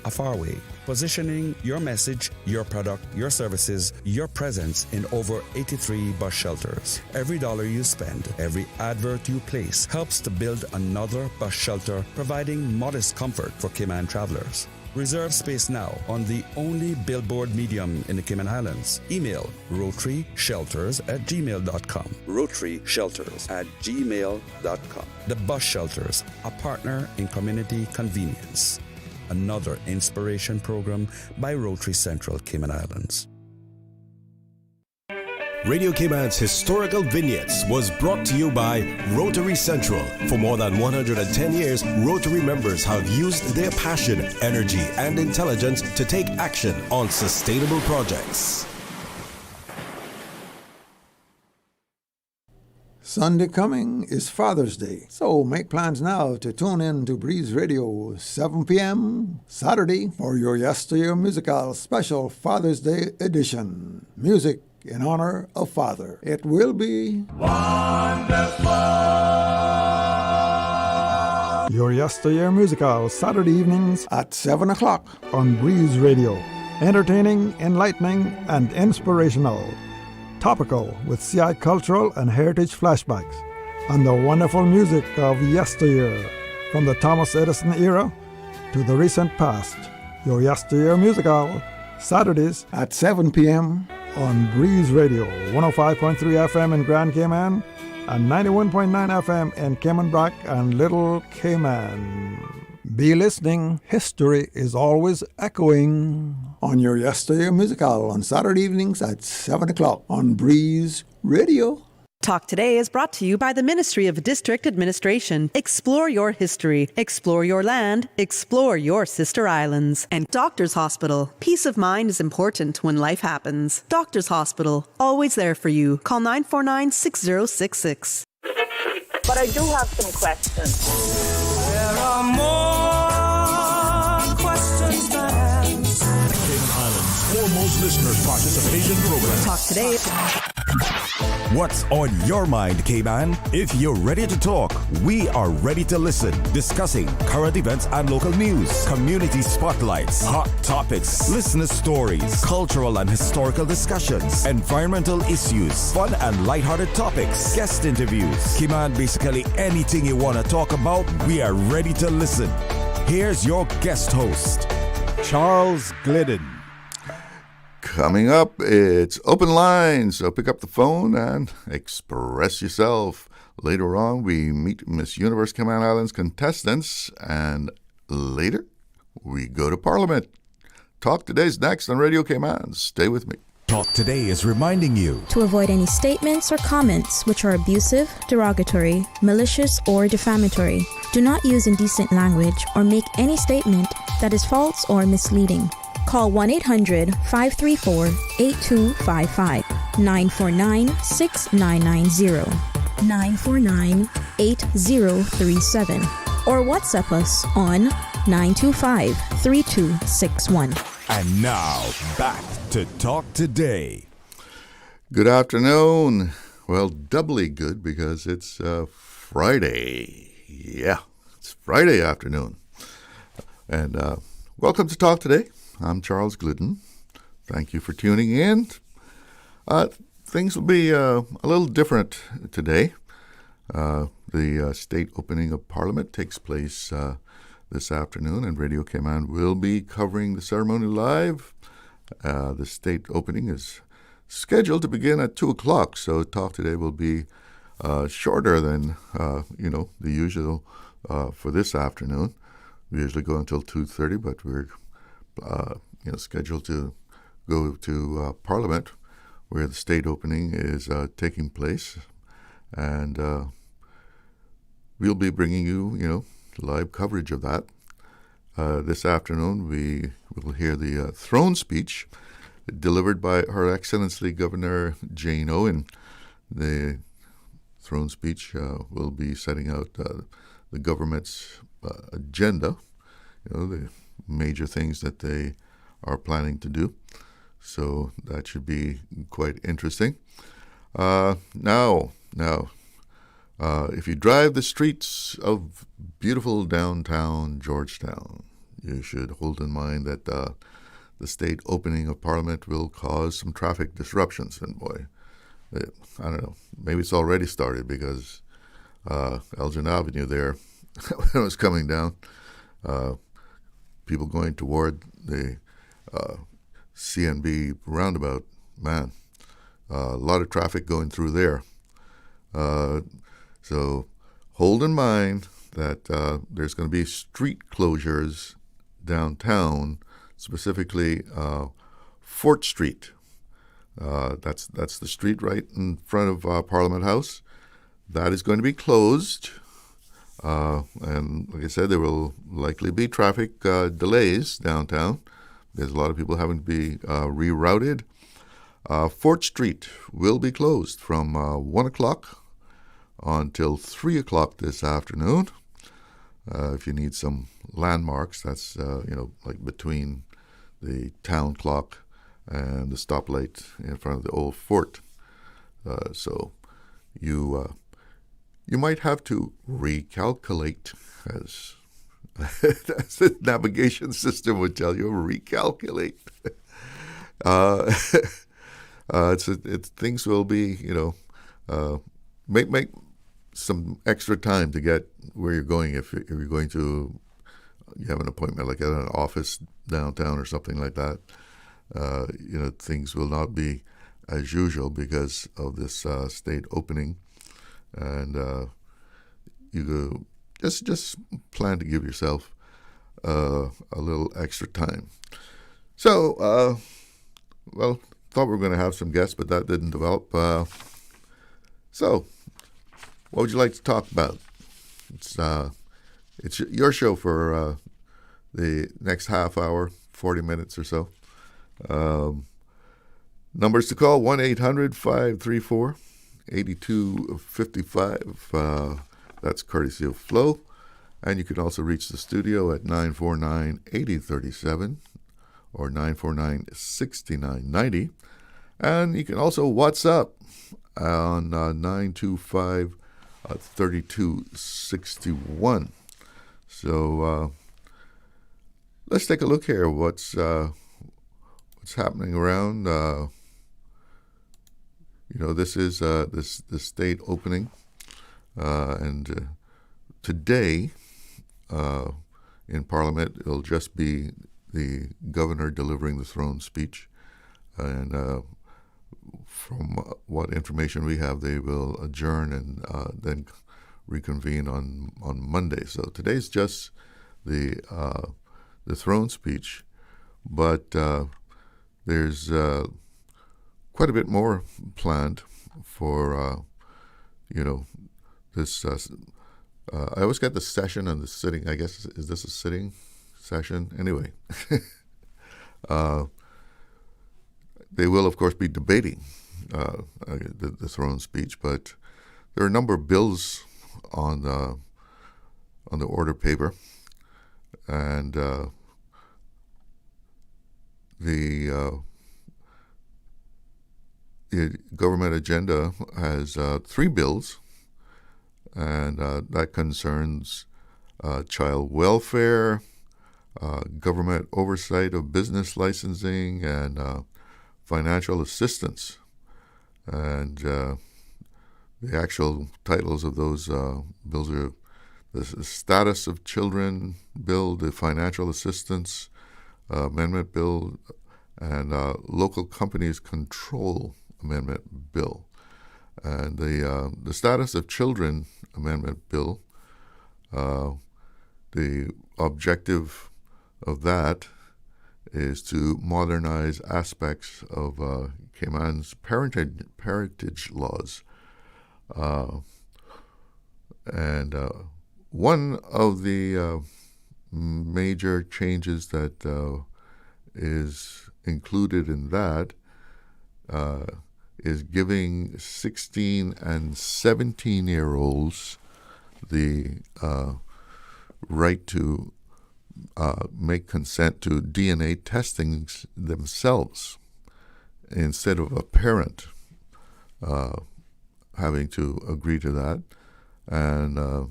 afar way, positioning your message, your product, your services, your presence in over 83 bus shelters. Every dollar you spend, every advert you place helps to build another bus shelter, providing modest comfort for Cayman travelers. Reserve space now on the only billboard medium in the Cayman Islands. Email rotaryshelters@gmail.com. rotaryshelters@gmail.com. The Bus Shelters, a partner in community convenience. Another inspiration program by Rotary Central Cayman Islands. Radio Cayman's Historical Vignettes was brought to you by Rotary Central. For more than 110 years, Rotary members have used their passion, energy, and intelligence to take action on sustainable projects. Sunday coming is Father's Day, so make plans now to tune in to Breeze Radio 7 p.m. Saturday for your Yesteryear Musical Special Father's Day edition. Music in honor of Father. It will be wonderful. Your Yesteryear Musical Saturday evenings at 7 o'clock on Breeze Radio. Entertaining, enlightening, and inspirational. Topical with CI cultural and heritage flashbacks and the wonderful music of yesteryear, from the Thomas Edison era to the recent past. Your Yesteryear Musical, Saturdays at 7 p.m. on Breeze Radio, 105.3 FM in Grand Cayman and 91.9 FM in Cayman Brac and Little Cayman. Be listening. History is always echoing on your Yesteryear Musical on Saturday evenings at 7 o'clock on Breeze Radio. Talk Today is brought to you by the Ministry of District Administration. Explore your history. Explore your land. Explore your sister islands. And Doctors Hospital. Peace of mind is important when life happens. Doctors Hospital. Always there for you. Call 949-6066. But I do have some questions. There are more questions than answers. Cayman Islands' foremost listeners participation program. Talk Today. What's on your mind, Cayman? If you're ready to talk, we are ready to listen. Discussing current events and local news, community spotlights, hot topics, listener stories, cultural and historical discussions, environmental issues, fun and lighthearted topics, guest interviews. Cayman, basically anything you want to talk about, we are ready to listen. Here's your guest host, Charles Glidden. Coming up, it's open lines, so pick up the phone and express yourself. Later on, we meet Miss Universe Cayman Islands contestants, and later, we go to Parliament. Talk Today's next on Radio Cayman. Stay with me. Talk Today is reminding you to avoid any statements or comments which are abusive, derogatory, malicious, or defamatory. Do not use indecent language or make any statement that is false or misleading. Call 1-800-534-8255, 949-6990, 949-8037, or WhatsApp us on 925-3261. And now, back to Talk Today. Good afternoon. Well, doubly good because it's Friday. Yeah, it's Friday afternoon. And welcome to Talk Today. I'm Charles Glidden. Thank you for tuning in. Things will be a little different today. The state opening of Parliament takes place this afternoon, and Radio Cayman will be covering the ceremony live. The state opening is scheduled to begin at 2 o'clock, so Talk Today will be shorter than the usual for this afternoon. We usually go until 2:30, but we're scheduled to go to Parliament, where the state opening is taking place, and we'll be bringing you, live coverage of that. This afternoon, we will hear the throne speech delivered by Her Excellency Governor Jane Owen. The throne speech will be setting out the government's agenda, the major things that they are planning to do. So that should be quite interesting. Now, if you drive the streets of beautiful downtown Georgetown, you should hold in mind that the state opening of Parliament will cause some traffic disruptions. And boy, I don't know, maybe it's already started because Elgin Avenue there, when it was coming down, people going toward the CNB roundabout, man, a lot of traffic going through there. So hold in mind that there's going to be street closures downtown, specifically Fort Street. That's the street right in front of Parliament House. That is going to be closed. And like I said, there will likely be traffic delays downtown. There's a lot of people having to be rerouted. Fort Street will be closed from 1 o'clock until 3 o'clock this afternoon. If you need some landmarks, that's, like between the town clock and the stoplight in front of the old fort. So you might have to recalculate, as the navigation system would tell you, recalculate. Things will be, make some extra time to get where you're going if you're going to, you have an appointment like at an office downtown or something like that. Things will not be as usual because of this state opening, and you just plan to give yourself a little extra time. So, thought we were going to have some guests, but that didn't develop. So, what would you like to talk about? It's your show for the next half hour, 40 minutes or so. Numbers to call, 1-800-534-8255. That's courtesy of Flo. And you can also reach the studio at 949-8037 or 949-6990. And you can also WhatsApp on 925-3261. So let's take a look here. What's happening around? This is the state opening, and today in Parliament it'll just be the governor delivering the throne speech, and from what information we have, they will adjourn and then reconvene on Monday. So today's just the throne speech, but there's quite a bit more planned for this. I always get the session and the sitting. I guess is this a sitting session? Anyway, they will of course be debating the throne speech, but there are a number of bills on the order paper, and the government agenda has 3 bills, and that concerns child welfare, government oversight of business licensing, and financial assistance. And the actual titles of those bills are the Status of Children Bill, the Financial Assistance Amendment Bill, and Local Companies Control Amendment Bill. And the Status of Children Amendment Bill, the objective of that is to modernize aspects of Cayman's parentage laws. And one of the major changes that is included in that is giving 16 and 17-year-olds the right to make consent to DNA testing themselves instead of a parent having to agree to that. And I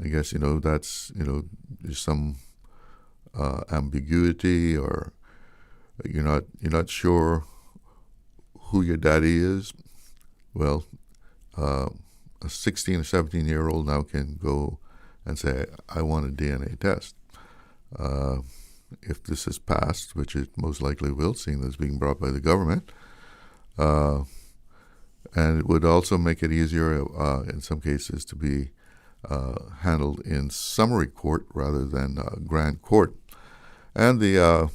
guess, that's, there's some ambiguity, or you're not sure who your daddy is, well, a 16 or 17-year-old now can go and say, I want a DNA test. If this is passed, which it most likely will, seeing that it's being brought by the government, and it would also make it easier in some cases to be handled in summary court rather than grand court. And the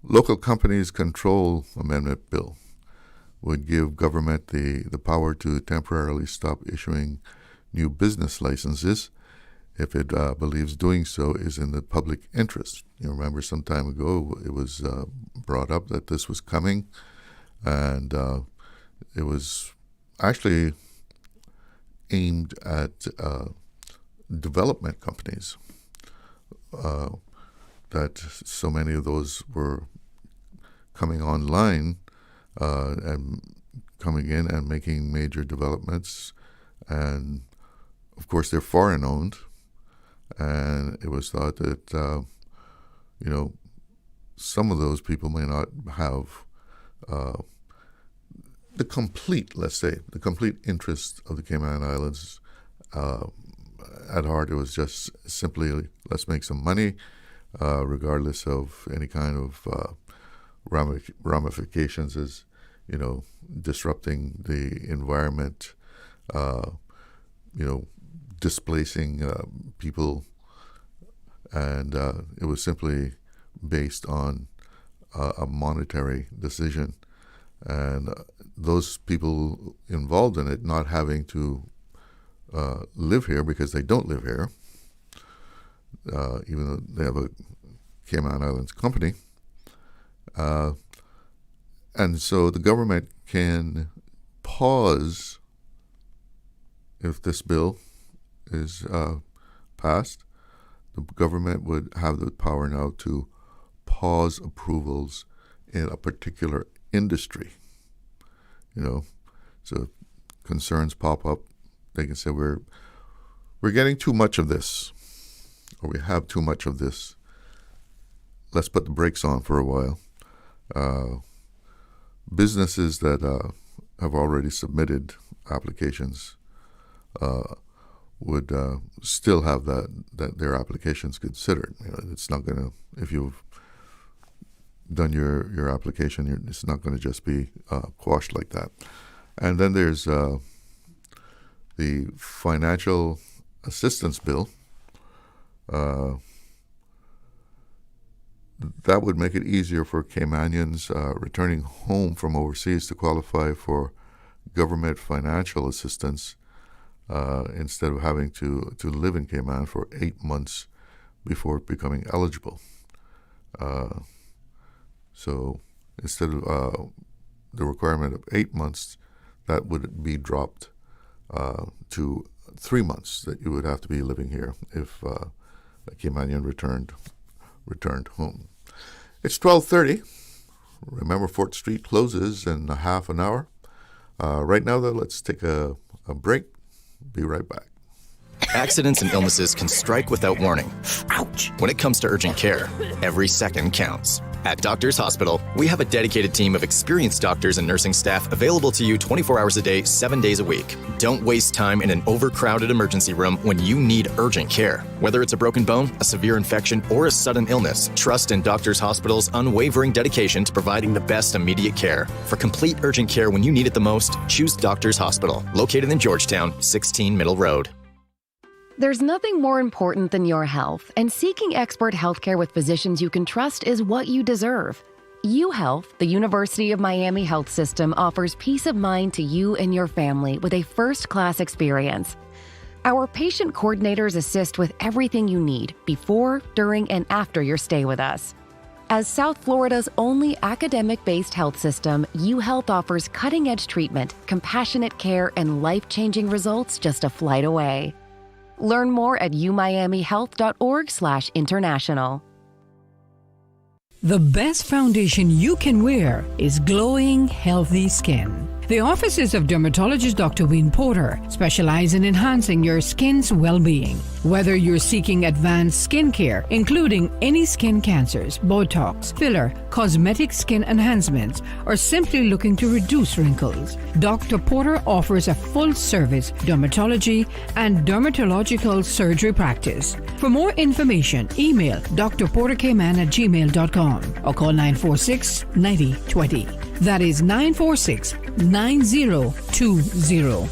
Local Companies Control Amendment Bill would give government the power to temporarily stop issuing new business licenses if it believes doing so is in the public interest. You remember some time ago it was brought up that this was coming, and it was actually aimed at development companies, that so many of those were coming online and coming in and making major developments. And of course they're foreign owned, and it was thought that some of those people may not have the complete interest of the Cayman Islands at heart. It was just simply, let's make some money, regardless of any kind of ramifications as, disrupting the environment, displacing people. And it was simply based on a monetary decision. And those people involved in it not having to live here, because they don't live here, even though they have a Cayman Islands company. And so the government can pause, if this bill is passed, the government would have the power now to pause approvals in a particular industry. So concerns pop up, they can say we're getting too much of this, or we have too much of this. Let's put the brakes on for a while. Businesses that have already submitted applications would still have that their applications considered. It's not going to, if you've done your application, it's not going to just be quashed like that. And then there's the financial assistance bill. That would make it easier for Caymanians returning home from overseas to qualify for government financial assistance instead of having to live in Cayman for 8 months before becoming eligible. So instead of the requirement of 8 months, that would be dropped to 3 months that you would have to be living here if a Caymanian returned home. It's 12:30. Remember, Fort Street closes in a half an hour. Right now, though, let's take a break. Be right back. Accidents and illnesses can strike without warning. Ouch! When it comes to urgent care, every second counts. At Doctors Hospital, we have a dedicated team of experienced doctors and nursing staff available to you 24 hours a day, 7 days a week. Don't waste time in an overcrowded emergency room when you need urgent care. Whether it's a broken bone, a severe infection, or a sudden illness, trust in Doctors Hospital's unwavering dedication to providing the best immediate care. For complete urgent care when you need it the most, choose Doctors Hospital, located in Georgetown, 16 Middle Road. There's nothing more important than your health, and seeking expert healthcare with physicians you can trust is what you deserve. UHealth, the University of Miami Health System, offers peace of mind to you and your family with a first-class experience. Our patient coordinators assist with everything you need before, during, and after your stay with us. As South Florida's only academic-based health system, UHealth offers cutting-edge treatment, compassionate care, and life-changing results just a flight away. Learn more at umiamihealth.org/international. The best foundation you can wear is glowing, healthy skin. The offices of dermatologist Dr. Wayne Porter specialize in enhancing your skin's well-being. Whether you're seeking advanced skincare, including any skin cancers, Botox, filler, cosmetic skin enhancements, or simply looking to reduce wrinkles, Dr. Porter offers a full-service dermatology and dermatological surgery practice. For more information, email drporterkman@gmail.com or call 946-9020. That is 946-9020.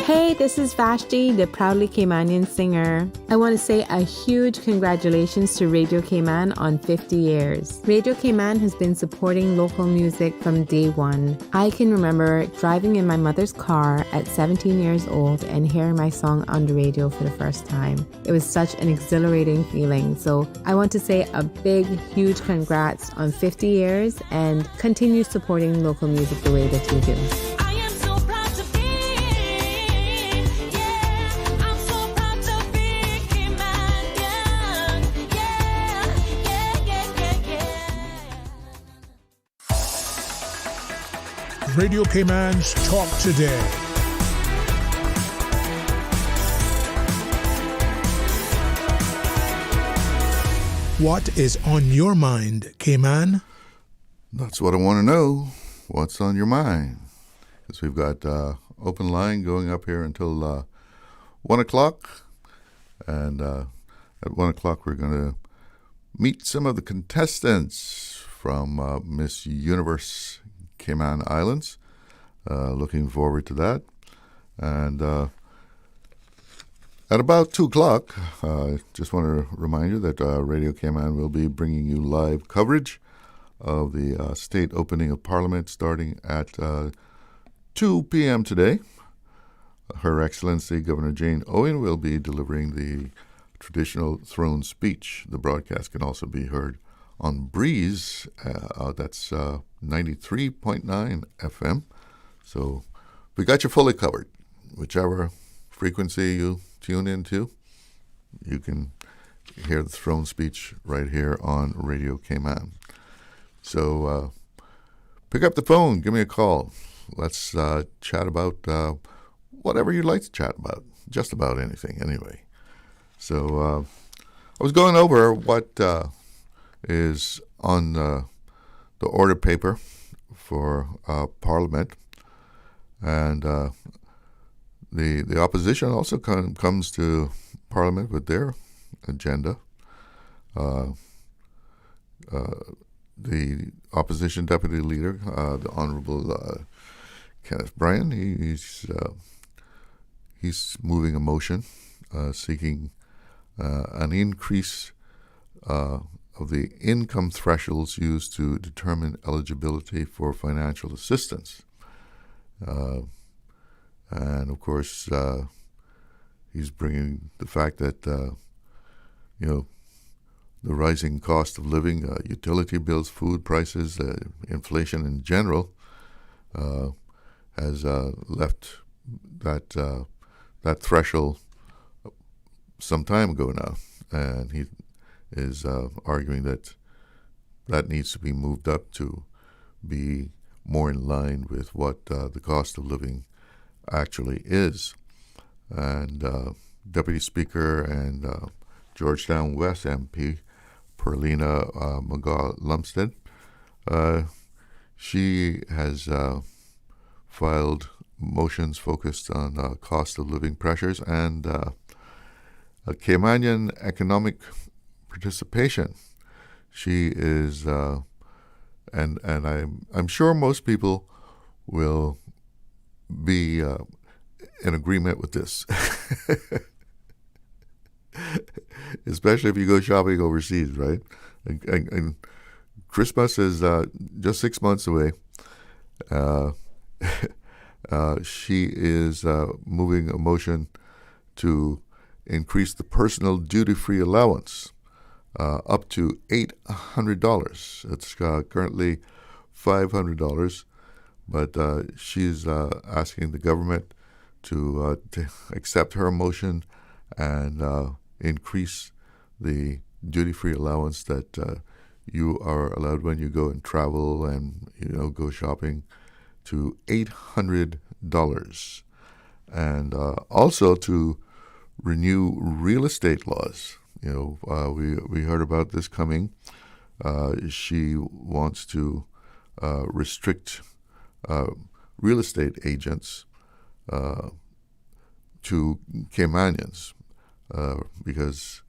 Hey, this is Vashti, the proudly Caymanian singer. I want to say a huge congratulations to Radio Cayman on 50 years. Radio Cayman has been supporting local music from day one. I can remember driving in my mother's car at 17 years old and hearing my song on the radio for the first time. It was such an exhilarating feeling. So I want to say a big, huge congrats on 50 years and continue supporting local music the way that you do. Radio Cayman's Talk Today. What is on your mind, Cayman? That's what I want to know. What's on your mind? Because we've got open line going up here until 1 o'clock. And at 1 o'clock, we're going to meet some of the contestants from Miss Universe Cayman Islands. Looking forward to that. And at about 2 o'clock, just want to remind you that Radio Cayman will be bringing you live coverage of the state opening of Parliament starting at 2 p.m. today. Her Excellency Governor Jane Owen will be delivering the traditional throne speech. The broadcast can also be heard on Breeze, that's 93.9 FM. So we got you fully covered. Whichever frequency you tune into, you can hear the throne speech right here on Radio Cayman. So pick up the phone, give me a call. Let's chat about whatever you'd like to chat about, just about anything anyway. So I was going over what is on the order paper for Parliament, and the opposition also comes to Parliament with their agenda. The opposition deputy leader, the Honourable Kenneth Bryan, he's moving a motion seeking an increase of the income thresholds used to determine eligibility for financial assistance. And of course, he's bringing the fact that, the rising cost of living, utility bills, food prices, inflation in general, has left that threshold some time ago now. And he is arguing that needs to be moved up to be more in line with what the cost of living actually is. And Deputy Speaker and Georgetown West MP Perlina McGaw-Lumsden, she has filed motions focused on cost of living pressures and Caymanian economic participation. She is, and I'm sure most people will be in agreement with this, especially if you go shopping overseas, right? And Christmas is just 6 months away. She is moving a motion to increase the personal duty-free allowance up to $800. It's currently $500, but she's asking the government to accept her motion and increase the duty-free allowance that you are allowed when you go and travel and go shopping to $800, and also to renew real estate laws. We heard about this coming. She wants to restrict real estate agents to Caymanians because,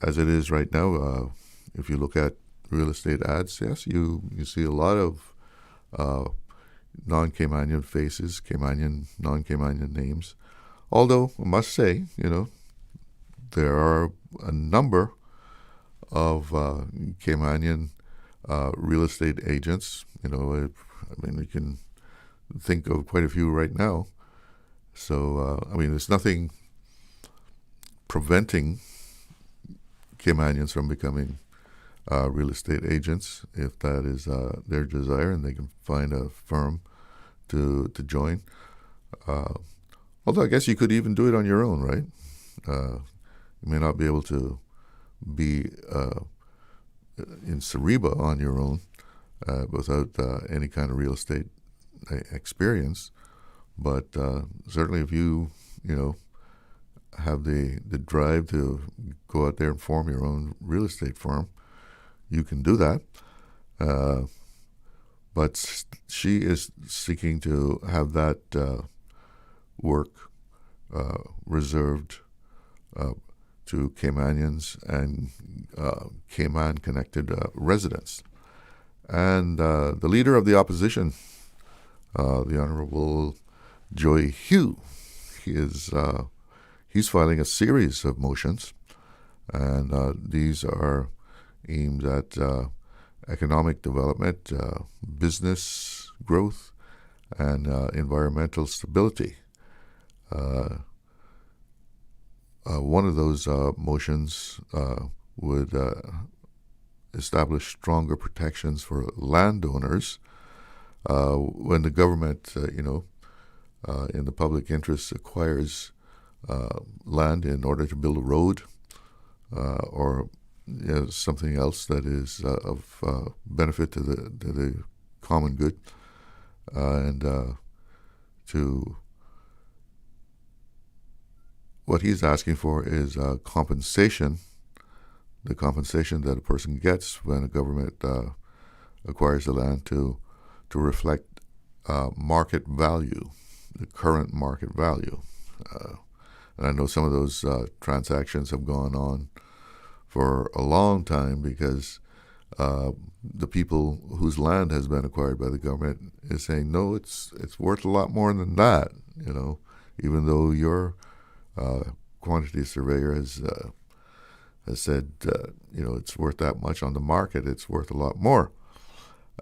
as it is right now, if you look at real estate ads, yes, you see a lot of non-Caymanian faces, non-Caymanian names. Although, I must say, there are a number of Caymanian real estate agents. We can think of quite a few right now. So, there's nothing preventing Caymanians from becoming real estate agents if that is their desire, and they can find a firm to join. Although I guess you could even do it on your own, right? You may not be able to be in Cereba on your own without any kind of real estate experience, but certainly if you have the drive to go out there and form your own real estate firm, you can do that. But she is seeking to have that work reserved to Caymanians and Cayman-connected residents. And the leader of the opposition, the Honorable Joy Hugh, he's filing a series of motions, and these are aimed at economic development, business growth, and environmental stability. One of those motions would establish stronger protections for landowners when the government, in the public interest, acquires land in order to build a road or something else that is of benefit to the common good, and to what he's asking for is compensation, the compensation that a person gets when a government acquires the land to reflect market value, the current market value. And I know some of those transactions have gone on for a long time because the people whose land has been acquired by the government is saying, no, it's worth a lot more than that, even though your quantity surveyor has said, it's worth that much on the market, it's worth a lot more.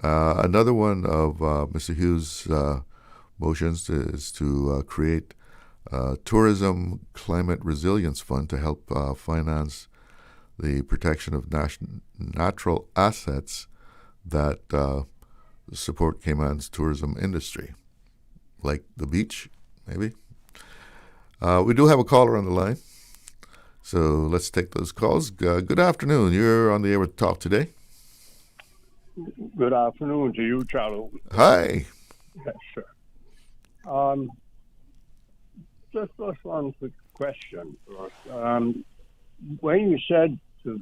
Another one of Mr. Hughes' motions is to create a tourism climate resilience fund to help finance the protection of natural assets that support Cayman's tourism industry, like the beach, maybe. We do have a caller on the line, so let's take those calls. Good afternoon. You're on the air with Talk Today. Good afternoon to you, Charlie. Hi. Yes, sir. Just one quick question. When you said to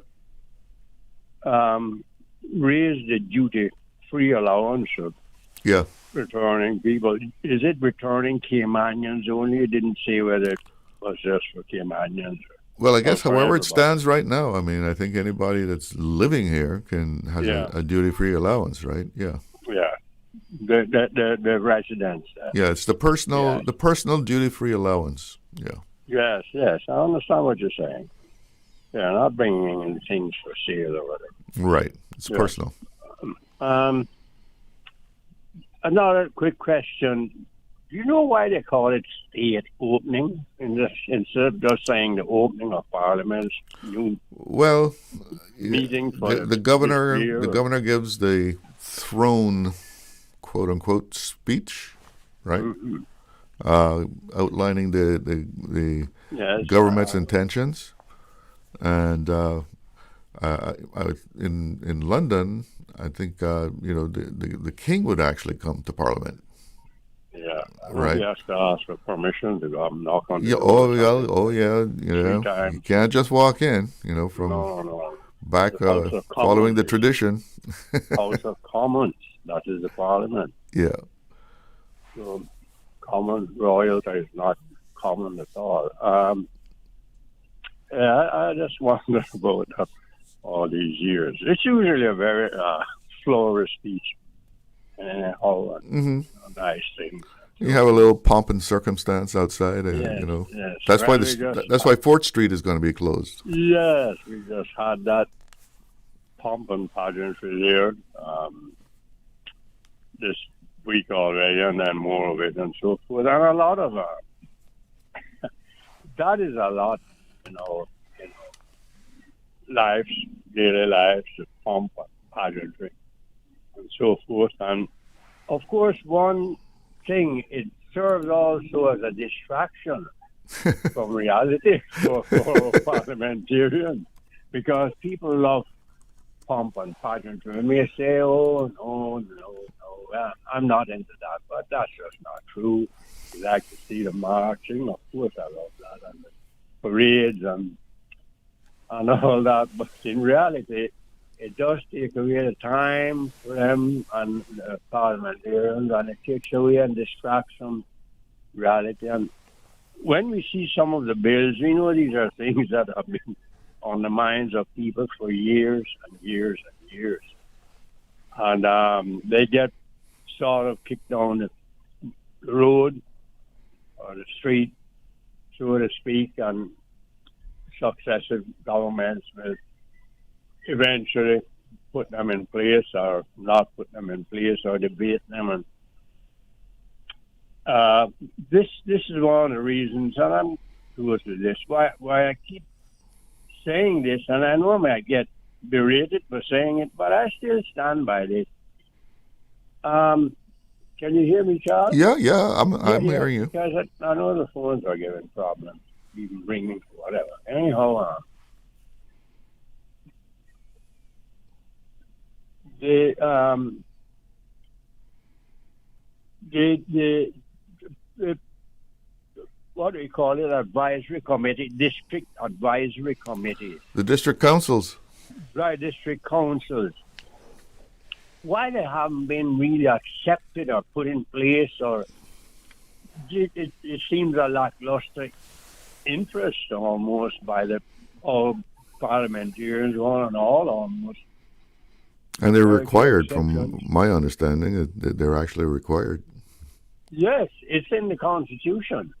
raise the duty-free allowance of returning people, is it returning Caymanians only? It didn't say whether it was just for Caymanians. Well, I guess however it stands right now, I think anybody that's living here has a duty-free allowance, right? Yeah. Yeah. The residents. Yeah, it's the personal duty-free allowance. Yeah. Yes. I understand what you're saying. Yeah, not bringing in things for sale or whatever. Right. It's personal. Another quick question. Do you know why they call it state opening instead of just saying the opening of Parliament's new meeting for the governor? The governor gives the throne, quote unquote, speech, right? Mm-hmm. Outlining the government's intentions, and I was in London. I think the king would actually come to Parliament. Yeah, right. He has to ask for permission to go knock on the Yeah. door. You can't just walk in. From back following the tradition. House of Commons, that is the Parliament. Yeah. So, common royalty is not common at all. I just wonder about all these years. It's usually a very flowery speech. A nice thing. You have a little pomp and circumstance outside, yes. That's why Fort Street is going to be closed. Yes, we just had that pomp and pageantry there this week already, and then more of it and so forth, and a lot of that is a lot, daily lives, the pomp and pageantry and so forth. And of course, one thing, it serves also as a distraction from reality for parliamentarians, because people love pomp and pageantry. And may say, oh, no, I'm not into that, but that's just not true. You like to see the marching, of course I love that, and the parades and all that, but in reality, it does take away the time for them and the parliamentarians, and it takes away and distracts from reality. And when we see some of the bills, we know these are things that have been on the minds of people for years and years and years. And they get sort of kicked down the road or the street, so to speak, and successive governments will eventually put them in place or not put them in place or debate them. And this is one of the reasons, and I'm close to this, why I keep saying this, and I know I might get berated for saying it, but I still stand by this. Can you hear me, Charles? Yeah, I'm hearing you. Because I know the phones are giving problems, even ringing, whatever. Anyhow, the what do you call it? Advisory committee, district advisory committee. The district councils. Right, district councils. Why they haven't been really accepted or put in place, or it seems a lackluster interest almost by all parliamentarians, one and all almost. And they're required, from my understanding, that they're actually required. Yes, it's in the Constitution,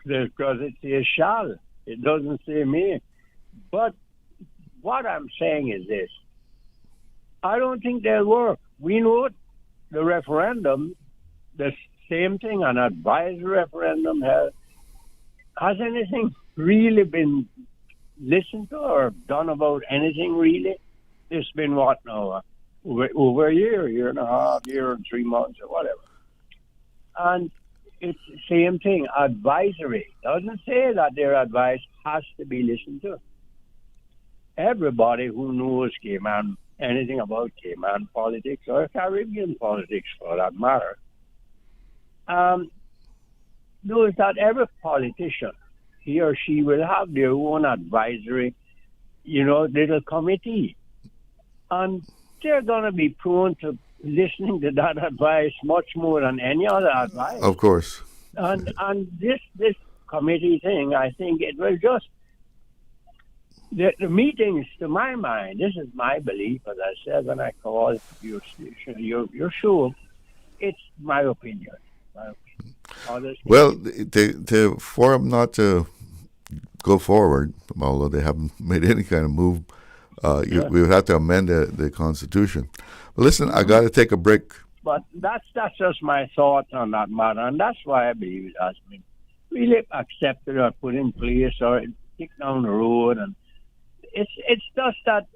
because it says shall. It doesn't say may. But what I'm saying is this. I don't think they'll work. We know the referendum, the same thing, an advisory referendum, has anything really been listened to or done about anything really? It's been what now? Over a year and a half, year and 3 months or whatever. And it's the same thing, advisory. Doesn't say that their advice has to be listened to. Everybody who knows Cayman, anything about Cayman politics or Caribbean politics for that matter, knows that every politician, he or she will have their own advisory, little committee. And they're going to be prone to listening to that advice much more than any other advice. Of course. And this committee thing, I think it will just, the meetings, to my mind, this is my belief, as I said when I called your station, your show, it's my opinion. Well, for them not to go forward, although they haven't made any kind of move, we would have to amend the Constitution. But listen, I got to take a break. But that's just my thoughts on that matter, and that's why I believe it has been really accepted or put in place or kicked down the road. And it's just that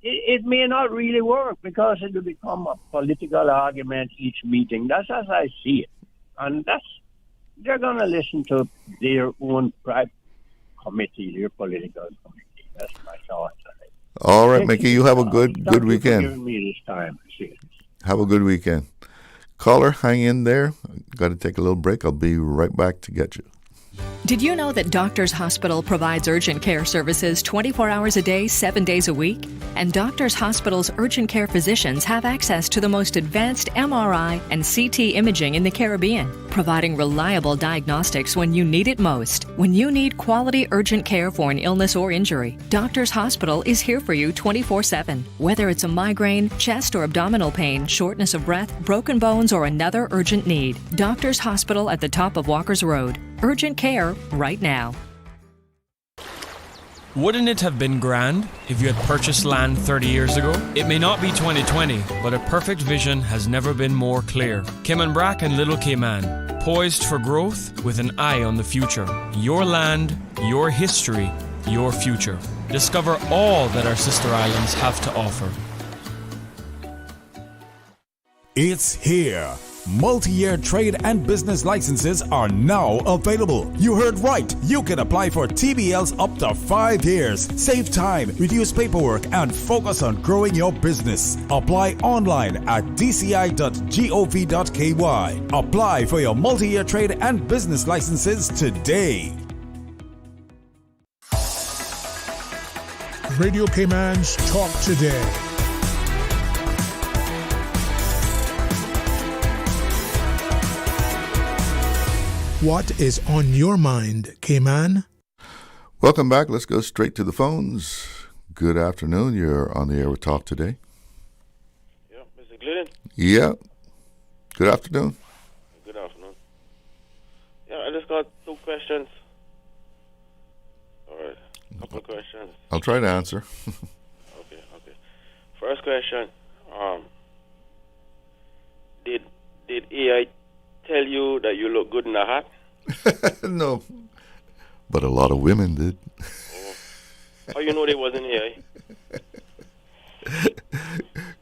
it may not really work because it will become a political argument each meeting. That's as I see it. And they're going to listen to their own private committee, their political committee. That's my thoughts on it. All right, Mickey, you have a good Thank you for weekend. giving me this time. Have a good weekend. Caller, hang in there. Got to take a little break. I'll be right back to get you. Did you know that Doctors Hospital provides urgent care services 24 hours a day, 7 days a week? And Doctors Hospital's urgent care physicians have access to the most advanced MRI and CT imaging in the Caribbean, providing reliable diagnostics when you need it most. When you need quality urgent care for an illness or injury, Doctors Hospital is here for you 24/7. Whether it's a migraine, chest or abdominal pain, shortness of breath, broken bones, or another urgent need, Doctors Hospital at the top of Walker's Road. Urgent care right now. Wouldn't it have been grand if you had purchased land 30 years ago? It may not be 2020, but a perfect vision has never been more clear. Kim and Brack and Little Cayman, poised for growth with an eye on the future. Your land, your history, your future. Discover all that our sister islands have to offer. It's here. Multi-year trade and business licenses are now available. You heard right. You can apply for TBLs up to 5 years. Save time, reduce paperwork, and focus on growing your business. Apply online at dci.gov.ky. Apply for your multi-year trade and business licenses today. Radio Cayman's Talk Today. What is on your mind, Cayman? Welcome back. Let's go straight to the phones. Good afternoon. You're on the air with Talk Today. Yeah, Mr. Glidden. Yeah. Good afternoon. Good afternoon. Yeah, I just got 2 questions. All right, a couple of questions. I'll try to answer. Okay. First question. Did AI tell you that you look good in a hat? No. But a lot of women did. Oh. How you know they wasn't AI?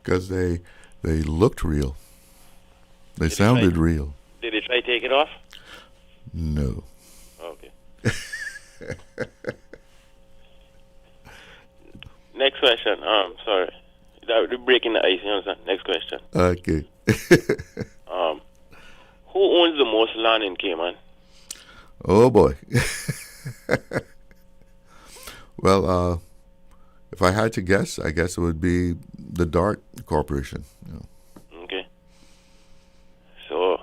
Because they looked real. They sounded real. Did they try to take it off? No. Okay. Next question. Sorry. That we're breaking the ice, you understand? Next question. Okay. Who owns the most land in Cayman? Oh boy. Well, if I had to guess, I guess it would be the DART Corporation. Okay. So,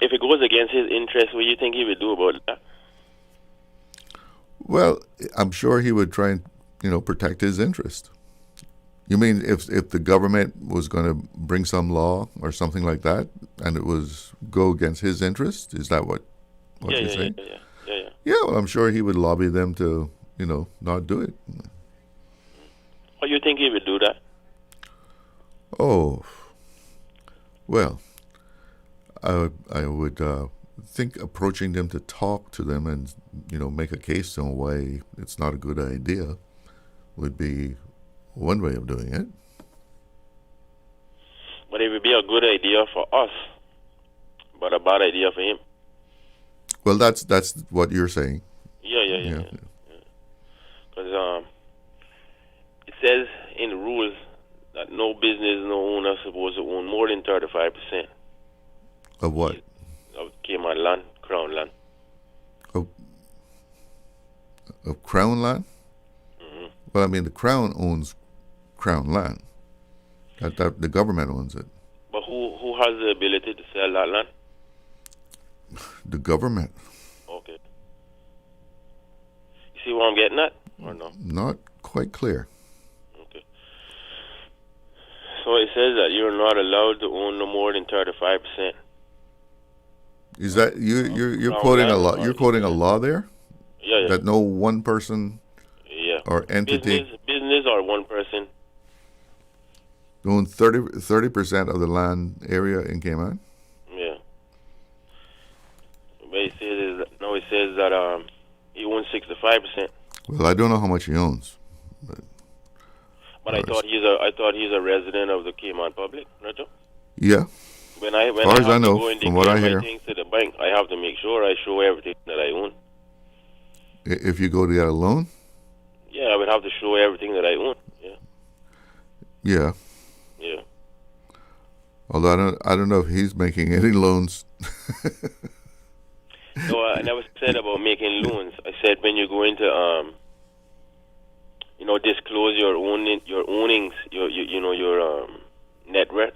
if it goes against his interest, what do you think he would do about that? Well, I'm sure he would try and, protect his interest. You mean if the government was going to bring some law or something like that, and it was go against his interest? Is that what you're saying? Yeah. Yeah, well, I'm sure he would lobby them to, not do it. How do you think he would do that? Oh, well, I would think approaching them to talk to them and, make a case on why it's not a good idea would be one way of doing it. But it would be a good idea for us, but a bad idea for him. Well, that's what you're saying. Yeah. Because it says in the rules that no business, no owner is supposed to own more than 35%. Of what? Of Cayman land, Crown land. Of Crown land? Mm-hmm. Well, I mean, the Crown owns Crown land. That the government owns it. But who has the ability to sell that land? The government. Okay. You see what I'm getting at, or no? Not quite clear. Okay. So it says that you're not allowed to own no more than 35%. Is that you're quoting a law? You're quoting a law there? Yeah. That no one person or entity business or one person own 30% of the land area in Cayman? Yeah. But it says that he owns 65%. Well, I don't know how much he owns. But I thought he's a resident of the Cayman public, right? Yeah. When I as far as I know, from what I hear, things to the bank, I have to make sure I show everything that I own. If you go to get a loan? I would have to show everything that I own. Yeah. Yeah. Yeah. Although I don't know if he's making any loans. No, I never said about making loans. I said when you go into disclose your ownings, your net worth.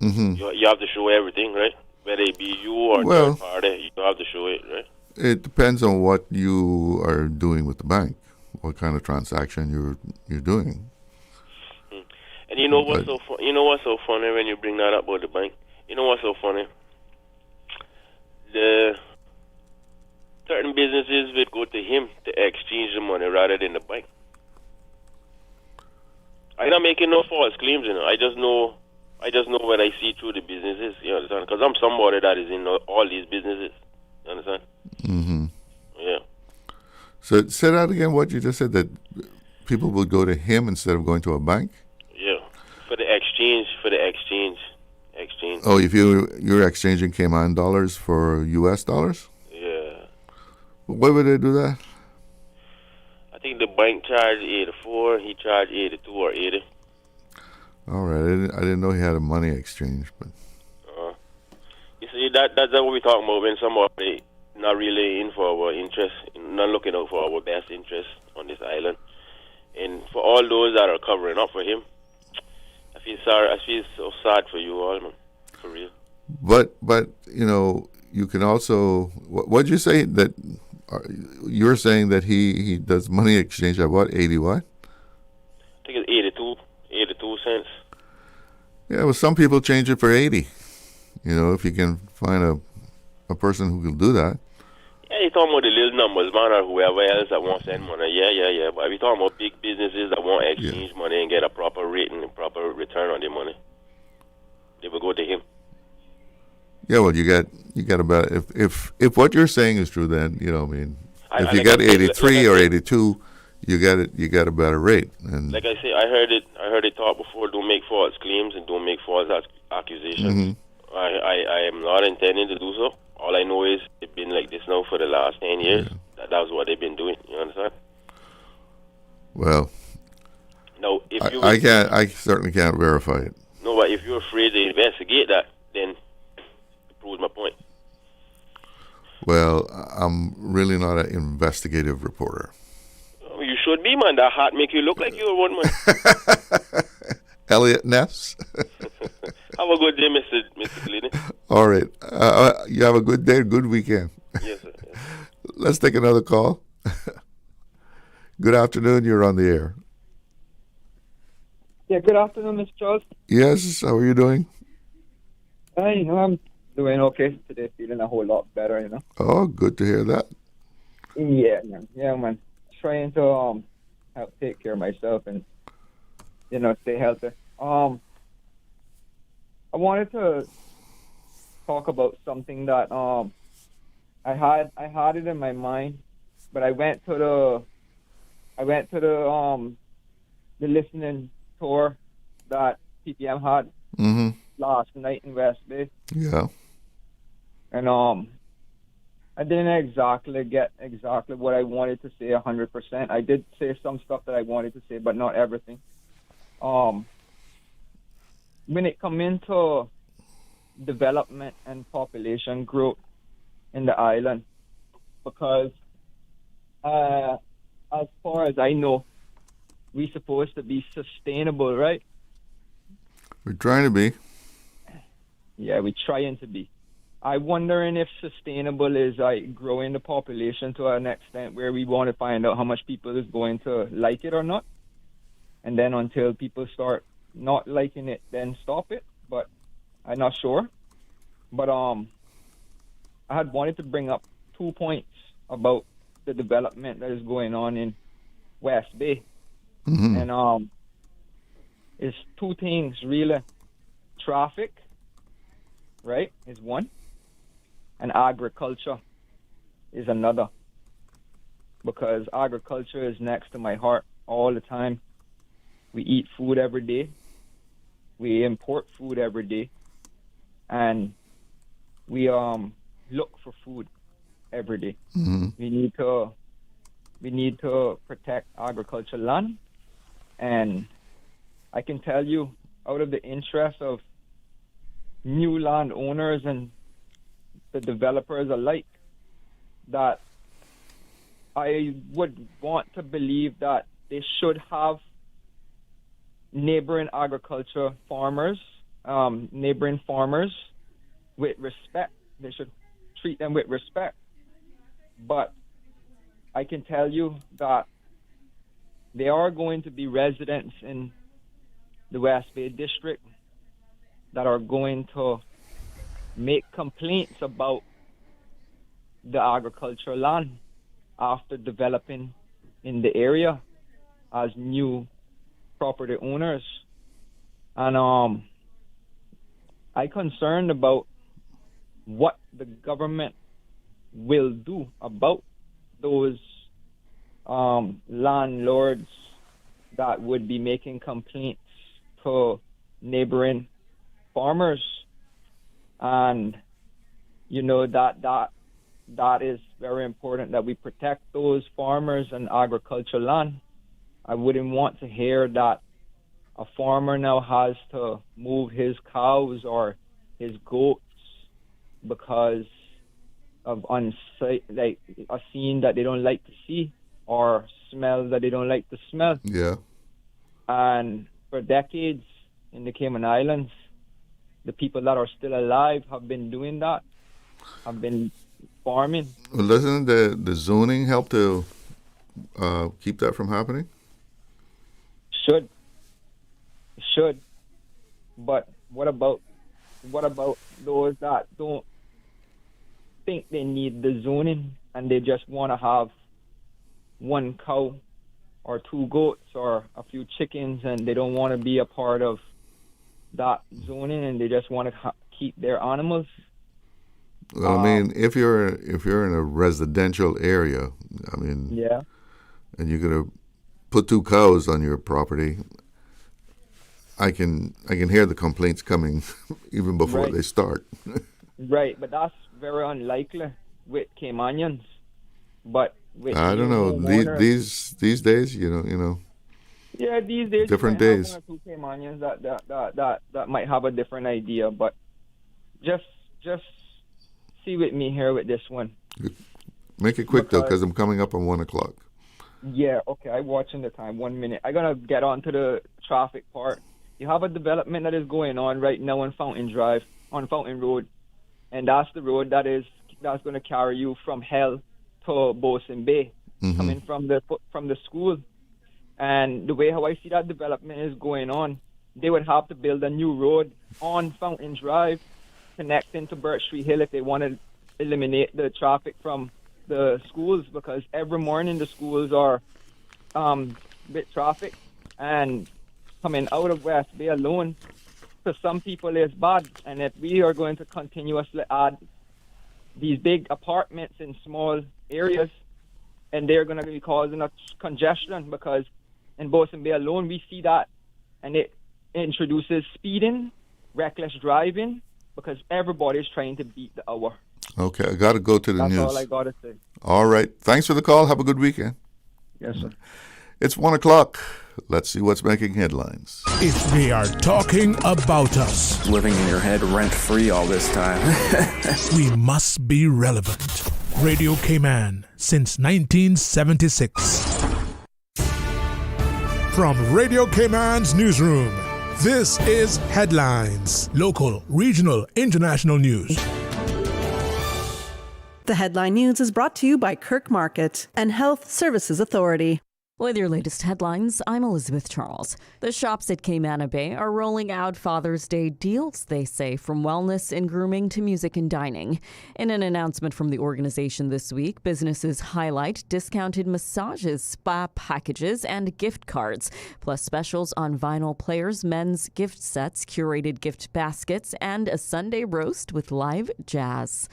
Mm-hmm. You have to show everything, right? Whether it be you or third party, you have to show it, right? It depends on what you are doing with the bank, what kind of transaction you're doing. And you know what's so funny when you bring that up about the bank? You know what's so funny? The certain businesses would go to him to exchange the money rather than the bank. I'm not making no false claims, I just know what I see through the businesses. You understand? Because I'm somebody that is in all these businesses. You understand? Mm-hmm. Yeah. So say that again. What you just said, that people would go to him instead of going to a bank. Yeah. For the exchange. Oh, if you're exchanging Cayman dollars for U.S. dollars? Yeah. Why would they do that? I think the bank charged 84, he charged 82 or 80. All right, I didn't know he had a money exchange, but. You see, that's what we're talking about when somebody not really in for our interest, not looking out for our best interest on this island. And for all those that are covering up for him, I feel sorry. I feel so sad for you all, man. For real. But you can also. What'd you say that? You're saying that he does money exchange at what? 80 what? I think it's 82 cents. Yeah, well, some people change it for 80. If you can find a person who can do that. Yeah, you're talking about the little numbers, man, or whoever else that wants to send money. Yeah. But we're talking about big businesses that want to exchange money and get a proper rate and a proper return on their money. They will go to him. Yeah, well, you got about if what you're saying is true, then if you got 83 or 82, you got a better rate. And like I say, I heard it talk before. Don't make false claims and don't make false accusations. Mm-hmm. I am not intending to do so. All I know is it's been like this now for the last 10 years. Yeah. That's what they've been doing. You understand? Well, no, if I certainly can't verify it. No, but if you're afraid to investigate that, then it proves my point. Well, I'm really not an investigative reporter. You should be, man. That hat make you look like you're one, man. Elliot Ness. Have a good day, Mr. Glidden. All right. You have a good day, good weekend. Yes, sir. Yes. Let's take another call. Good afternoon. You're on the air. Yeah, good afternoon, Mr. Charles. Yes, how are you doing? I'm doing okay today, feeling a whole lot better, Oh, good to hear that. Yeah, man. Yeah, man. Trying to help take care of myself and, stay healthy. I wanted to talk about something that I had it in my mind, but I went to the listening tour that PPM had last night in West Bay. Yeah. And I didn't exactly get what I wanted to say 100%. I did say some stuff that I wanted to say, but not everything. When it comes into development and population growth in the island, because as far as I know, we're supposed to be sustainable, right? We're trying to be. Yeah, we're trying to be. I'm wondering if sustainable is like growing the population to an extent where we want to find out how much people is going to like it or not. And then until people start not liking it, then stop it. But I'm not sure. But I had wanted to bring up 2 points about the development that is going on in West Bay. Mm-hmm. And it's two things really. Traffic, right, is one, and agriculture is another. Because agriculture is next to my heart all the time. We eat food every day. We import food every day. And we look for food every day. Mm-hmm. We need to We need to protect agricultural land. And I can tell you, out of the interest of new landowners and the developers alike, that I would want to believe that they should have neighboring agriculture farmers, neighboring farmers with respect. They should treat them with respect. But I can tell you that there are going to be residents in the West Bay District that are going to make complaints about the agricultural land after developing in the area as new property owners. And I'm concerned about what the government will do about those landlords that would be making complaints to neighboring farmers. And you know that is very important, that we protect those farmers and agricultural land. I wouldn't want to hear that a farmer now has to move his cows or his goats because of like a scene that they don't like to see or smell that they don't like to smell. Yeah. And for decades in the Cayman Islands, the people that are still alive have been doing that, have been farming. Well, doesn't the zoning help to keep that from happening? Should. But what about those that don't think they need the zoning and they just want to have one cow or two goats or a few chickens, and they don't want to be a part of that zoning and they just want to keep their animals? Well, I mean, if you're in a residential area, I mean, yeah, and you're gonna put two cows on your property, I can hear the complaints coming even before they start. Right, but that's very unlikely with Caymanians. But with I don't know, these days, you know. Yeah, these days different you might days. have one or two Caymanians that might have a different idea, but just see with me here with this one. Make it quick though, because I'm coming up on 1 o'clock. Yeah, okay, I'm watching the time. 1 minute. I'm gonna get on to the traffic part. You have a development that is going on right now on Fountain Road, and that's the road that's going to carry you from Hell to Bosun Bay, coming from the school. And the way how I see that development is going on, they would have to build a new road on Fountain Drive, connecting to Birch Street Hill if they want to eliminate the traffic from the schools, because every morning the schools are with traffic, and coming out of West Bay alone, for some people is bad. And if we are going to continuously add these big apartments in small areas, and they're going to be causing a congestion, because in Bosun Bay alone we see that, and it introduces speeding, reckless driving, because everybody's trying to beat the hour. Okay, I got to go to the news. That's all I got to say. All right. Thanks for the call. Have a good weekend. Yes, sir. It's 1 o'clock. Let's see what's making headlines. If they are talking about us, living in your head rent-free all this time, we must be relevant. Radio Cayman since 1976. From Radio Cayman's newsroom, this is Headlines. Local, regional, international news. The Headline News is brought to you by Kirk Market and Health Services Authority. With your latest headlines, I'm Elizabeth Charles. The shops at Cayman Bay are rolling out Father's Day deals, they say, from wellness and grooming to music and dining. In an announcement from the organization this week, businesses highlight discounted massages, spa packages, and gift cards, plus specials on vinyl players, men's gift sets, curated gift baskets, and a Sunday roast with live jazz.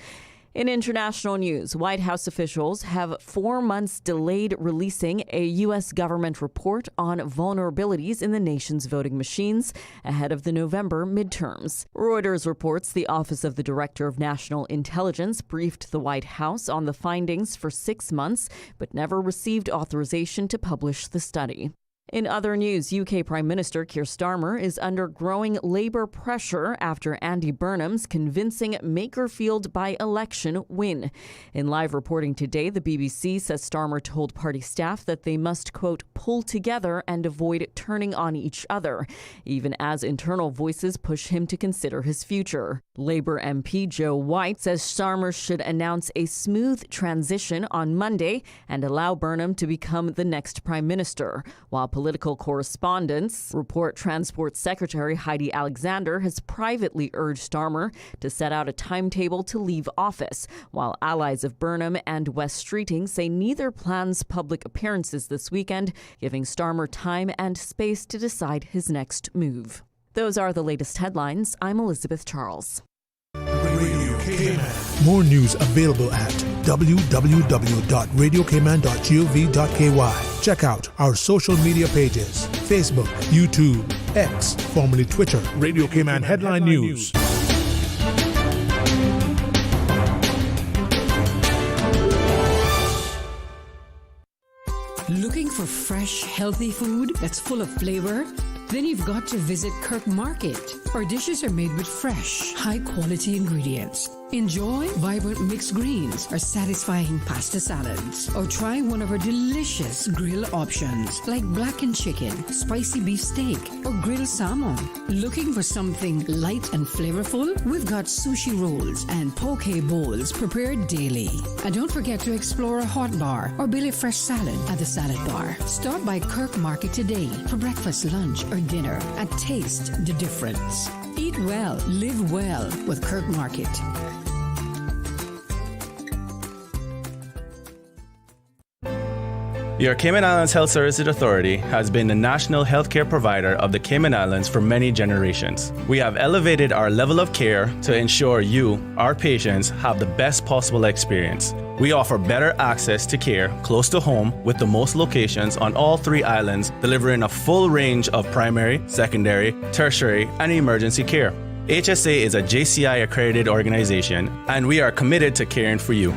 In international news, White House officials have 4 months delayed releasing a U.S. government report on vulnerabilities in the nation's voting machines ahead of the November midterms. Reuters reports the Office of the Director of National Intelligence briefed the White House on the findings for 6 months, but never received authorization to publish the study. In other news, UK Prime Minister Keir Starmer is under growing Labour pressure after Andy Burnham's convincing Makerfield by-election win. In live reporting today, the BBC says Starmer told party staff that they must, quote, pull together and avoid turning on each other, even as internal voices push him to consider his future. Labour MP Joe White says Starmer should announce a smooth transition on Monday and allow Burnham to become the next Prime Minister, while political correspondents report Transport Secretary Heidi Alexander has privately urged Starmer to set out a timetable to leave office, while allies of Burnham and Wes Streeting say neither plans public appearances this weekend, giving Starmer time and space to decide his next move. Those are the latest headlines. I'm Elizabeth Charles. Radio Cayman. More news available at www.radiocayman.gov.ky. Check out our social media pages: Facebook, YouTube, X, formerly Twitter, Radio Cayman Headline News. Looking for fresh, healthy food that's full of flavor? Then you've got to visit Kirk Market. Our dishes are made with fresh, high-quality ingredients. Enjoy vibrant mixed greens or satisfying pasta salads. Or try one of our delicious grill options like blackened chicken, spicy beef steak, or grilled salmon. Looking for something light and flavorful? We've got sushi rolls and poke bowls prepared daily. And don't forget to explore a hot bar or Billy Fresh salad at the salad bar. Stop by Kirk Market today for breakfast, lunch, or dinner and taste the difference. Eat well, live well with Kirk Market. Your Cayman Islands Health Services Authority has been the national healthcare provider of the Cayman Islands for many generations. We have elevated our level of care to ensure you, our patients, have the best possible experience. We offer better access to care close to home with the most locations on all 3 islands, delivering a full range of primary, secondary, tertiary, and emergency care. HSA is a JCI accredited organization, and we are committed to caring for you.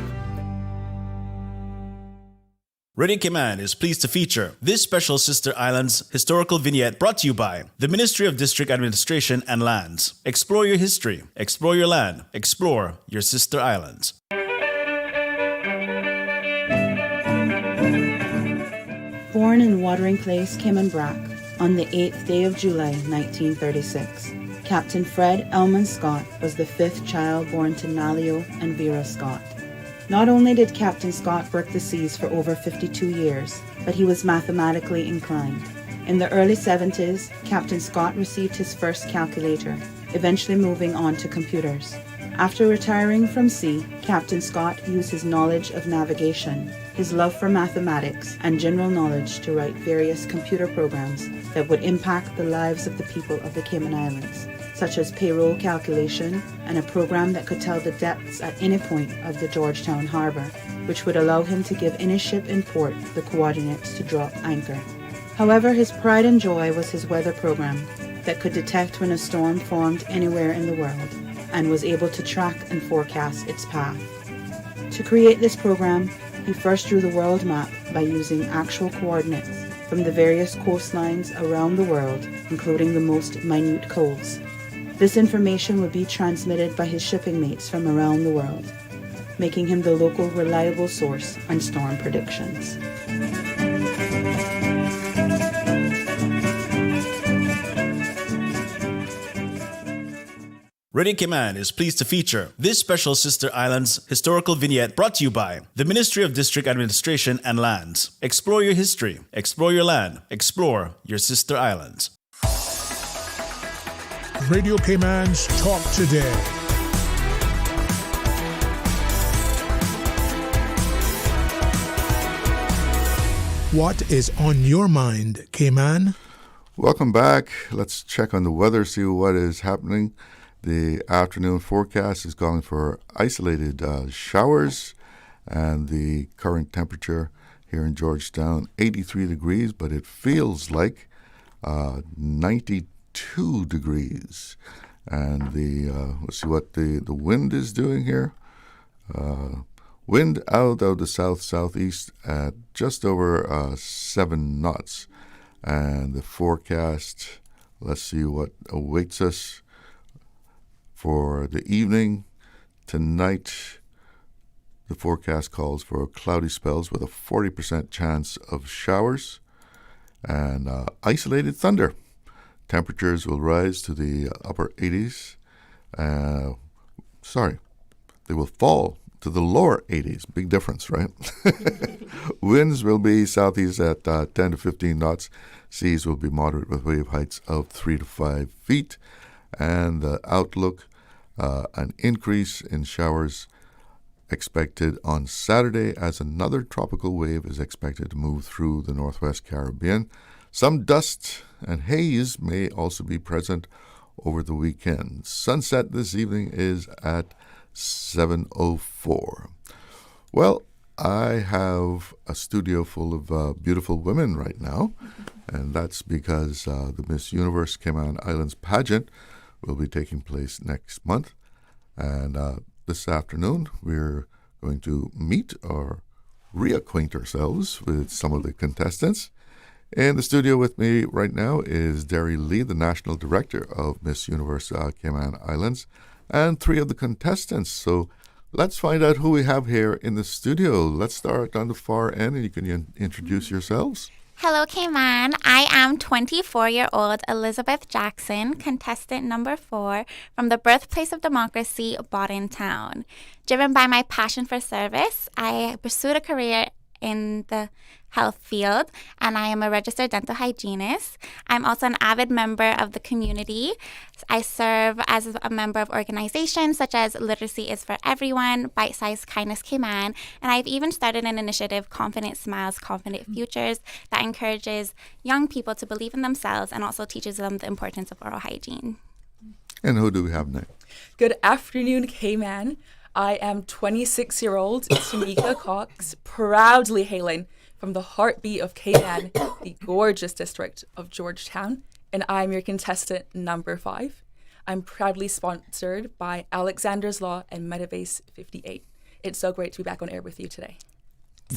Radio Cayman is pleased to feature this special Sister Islands historical vignette brought to you by the Ministry of District Administration and Lands. Explore your history, explore your land, explore your Sister Islands. Born in Watering Place, Cayman Brac, on the 8th day of July, 1936, Captain Fred Elman Scott was the 5th child born to Nalio and Vera Scott. Not only did Captain Scott work the seas for over 52 years, but he was mathematically inclined. In the early 70s, Captain Scott received his first calculator, eventually moving on to computers. After retiring from sea, Captain Scott used his knowledge of navigation, his love for mathematics, and general knowledge to write various computer programs that would impact the lives of the people of the Cayman Islands, such as payroll calculation and a program that could tell the depths at any point of the Georgetown Harbor, which would allow him to give any ship in port the coordinates to drop anchor. However, his pride and joy was his weather program that could detect when a storm formed anywhere in the world and was able to track and forecast its path. To create this program, he first drew the world map by using actual coordinates from the various coastlines around the world, including the most minute coves. This information would be transmitted by his shipping mates from around the world, making him the local reliable source on storm predictions. Radio Cayman is pleased to feature this special Sister Islands historical vignette brought to you by the Ministry of District Administration and Lands. Explore your history, explore your land, explore your Sister Islands. Radio Cayman's Talk Today. What is on your mind, Cayman? Welcome back. Let's check on the weather, see what is happening. The afternoon forecast is calling for isolated showers, and the current temperature here in Georgetown, 83 degrees, but it feels like 92 degrees. And let's see what the wind is doing here. Wind out of the south-southeast at just over 7 knots. And the forecast, let's see what awaits us for the evening. Tonight, the forecast calls for cloudy spells with a 40% chance of showers and isolated thunder. Temperatures will rise to the upper 80s. They will fall to the lower 80s. Big difference, right? Winds will be southeast at 10 to 15 knots. Seas will be moderate with wave heights of 3 to 5 feet. And the outlook, an increase in showers expected on Saturday as another tropical wave is expected to move through the Northwest Caribbean. Some dust and haze may also be present over the weekend. Sunset this evening is at 7:04. Well, I have a studio full of beautiful women right now, and that's because the Miss Universe Cayman Islands pageant will be taking place next month. And this afternoon, we're going to meet or reacquaint ourselves with some of the contestants. In the studio with me right now is Derry Lee, the National Director of Miss Universe Cayman Islands, and 3 of the contestants. So let's find out who we have here in the studio. Let's start on the far end, and you can introduce yourselves. Hello, Cayman. I am 24-year-old Elizabeth Jackson, contestant number 4 from the birthplace of democracy, Bodden Town. Driven by my passion for service, I pursued a career in the health field, and I am a registered dental hygienist. I'm also an avid member of the community. I serve as a member of organizations such as Literacy is for Everyone, Bite Size Kindness Cayman, and I've even started an initiative, Confident Smiles, Confident Futures, that encourages young people to believe in themselves and also teaches them the importance of oral hygiene. And who do we have next? Good afternoon, Cayman. I am 26-year-old Tamika Cox, proudly hailing from the heartbeat of Cayman, the gorgeous district of Georgetown, and I'm your contestant number 5. I'm proudly sponsored by Alexander's Law and Metabase 58. It's so great to be back on air with you today.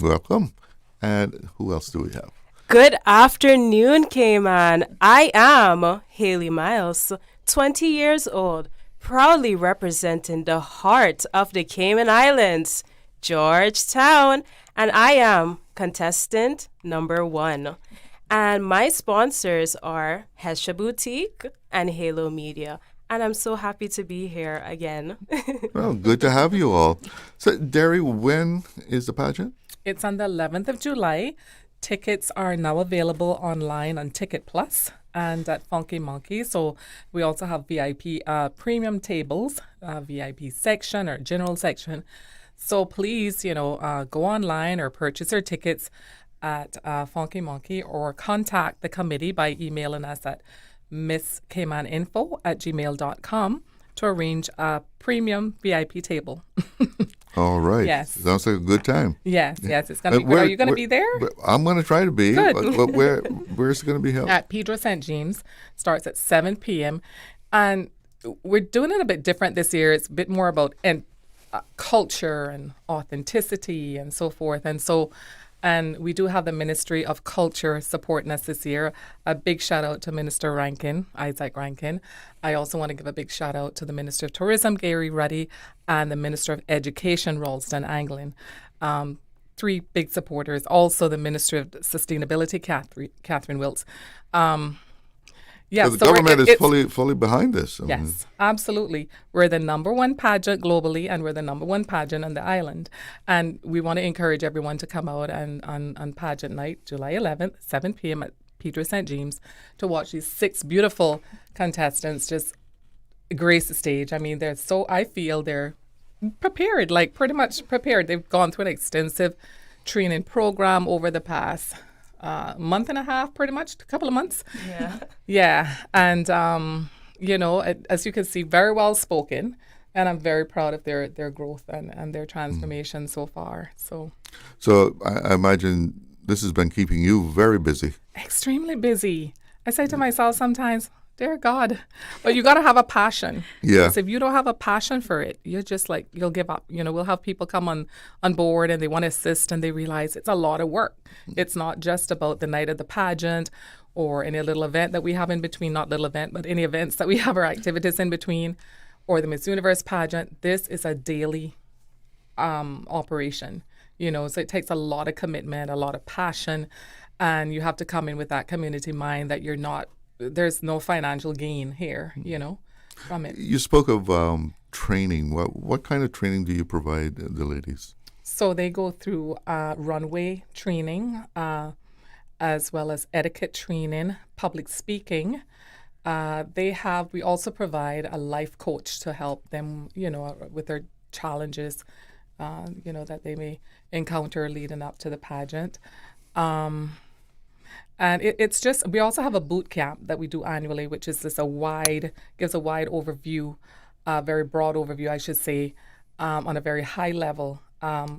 Welcome. And who else do we have? Good afternoon, Cayman. I am Haley Miles, 20 years old, proudly representing the heart of the Cayman Islands, Georgetown, and I am contestant number 1. And my sponsors are Hesha Boutique and Halo Media. And I'm so happy to be here again. Well, good to have you all. So, Derry, when is the pageant? It's on the 11th of July. Tickets are now available online on Ticket Plus and at Funky Monkey. So we also have VIP premium tables, VIP section or general section. So please, go online or purchase your tickets at Funky Monkey or contact the committee by emailing us at misscaymaninfo@gmail.com to arrange a premium VIP table. All right. Yes. Sounds like a good time. Yes. It's going to be good. Are you going to be there? I'm going to try to be. Good. But where's it going to be held? At Pedro St. James. Starts at 7 p.m. And we're doing it a bit different this year. It's a bit more about culture and authenticity and so forth. And we do have the Ministry of Culture supporting us this year. A big shout out to Minister Rankin, Isaac Rankin. I also want to give a big shout out to the Minister of Tourism, Gary Ruddy, and the Minister of Education, Ralston Anglin. 3 big supporters. Also the Minister of Sustainability, Catherine Wiltz. The government is fully behind this. Yes, absolutely. We're the number 1 pageant globally, and we're the number 1 pageant on the island. And we want to encourage everyone to come out on pageant night, July 11th, 7 p.m. at Pedro St. James, to watch these 6 beautiful contestants just grace the stage. I mean, I feel they're prepared, like pretty much prepared. They've gone through an extensive training program over the past month and a half, pretty much, a couple of months. Yeah. Yeah. And as you can see, very well spoken. And I'm very proud of their growth and their transformation so far. So I imagine this has been keeping you very busy. Extremely busy. I say to myself sometimes, dear God, but you got to have a passion. Yeah. Because if you don't have a passion for it, you're just like, you'll give up. We'll have people come on board and they want to assist and they realize it's a lot of work. It's not just about the night of the pageant or any little event that we have in between, not little event, but any events that we have or activities in between, or the Miss Universe pageant. This is a daily operation, so it takes a lot of commitment, a lot of passion, and you have to come in with that community mind that there's no financial gain here, from it. You spoke of training. What kind of training do you provide the ladies? So they go through runway training, as well as etiquette training, public speaking. We also provide a life coach to help them, with their challenges, that they may encounter leading up to the pageant. And it's just, we also have a boot camp that we do annually, which is gives a wide overview, very broad overview, I should say, on a very high level,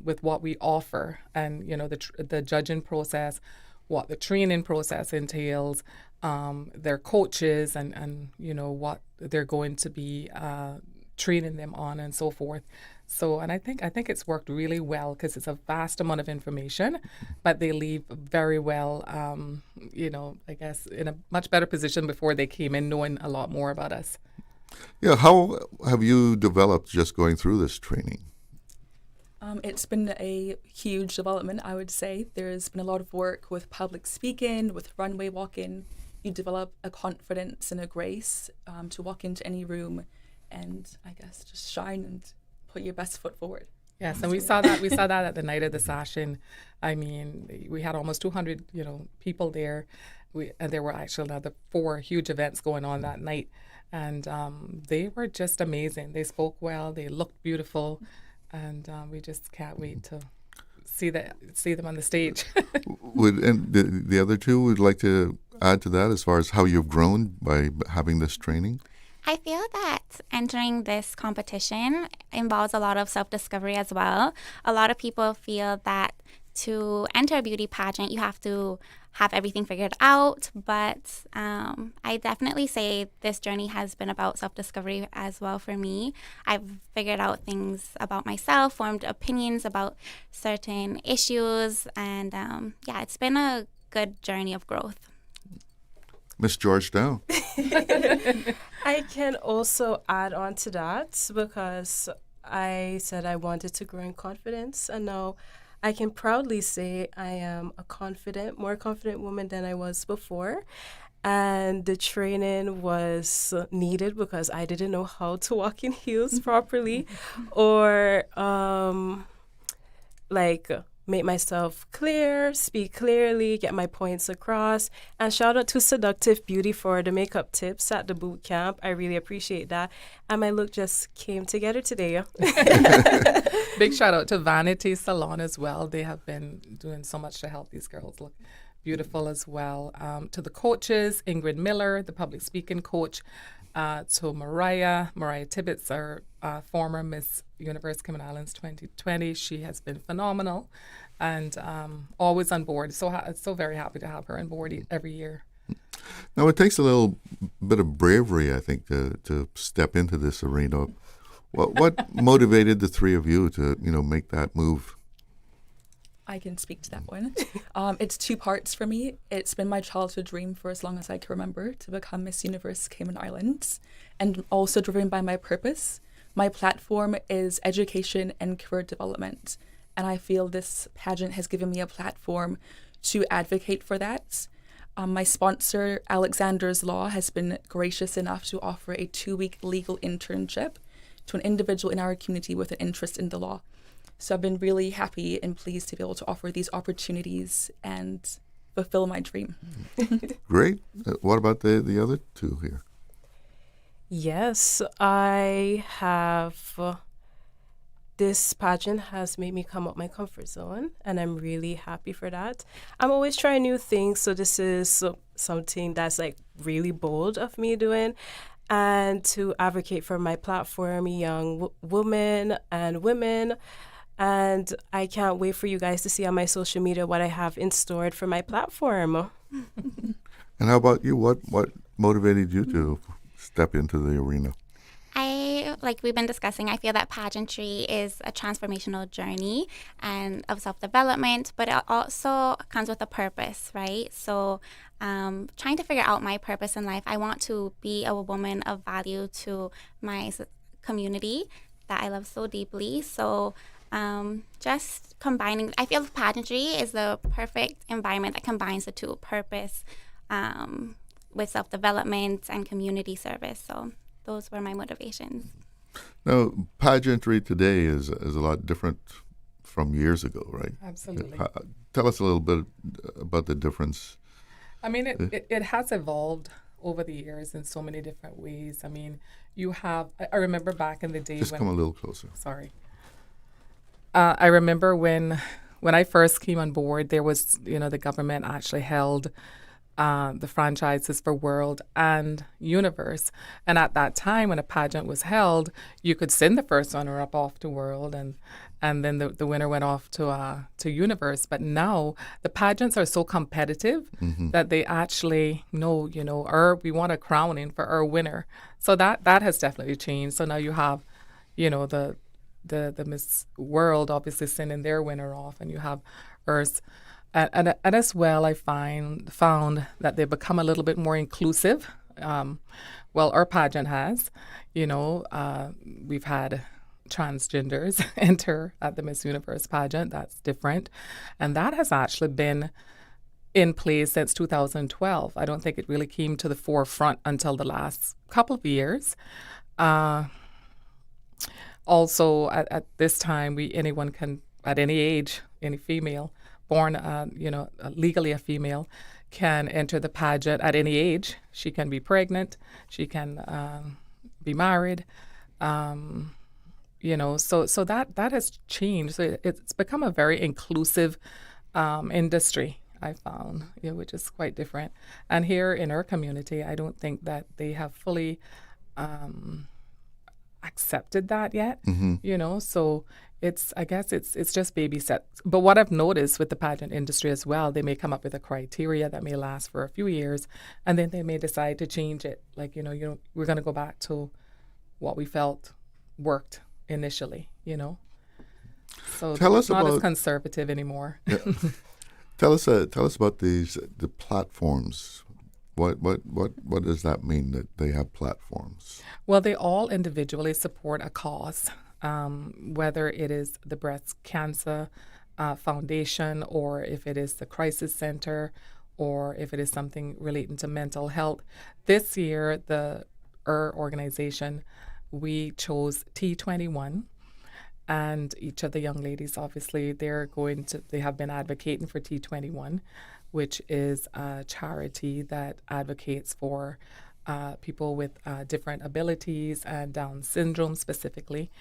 with what we offer and, the judging process, what the training process entails, their coaches and what they're going to be training them on and so forth. So, and I think it's worked really well because it's a vast amount of information, but they leave very well, I guess in a much better position before they came in, knowing a lot more about us. Yeah, how have you developed just going through this training? It's been a huge development, I would say. There's been a lot of work with public speaking, with runway walking. You develop a confidence and a grace to walk into any room and, I guess, just shine and put your best foot forward. Yes, and we saw that at the night of the session. I mean, we had almost 200, people there. And there were actually another 4 huge events going on that night. And they were just amazing. They spoke well, they looked beautiful. And we just can't wait to see them on the stage. And the other two would like to add to that as far as how you've grown by having this training? I feel that entering this competition involves a lot of self-discovery as well. A lot of people feel that to enter a beauty pageant, you have to have everything figured out. But I definitely say this journey has been about self-discovery as well for me. I've figured out things about myself, formed opinions about certain issues. And it's been a good journey of growth. Miss Georgetown. I can also add on to that because I said I wanted to grow in confidence, and now I can proudly say I am a more confident woman than I was before. And the training was needed because I didn't know how to walk in heels properly or make myself clear, speak clearly, get my points across. And shout out to Seductive Beauty for the makeup tips at the boot camp. I really appreciate that. And my look just came together today. Big shout out to Vanity Salon as well. They have been doing so much to help these girls look beautiful as well. To the coaches, Ingrid Miller, the public speaking coach, to Mariah Tibbetts, our former Miss Universe Cayman Islands 2020. She has been phenomenal and always on board. So very happy to have her on board every year. Now, it takes a little bit of bravery, I think, to step into this arena. What motivated the three of you to, make that move? I can speak to that one. It's 2 parts for me. It's been my childhood dream for as long as I can remember to become Miss Universe Cayman Islands, and also driven by my purpose. My platform is education and career development, and I feel this pageant has given me a platform to advocate for that. My sponsor, Alexander's Law, has been gracious enough to offer a 2-week legal internship to an individual in our community with an interest in the law. So I've been really happy and pleased to be able to offer these opportunities and fulfill my dream. Great. What about the other 2 here? Yes, I have. This pageant has made me come out my comfort zone, and I'm really happy for that. I'm always trying new things, so this is something that's really bold of me doing. and to advocate for my platform, young women and women. And I can't wait for you guys to see on my social media what I have in store for my platform. And how about you? What motivated you to step into the arena? Like we've been discussing, I feel that pageantry is a transformational journey and of self-development, but it also comes with a purpose, right? So trying to figure out my purpose in life, I want to be a woman of value to my community that I love so deeply. So just combining, I feel pageantry is the perfect environment that combines the two, purpose with self-development and community service. So those were my motivations. Now, pageantry today is a lot different from years ago, right? Absolutely. Tell us a little bit about the difference. I mean, it has evolved over the years in so many different ways. I mean, you have, I remember back in the day Just come a little closer. Sorry. I remember when I first came on board, there was, the government actually held the franchises for World and Universe. And at that time, when a pageant was held, you could send the first runner-up off to World, and then the winner went off to Universe. But now the pageants are so competitive that they actually know, we want a crowning for our winner. So that has definitely changed. So now you have, the Miss World obviously sending their winner off, and you have Earth. And as well, I found that they've become a little bit more inclusive. Our pageant has. We've had transgenders enter at the Miss Universe pageant. That's different. And that has actually been in place since 2012. I don't think it really came to the forefront until the last couple of years. Also, at this time, anyone can, at any age, any female, born, legally a female, can enter the pageant at any age. She can be pregnant. She can be married. So that has changed. So it's become a very inclusive industry, I found, which is quite different. And here in our community, I don't think that they have fully accepted that yet. So I guess it's just baby steps. But what I've noticed with the pageant industry as well, they may come up with a criteria that may last for a few years, and then they may decide to change it. Like, we're going to go back to what we felt worked initially, So it's not as conservative anymore. Yeah. Tell us about the platforms. What does that mean that they have platforms? Well, they all individually support a cause. Whether it is the Breast Cancer Foundation, or if it is the Crisis Center, or if it is something relating to mental health. This year, our organization, we chose T21, and each of the young ladies, obviously, they have been advocating for T21, which is a charity that advocates for people with different abilities and Down syndrome specifically.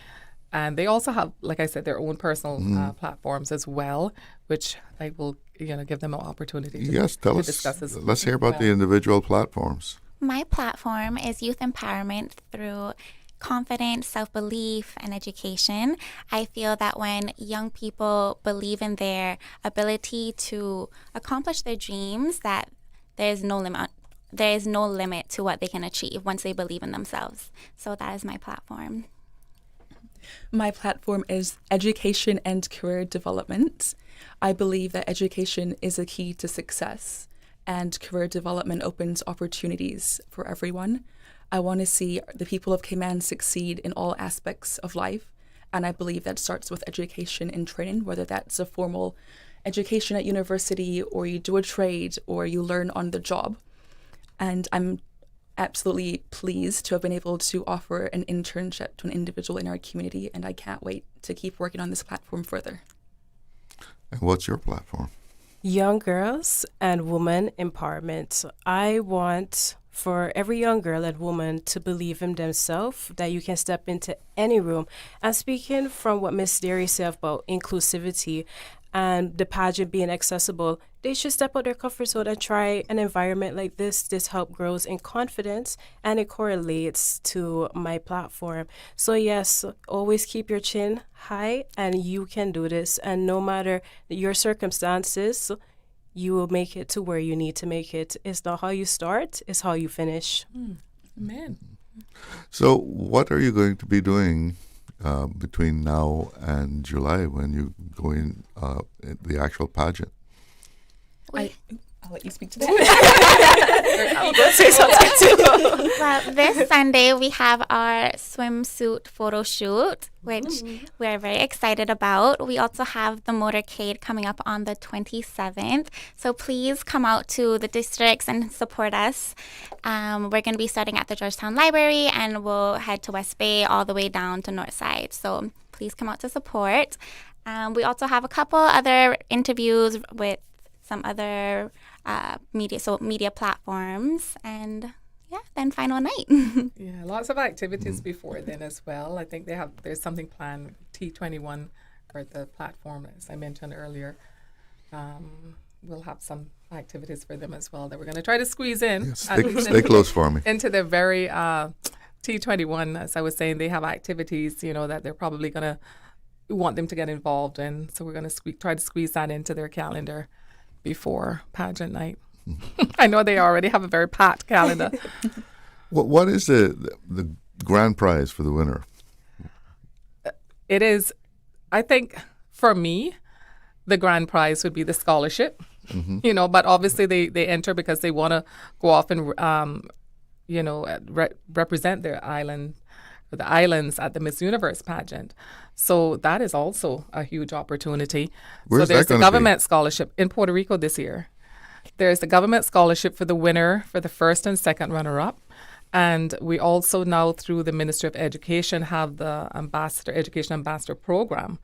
And they also have, like I said, their own personal platforms as well, which I will, give them an opportunity to, discuss as well. Let's hear about the individual platforms. My platform is youth empowerment through confidence, self-belief, and education. I feel that when young people believe in their ability to accomplish their dreams, that there is no limit to what they can achieve once they believe in themselves. So that is my platform. My platform is education and career development. I believe that education is a key to success, and career development opens opportunities for everyone. I want to see the people of Cayman succeed in all aspects of life, and I believe that starts with education and training, whether that's a formal education at university, or you do a trade, or you learn on the job. And I'm absolutely pleased to have been able to offer an internship to an individual in our community, and I can't wait to keep working on this platform further. And what's your platform? Young girls and women empowerment. I want for every young girl and woman to believe in themselves, that you can step into any room. And speaking from what Miss Derry said about inclusivity, and the pageant being accessible, they should step out their comfort zone and try an environment like this. This help grows in confidence and it correlates to my platform. So yes, always keep your chin high and you can do this. And no matter your circumstances, you will make it to where you need to make it. It's not how you start, it's how you finish. Amen. So what are you going to be doing between now and July when you go in the actual pageant? I'll let you speak to that. I'll go say something too. Well, this Sunday we have our swimsuit photo shoot, which we're very excited about. We also have the motorcade coming up on the 27th. So please come out to the districts and support us. We're going to be starting at the Georgetown Library and we'll head to West Bay all the way down to Northside. So please come out to support. We also have a couple other interviews with some other media platforms, and then final night. Yeah, lots of activities before then as well. I think there's something planned, T21 or the platform, as I mentioned earlier. We'll have some activities for them as well that we're going to try to squeeze in. Yeah, stay close for me. Into the very T21, as I was saying, they have activities, that they're probably going to want them to get involved in. So we're going to try to squeeze that into their calendar before pageant night. I know they already have a very packed calendar. What is the grand prize for the winner? It is, I think, for me, the grand prize would be the scholarship. But obviously they enter because they want to go off and represent their island, or the islands at the Miss Universe pageant. So that is also a huge opportunity. Where's so there's that the gonna government scholarship in Puerto Rico this year. There's the government scholarship for the winner, for the first and second runner-up. And we also now, through the Ministry of Education, have the Education Ambassador Program.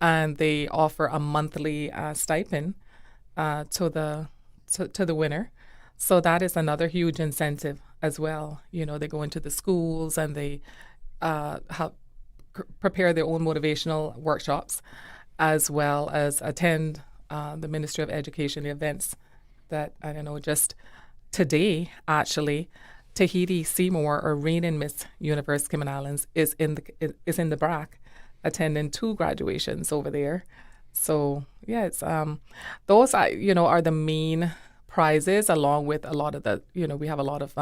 And they offer a monthly stipend to the winner. So that is another huge incentive as well. They go into the schools and they prepare their own motivational workshops, as well as attend the Ministry of Education events that, I don't know, just today, actually, Tahiti Seymour, or reigning Miss Universe Cayman Islands, is in the BRAC, attending 2 graduations over there. So, yeah, it's those are the main prizes, along with a lot of the, we have a lot of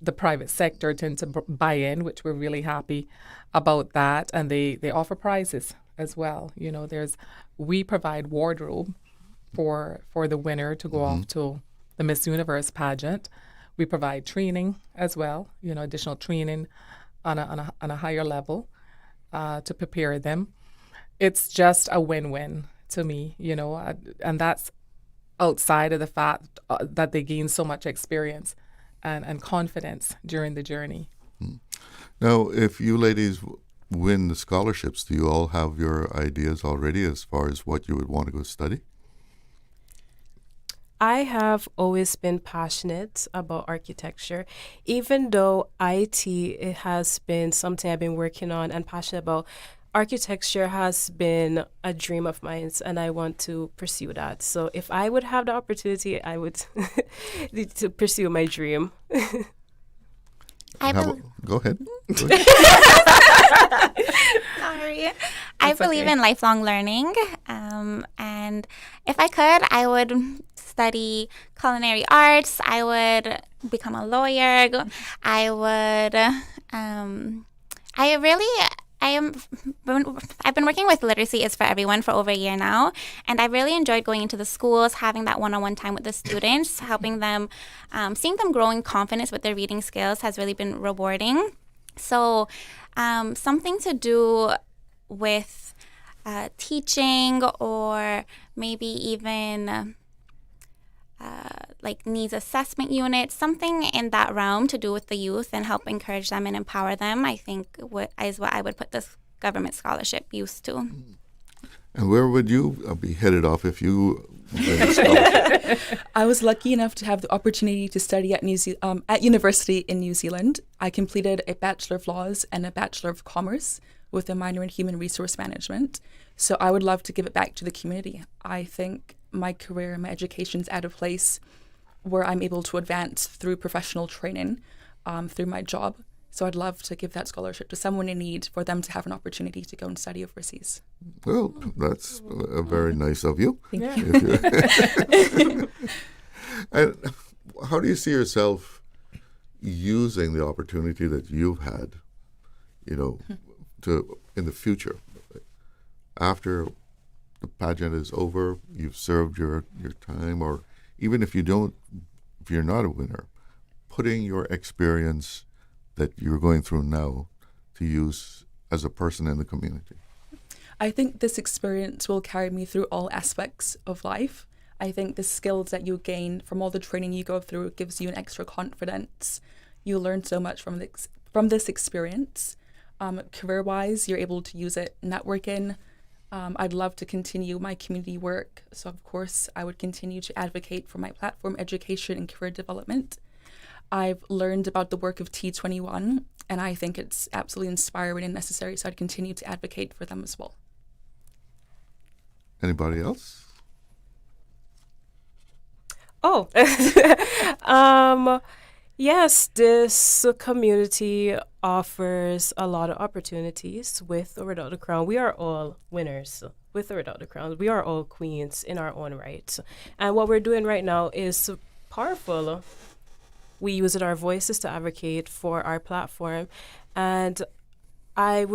the private sector tend to buy in, which we're really happy about that. And they offer prizes as well. We provide wardrobe for the winner to go off to the Miss Universe pageant. We provide training as well, additional training on a higher level to prepare them. It's just a win-win to me, and that's outside of the fact that they gain so much experience and confidence during the journey. Now, if you ladies win the scholarships, do you all have your ideas already as far as what you would want to go study? I have always been passionate about architecture, even though it has been something I've been working on and passionate about. Architecture has been a dream of mine, and I want to pursue that. So if I would have the opportunity, I would to pursue my dream. Go ahead. Sorry. I believe in lifelong learning. And if I could, I would study culinary arts. I would become a lawyer. I've been working with Literacy is for Everyone for over a year now, and I really enjoyed going into the schools, having that one-on-one time with the students, helping them, seeing them grow in confidence with their reading skills has really been rewarding. So something to do with teaching, or maybe even like needs assessment units, something in that realm to do with the youth and help encourage them and empower them, I think is what I would put this government scholarship used to. And where would you be headed off if you win a scholarship? I was lucky enough to have the opportunity to study at university in New Zealand. I completed a Bachelor of Laws and a Bachelor of Commerce with a minor in human resource management. So I would love to give it back to the community. I think my career and my education is at a place where I'm able to advance through professional training, through my job. So I'd love to give that scholarship to someone in need for them to have an opportunity to go and study overseas. Well, that's very nice of you. Thank you. And how do you see yourself using the opportunity that you've had, to in the future? After the pageant is over, you've served your time, or even if you're not a winner, putting your experience that you're going through now to use as a person in the community? I think this experience will carry me through all aspects of life. I think the skills that you gain from all the training you go through gives you an extra confidence. You learn so much from this experience. Career-wise, you're able to use it networking. I'd love to continue my community work. So, of course, I would continue to advocate for my platform education and career development. I've learned about the work of T21, and I think it's absolutely inspiring and necessary, so I'd continue to advocate for them as well. Anybody else? Oh, yes, this community offers a lot of opportunities with or without a crown. We are all winners with or without a crown. We are all queens in our own right. And what we're doing right now is powerful. We use our voices to advocate for our platform. And I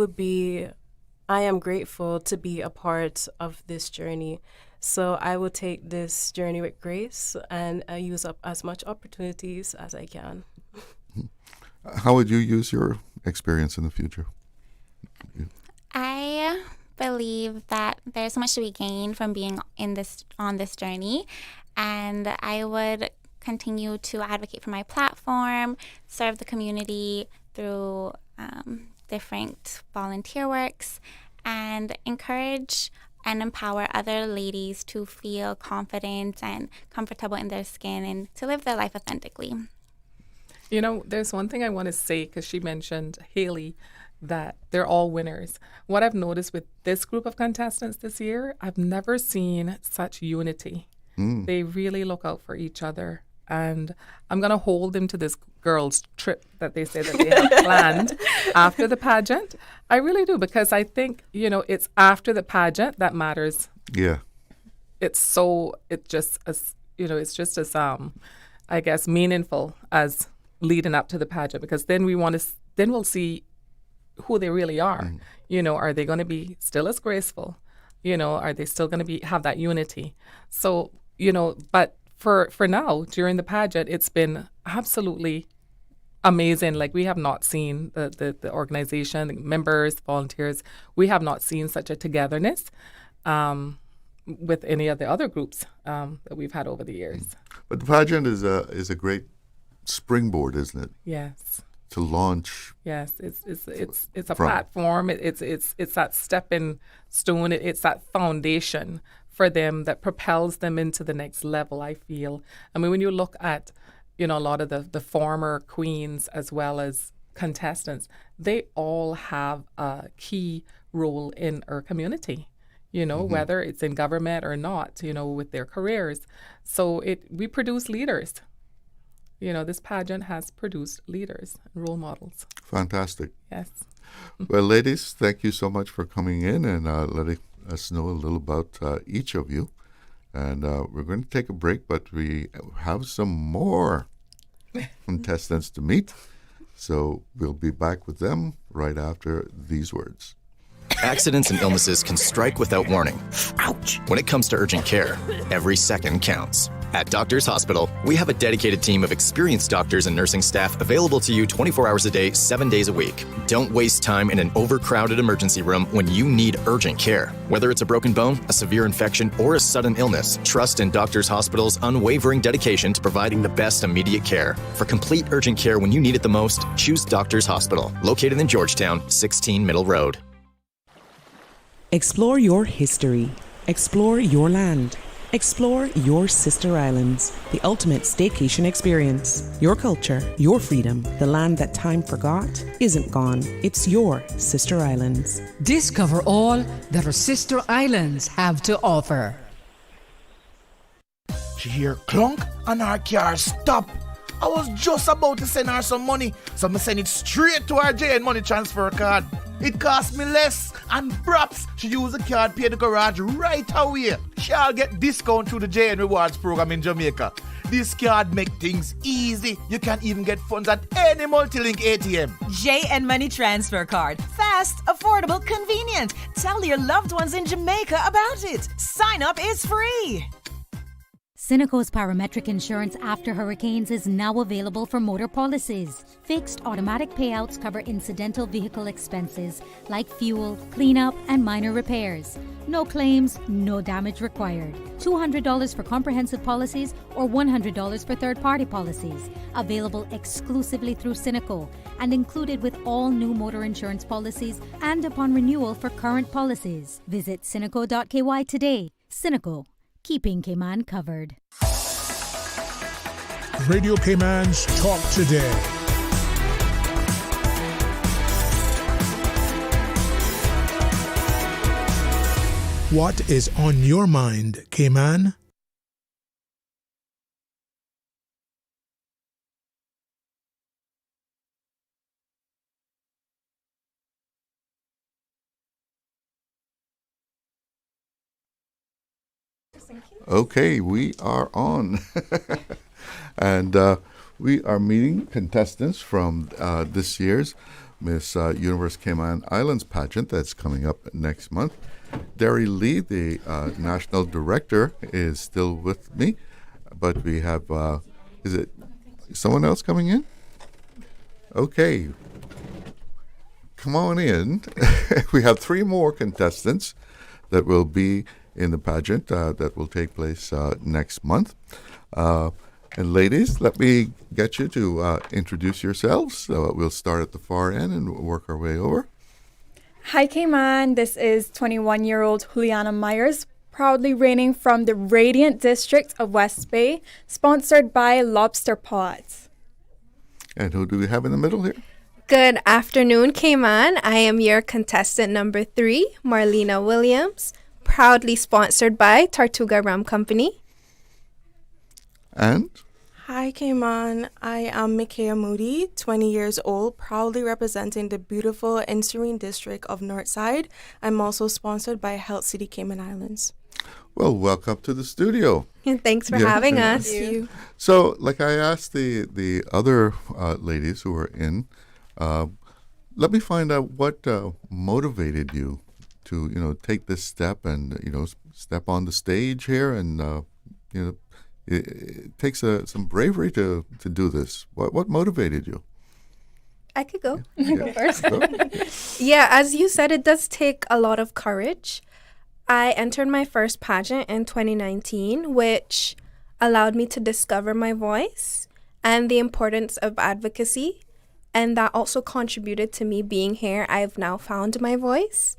am grateful to be a part of this journey. So I will take this journey with grace and use up as much opportunities as I can. How would you use your experience in the future? I believe that there's so much to be gained from being on this journey, and I would continue to advocate for my platform, serve the community through different volunteer works, and encourage and empower other ladies to feel confident and comfortable in their skin and to live their life authentically. There's one thing I want to say, because she mentioned, Haley, that they're all winners. What I've noticed with this group of contestants this year, I've never seen such unity. They really look out for each other. And I'm going to hold them to this girls' trip that they say that they have planned after the pageant. I really do, because I think, it's after the pageant that matters. Yeah. It's just as, I guess, meaningful as leading up to the pageant, because then we'll see who they really are. Are they going to be still as graceful? Are they still going to have that unity? So, but for now, during the pageant, it's been absolutely amazing. Like, we have not seen the organization, the members, volunteers, we have not seen such a togetherness with any of the other groups that we've had over the years. But the pageant is a great springboard, isn't it? Yes. To launch. Yes, it's a platform. It's that stepping stone. It's that foundation for them that propels them into the next level, I feel. I mean, when you look at, a lot of the former queens as well as contestants, they all have a key role in our community, whether it's in government or not, with their careers. So we produce leaders. This pageant has produced leaders and role models. Fantastic. Yes. Well, ladies, thank you so much for coming in and letting us know a little about each of you. And we're going to take a break, but we have some more contestants to meet. So we'll be back with them right after these words. Accidents and illnesses can strike without warning. Ouch! When it comes to urgent care, every second counts. At Doctors Hospital, we have a dedicated team of experienced doctors and nursing staff available to you 24 hours a day, 7 days a week. Don't waste time in an overcrowded emergency room when you need urgent care. Whether it's a broken bone, a severe infection, or a sudden illness, trust in Doctors Hospital's unwavering dedication to providing the best immediate care. For complete urgent care when you need it the most, choose Doctors Hospital, located in Georgetown, 16 Middle Road. Explore your history. Explore your land. Explore your sister islands, the ultimate staycation experience. Your culture, your freedom, the land that time forgot isn't gone. It's your sister islands. Discover all that our sister islands have to offer. She hear clunk and her car stop. I was just about to send her some money, so I send it straight to her JN Money Transfer card. It cost me less, and perhaps she use the card, pay the garage right away. She'll get discount through the JN Rewards program in Jamaica. This card make things easy. You can even get funds at any multi-link ATM. JN Money Transfer Card. Fast, affordable, convenient. Tell your loved ones in Jamaica about it. Sign up is free. Cineco's parametric insurance after hurricanes is now available for motor policies. Fixed automatic payouts cover incidental vehicle expenses like fuel, cleanup, and minor repairs. No claims, no damage required. $200 for comprehensive policies or $100 for third-party policies. Available exclusively through Cineco and included with all new motor insurance policies and upon renewal for current policies. Visit cineco.ky today. Cineco. Keeping Cayman covered. Radio Cayman's Talk Today. What is on your mind, Cayman? Okay, we are on. And we are meeting contestants from this year's Miss Universe Cayman Islands pageant that's coming up next month. Derry Lee, the national director, is still with me, but we have, is it someone else coming in? Okay. Come on in. We have 3 more contestants that will be in the pageant that will take place next month. And ladies, let me get you to introduce yourselves. We'll start at the far end and work our way over. Hi, Cayman. This is 21-year-old Juliana Myers, proudly reigning from the Radiant District of West Bay, sponsored by Lobster Pots. And who do we have in the middle here? Good afternoon, Cayman. I am your contestant number 3, Marlena Williams, proudly sponsored by Tortuga Rum Company. And? Hi, Cayman. I am Mikaya Moody, 20 years old, proudly representing the beautiful and serene district of Northside. I'm also sponsored by Health City Cayman Islands. Well, welcome to the studio. Thanks for having us. Thank you. So, like I asked the other ladies who were in, let me find out what motivated you to, take this step and, step on the stage here and, it takes some bravery to do this. What motivated you? I could go. Yeah. Go first. Yeah, as you said, it does take a lot of courage. I entered my first pageant in 2019, which allowed me to discover my voice and the importance of advocacy. And that also contributed to me being here. I've now found my voice,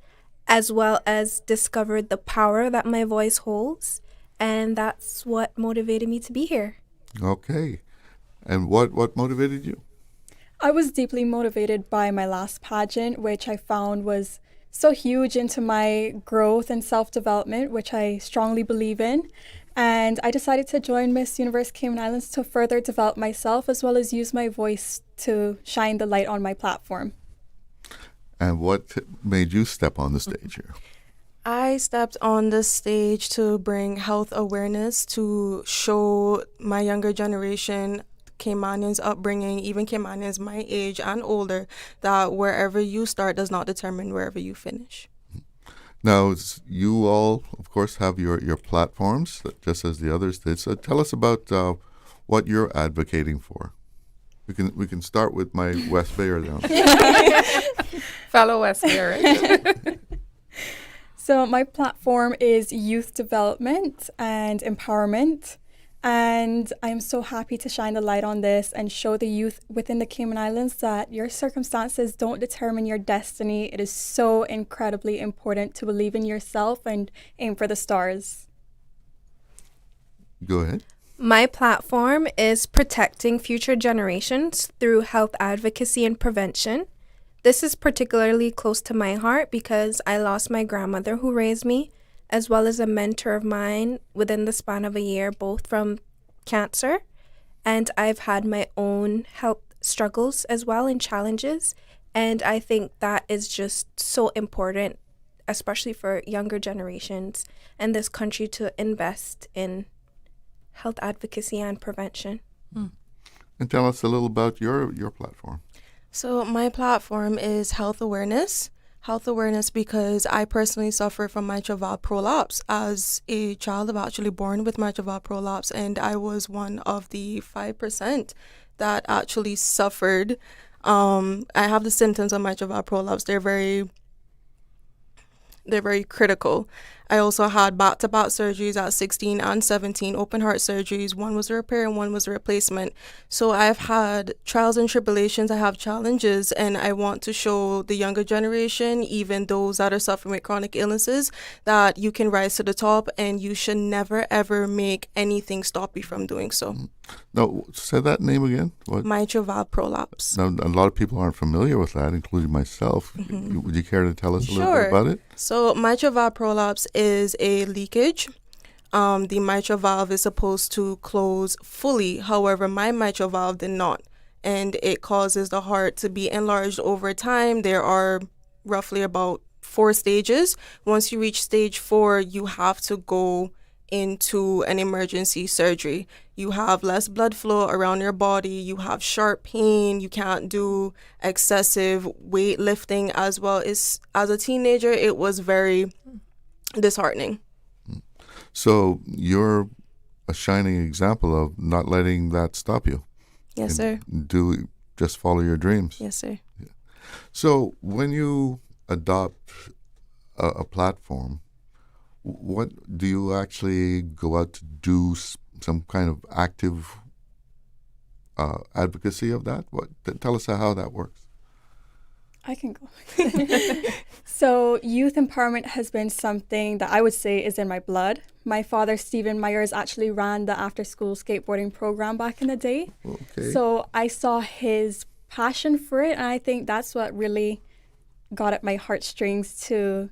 as well as discovered the power that my voice holds. And that's what motivated me to be here. Okay. And what motivated you? I was deeply motivated by my last pageant, which I found was so huge into my growth and self-development, which I strongly believe in. And I decided to join Miss Universe Cayman Islands to further develop myself, as well as use my voice to shine the light on my platform. And what made you step on the stage here? I stepped on the stage to bring health awareness, to show my younger generation, Caymanians upbringing, even Caymanians my age and older, that wherever you start does not determine wherever you finish. Now, you all, of course, have your platforms, just as the others did. So tell us about what you're advocating for. We can start with my West Bayer down. Fellow West Bayer, right? So my platform is youth development and empowerment. And I'm so happy to shine the light on this and show the youth within the Cayman Islands that your circumstances don't determine your destiny. It is so incredibly important to believe in yourself and aim for the stars. Go ahead. My platform is protecting future generations through health advocacy and prevention. This is particularly close to my heart because I lost my grandmother who raised me, as well as a mentor of mine within the span of a year, both from cancer. And I've had my own health struggles as well and challenges. And I think that is just so important, especially for younger generations and this country, to invest in health advocacy and prevention. And tell us a little about your platform. So my platform is health awareness. Health awareness because I personally suffer from mitral valve prolapse. As a child, I'm actually born with mitral valve prolapse, and I was one of the 5% that actually suffered. I have the symptoms of mitral valve prolapse. They're very critical. I also had back-to-back surgeries at 16 and 17, open heart surgeries. One was a repair and one was a replacement. So I've had trials and tribulations. I have challenges, and I want to show the younger generation, even those that are suffering with chronic illnesses, that you can rise to the top and you should never, ever make anything stop you from doing so. No, say that name again. What? Mitral valve prolapse. Now, a lot of people aren't familiar with that, including myself. Would you care to tell us a little bit about it? So mitral valve prolapse is a leakage. The mitral valve is supposed to close fully. However, my mitral valve did not. And it causes the heart to be enlarged over time. There are roughly about 4 stages. Once you reach stage 4, you have to go into an emergency surgery. You have less blood flow around your body. You have sharp pain. You can't do excessive weightlifting as well. As a teenager, it was very disheartening. So you're a shining example of not letting that stop you. Yes, sir. Just follow your dreams. Yes, sir. Yeah. So when you adopt a platform, what do you actually go out to do? Some kind of active advocacy of that? Tell us how that works. I can go. So youth empowerment has been something that I would say is in my blood. My father, Stephen Myers, actually ran the after-school skateboarding program back in the day. Okay. So I saw his passion for it, and I think that's what really got at my heartstrings to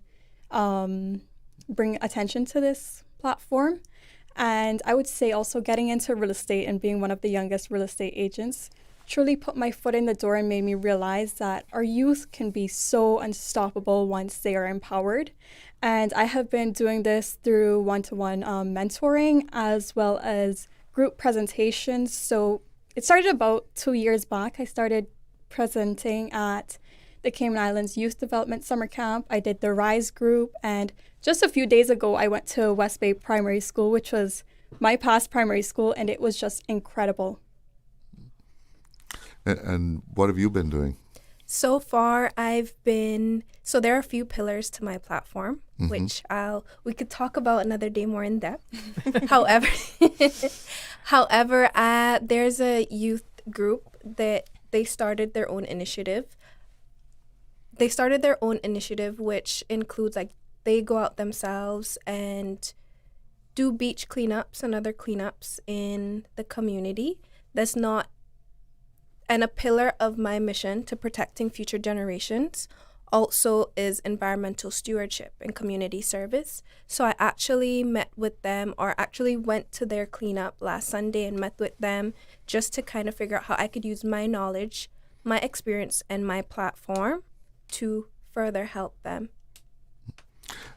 bring attention to this platform. And I would say also getting into real estate and being one of the youngest real estate agents truly put my foot in the door and made me realize that our youth can be so unstoppable once they are empowered. And I have been doing this through one-to-one mentoring as well as group presentations. So it started about 2 years back. I started presenting at the Cayman Islands Youth Development Summer Camp. I did the RISE group, and just a few days ago, I went to West Bay Primary School, which was my past primary school, and it was just incredible. And what have you been doing? So far, so there are a few pillars to my platform, which we could talk about another day more in depth. However, there's a youth group that they started their own initiative. Which includes they go out themselves and do beach cleanups and other cleanups in the community. And a pillar of my mission to protecting future generations also is environmental stewardship and community service. So I actually went to their cleanup last Sunday and met with them just to kind of figure out how I could use my knowledge, my experience, and my platform to further help them.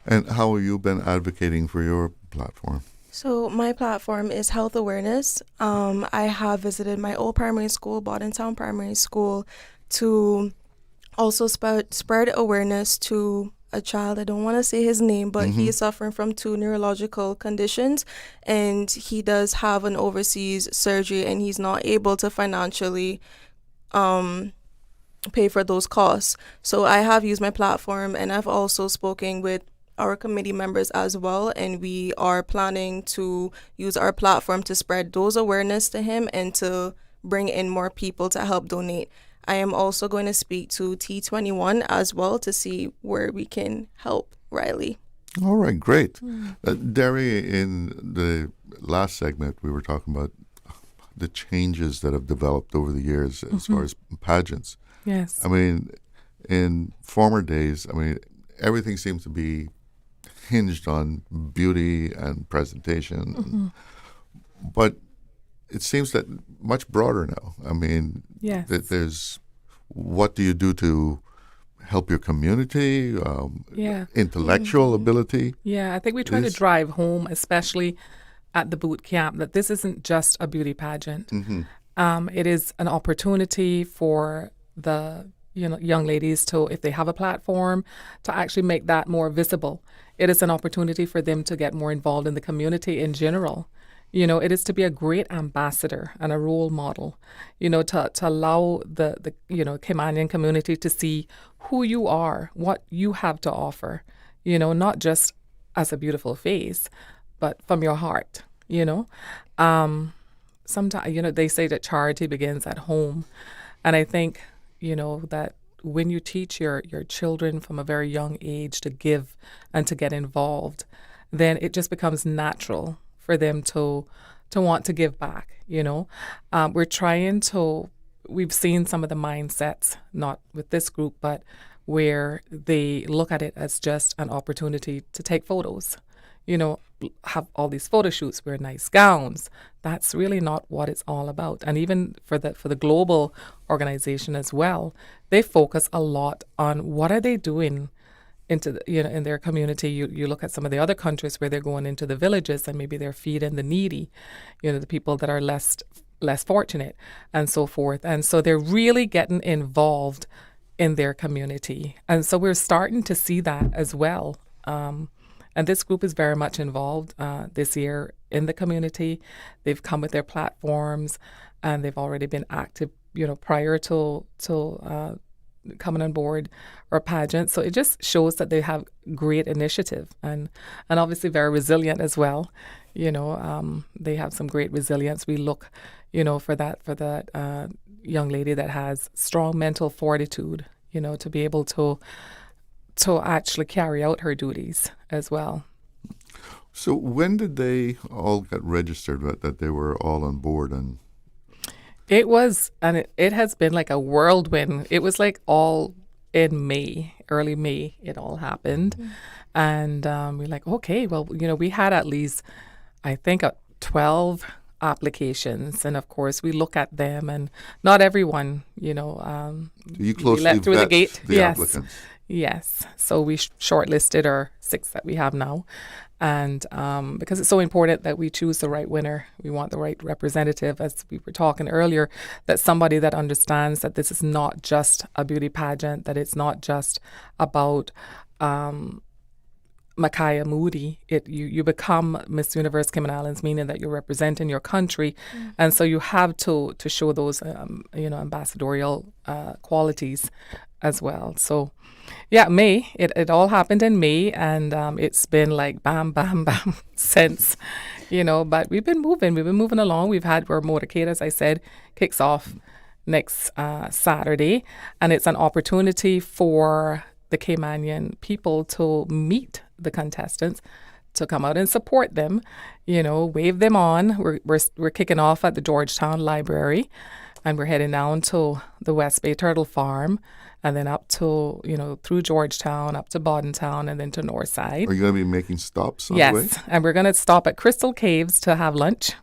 And how have you been advocating for your platform? So my platform is health awareness. I have visited my old primary school, Bordentown Primary School, to also spread awareness to a child. I don't want to say his name, but he is suffering from 2 neurological conditions, and he does have an overseas surgery, and he's not able to financially pay for those costs. So I have used my platform, and I've also spoken with our committee members as well, and we are planning to use our platform to spread those awareness to him and to bring in more people to help donate. I am also going to speak to T21 as well to see where we can help Riley. All right, great. Derry, in the last segment, we were talking about the changes that have developed over the years as far as pageants. Yes. I mean, in former days, everything seems to be hinged on beauty and presentation. But it seems that much broader now. Yes. There's what do you do to help your community, intellectual ability. Yeah, I think we try to drive home, especially at the boot camp, that this isn't just a beauty pageant. It is an opportunity for the young ladies to, if they have a platform, to actually make that more visible. It is an opportunity for them to get more involved in the community in general. It is to be a great ambassador and a role model, to allow the Caymanian community to see who you are, what you have to offer, not just as a beautiful face, but from your heart, Sometimes, they say that charity begins at home. And I think, that when you teach your children from a very young age to give and to get involved, then it just becomes natural for them to want to give back, we've seen some of the mindsets, not with this group, but where they look at it as just an opportunity to take photos, have all these photo shoots, wear nice gowns. That's really not what it's all about. And even for the global organization as well, they focus a lot on what are they doing in their community. You look at some of the other countries where they're going into the villages and maybe they're feeding the needy, the people that are less fortunate and so forth. And so they're really getting involved in their community. And so we're starting to see that as well. And this group is very much involved this year in the community. They've come with their platforms and they've already been active, prior to coming on board our pageant. So it just shows that they have great initiative and obviously very resilient as well. They have some great resilience. We look, for that young lady that has strong mental fortitude, to be able to actually carry out her duties as well. So when did they all get registered that they were all on board? And it has been like a whirlwind. It was like all in May, early May, it all happened. And we're like, okay, well, we had at least, I think, 12 applications. And of course, we look at them and not everyone, you closely let through the gate. The applicants. Yes. So we shortlisted our 6 that we have now. And because it's so important that we choose the right winner, we want the right representative, as we were talking earlier, that somebody that understands that this is not just a beauty pageant, that it's not just about Makaya Moody. You become Miss Universe Cayman Islands, meaning that you're representing your country. And so you have to show those, ambassadorial qualities as well. So, yeah, May. It all happened in May, and it's been like bam, bam, bam since, But we've been moving. We've been moving along. Our motorcade, as I said, kicks off next Saturday, and it's an opportunity for the Caymanian people to meet the contestants, to come out and support them, wave them on. We're kicking off at the Georgetown Library, and we're heading down to the West Bay Turtle Farm, and then up to, through Georgetown, up to Boddentown, and then to Northside. Are you going to be making stops on the way? Yes, and we're going to stop at Crystal Caves to have lunch.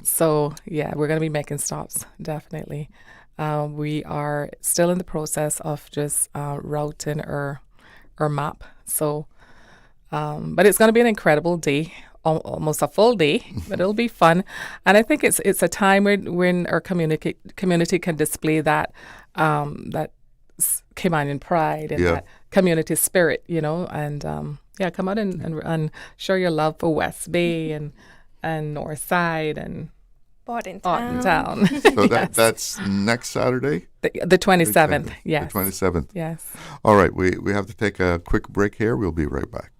So, yeah, we're going to be making stops, definitely. We are still in the process of just routing our map. So, but it's going to be an incredible day, almost a full day, but it'll be fun. And I think it's a time when our community can display that Caymanian pride and that community spirit, and come out and show your love for West Bay and Northside and Boddentown. So that's next Saturday? The 27th, yes. The 27th. Yes. All right, we have to take a quick break here. We'll be right back.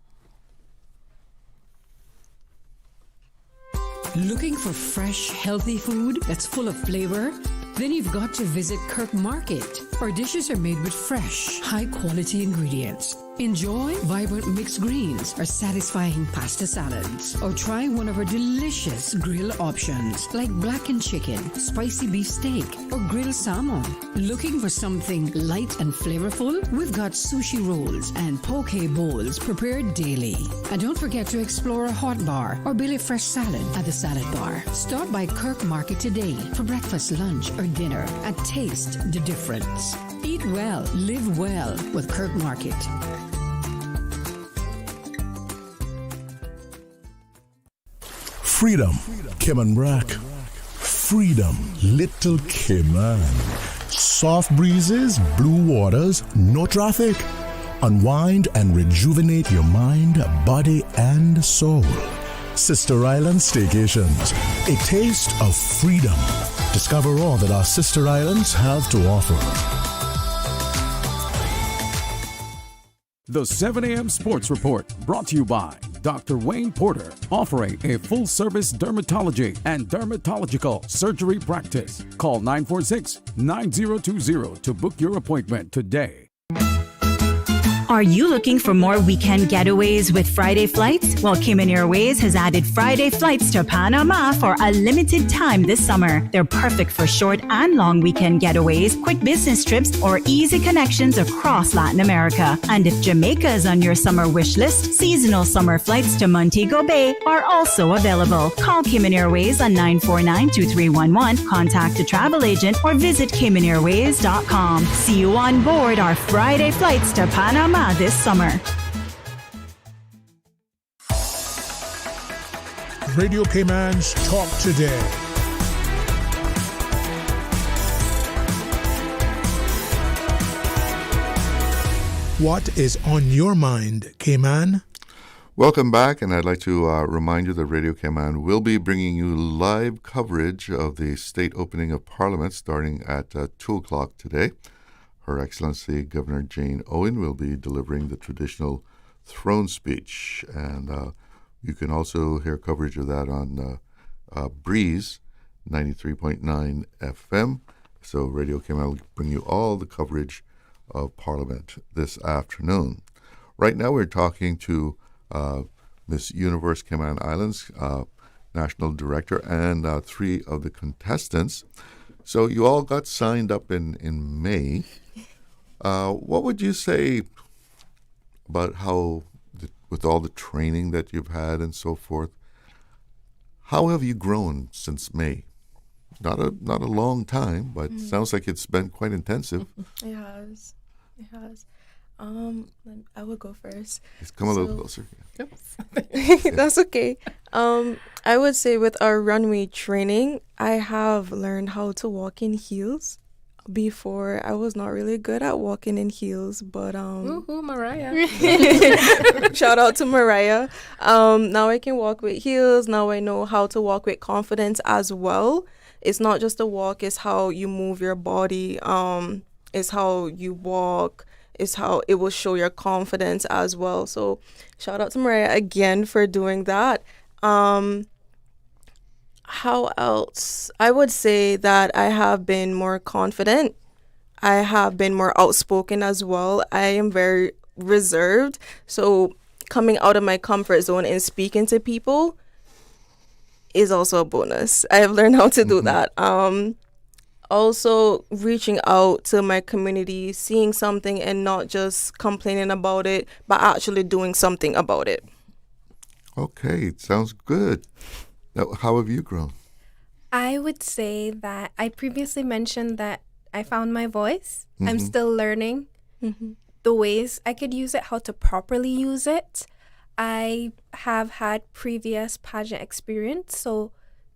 Looking for fresh, healthy food that's full of flavor? Then you've got to visit Kirk Market. Our dishes are made with fresh, high-quality ingredients. Enjoy vibrant mixed greens or satisfying pasta salads. Or try one of our delicious grill options like blackened chicken, spicy beef steak, or grilled salmon. Looking for something light and flavorful? We've got sushi rolls and poke bowls prepared daily. And don't forget to explore a hot bar or Billy Fresh salad at the salad bar. Stop by Kirk Market today for breakfast, lunch, or dinner and taste the difference. Eat well, live well with Kirk Market. Freedom, Cayman Brack. Freedom, Little Cayman. Soft breezes, blue waters, no traffic. Unwind and rejuvenate your mind, body, and soul. Sister Island Staycations, a taste of freedom. Discover all that our sister islands have to offer. The 7 a.m. Sports Report, brought to you by Dr. Wayne Porter, offering a full-service dermatology and dermatological surgery practice. Call 946-9020 to book your appointment today. Are you looking for more weekend getaways with Friday flights? Well, Cayman Airways has added Friday flights to Panama for a limited time this summer. They're perfect for short and long weekend getaways, quick business trips, or easy connections across Latin America. And if Jamaica is on your summer wish list, seasonal summer flights to Montego Bay are also available. Call Cayman Airways on 949-2311, contact a travel agent, or visit CaymanAirways.com. See you on board our Friday flights to Panama this summer. Radio Cayman's Talk Today. What is on your mind, Cayman? Welcome back, and I'd like to remind you that Radio Cayman will be bringing you live coverage of the state opening of Parliament starting at 2 o'clock today. Her Excellency Governor Jane Owen will be delivering the traditional throne speech, and you can also hear coverage of that on Breeze 93.9 FM. So Radio Cayman will bring you all the coverage of Parliament this afternoon. Right now we're talking to Miss Universe Cayman Islands National Director and 3 of the contestants. So you all got signed up in May. What would you say about how, with all the training that you've had and so forth, how have you grown since May? Not a long time, but sounds like it's been quite intensive. It has. I will go first. Just come a little closer. Oops. That's okay. I would say with our runway training, I have learned how to walk in heels. Before, I was not really good at walking in heels, but Woohoo, Mariah. Shout out to Mariah. Now I can walk with heels. Now I know how to walk with confidence as well. It's not just a walk, it's how you move your body. It's how you walk. It's how it will show your confidence as well. So shout out to Mariah again for doing that. How else? I would say that I have been more confident. I have been more outspoken as well. I am very reserved. So coming out of my comfort zone and speaking to people is also a bonus. I have learned how to do that. Also reaching out to my community, seeing something and not just complaining about it, but actually doing something about it. Okay, sounds good. Now, how have you grown? I would say that I previously mentioned that I found my voice. I'm still learning the ways I could use it, how to properly use it. I have had previous pageant experience, so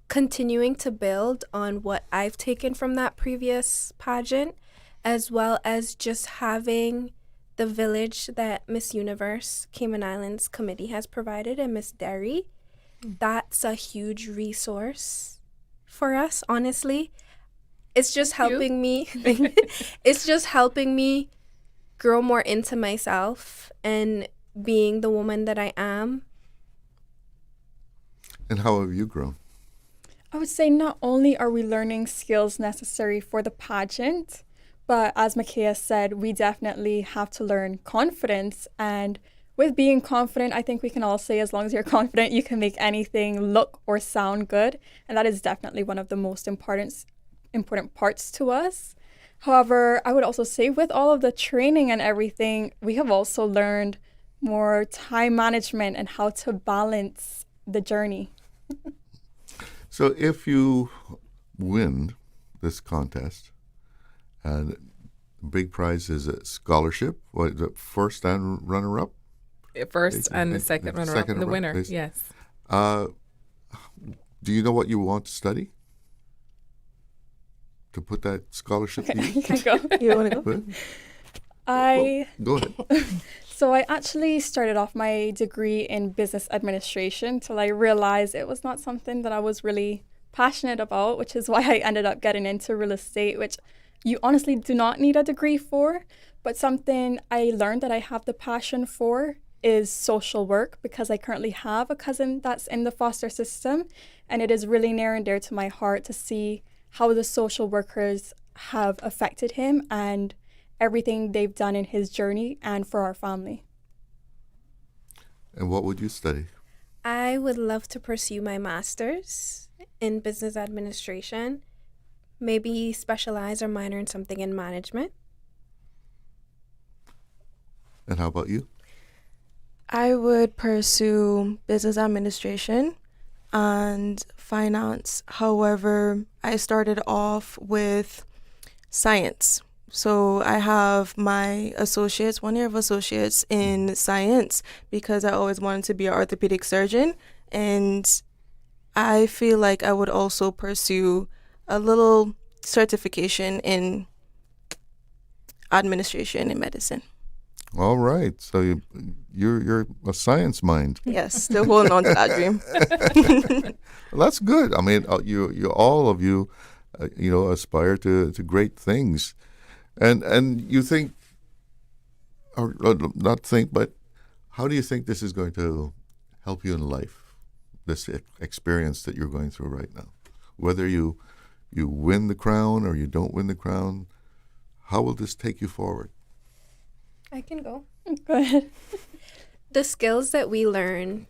continuing to build on what I've taken from that previous pageant, as well as just having the village that Miss Universe Cayman Islands Committee has provided and Miss Derry. That's a huge resource for us, honestly. It's just helping me. It's just helping me grow more into myself and being the woman that I am. And how have you grown? I would say not only are we learning skills necessary for the pageant, But as Micaiah said, we definitely have to learn confidence. And with being confident, I think we can all say as long as you're confident, you can make anything look or sound good. And that is definitely one of the most important parts to us. However, I would also say with all of the training and everything, we have also learned more time management and how to balance the journey. So if you win this contest, and the big prize is a scholarship, what, the first and runner-up? First and the second runner-up, and the winner, yes. Do you know what you want to study? To put that scholarship Okay, to you? I can go. You want to go? Go ahead. So I actually started off my degree in business administration till I realized it was not something that I was really passionate about, which is why I ended up getting into real estate, which you honestly do not need a degree for. But something I learned that I have the passion for is social work, because I currently have a cousin that's in the foster system, and it is really near and dear to my heart to see how the social workers have affected him and everything they've done in his journey and for our family. And what would you study? I would love to pursue my master's in business administration, maybe specialize or minor in something in management. And how about you? I would pursue business administration and finance. However, I started off with science. So I have my associates, 1 year of associates in science, because I always wanted to be an orthopedic surgeon. And I feel like I would also pursue a little certification in administration in medicine. All right. So you're a science mind. Yes, still holding on to that dream. Well, that's good. I mean, you all of you, aspire to great things, and you think, or not think, but how do you think this is going to help you in life? This experience that you're going through right now, whether you win the crown or you don't win the crown, how will this take you forward? I can go. Go ahead. The skills that we learn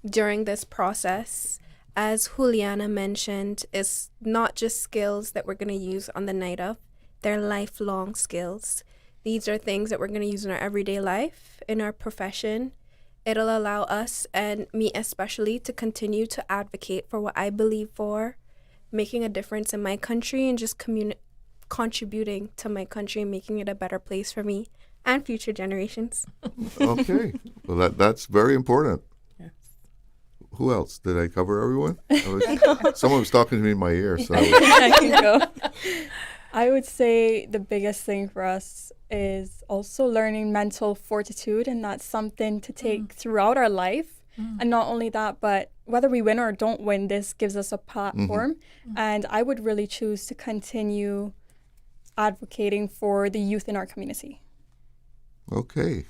during this process, as Juliana mentioned, is not just skills that we're going to use on the night of. They're lifelong skills. These are things that we're going to use in our everyday life, in our profession. It'll allow us, and me especially, to continue to advocate for what I believe for, making a difference in my country and just contributing to my country and making it a better place for me and future generations. Okay. Well, that's very important. Yes. Who else? Did I cover everyone? Someone was talking to me in my ear. So I can go. I would say the biggest thing for us is also learning mental fortitude, and that's something to take throughout our life. And not only that, but whether we win or don't win, this gives us a platform. And I would really choose to continue advocating for the youth in our community. Okay.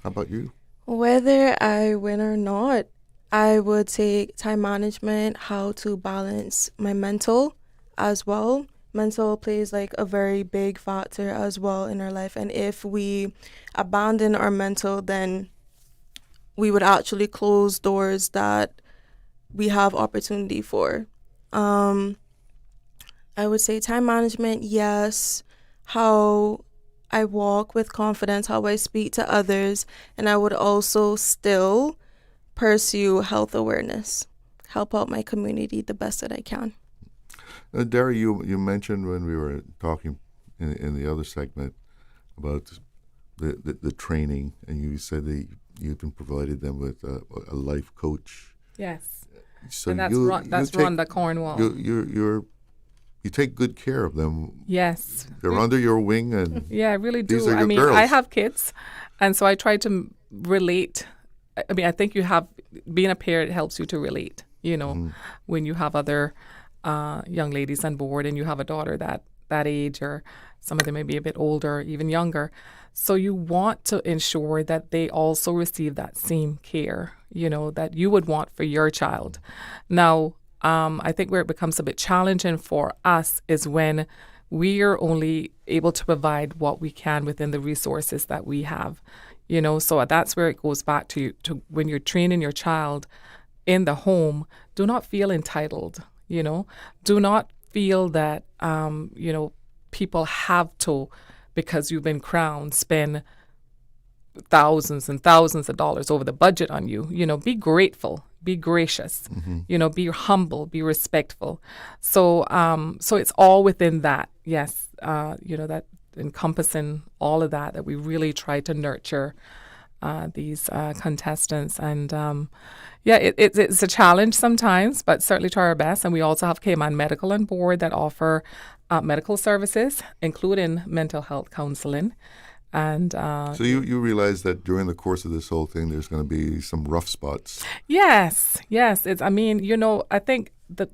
How about you? Whether I win or not, I would take time management, how to balance my mental as well. Mental plays like a very big factor as well in our life. And if we abandon our mental, then we would actually close doors that we have opportunity for. I would say time management, yes. How I walk with confidence, how I speak to others, and I would also still pursue health awareness, help out my community the best that I can. Derry, you mentioned when we were talking in the other segment about the training, and you said that you've been provided them with a life coach. Yes. So and that's Rhonda Cornwall. You take good care of them. Yes. They're under your wing, and yeah, I really do. These are your girls. I have kids, and so I try to relate. I mean, I think being a parent helps you to relate, when you have other young ladies on board and you have a daughter that age, or some of them may be a bit older, even younger. So you want to ensure that they also receive that same care, that you would want for your child. Now, I think where it becomes a bit challenging for us is when we are only able to provide what we can within the resources that we have. So that's where it goes back to when you're training your child in the home, do not feel entitled, do not feel that, people have to, because you've been crowned, spend thousands and thousands of dollars over the budget on you. Be grateful, be gracious, be humble, be respectful. So it's all within that. Yes. That encompassing all of that we really try to nurture these contestants. And it's a challenge sometimes, but certainly try our best. And we also have Cayman Medical on board that offer medical services, including mental health counseling. And so you realize that during the course of this whole thing, there's going to be some rough spots. Yes. I think the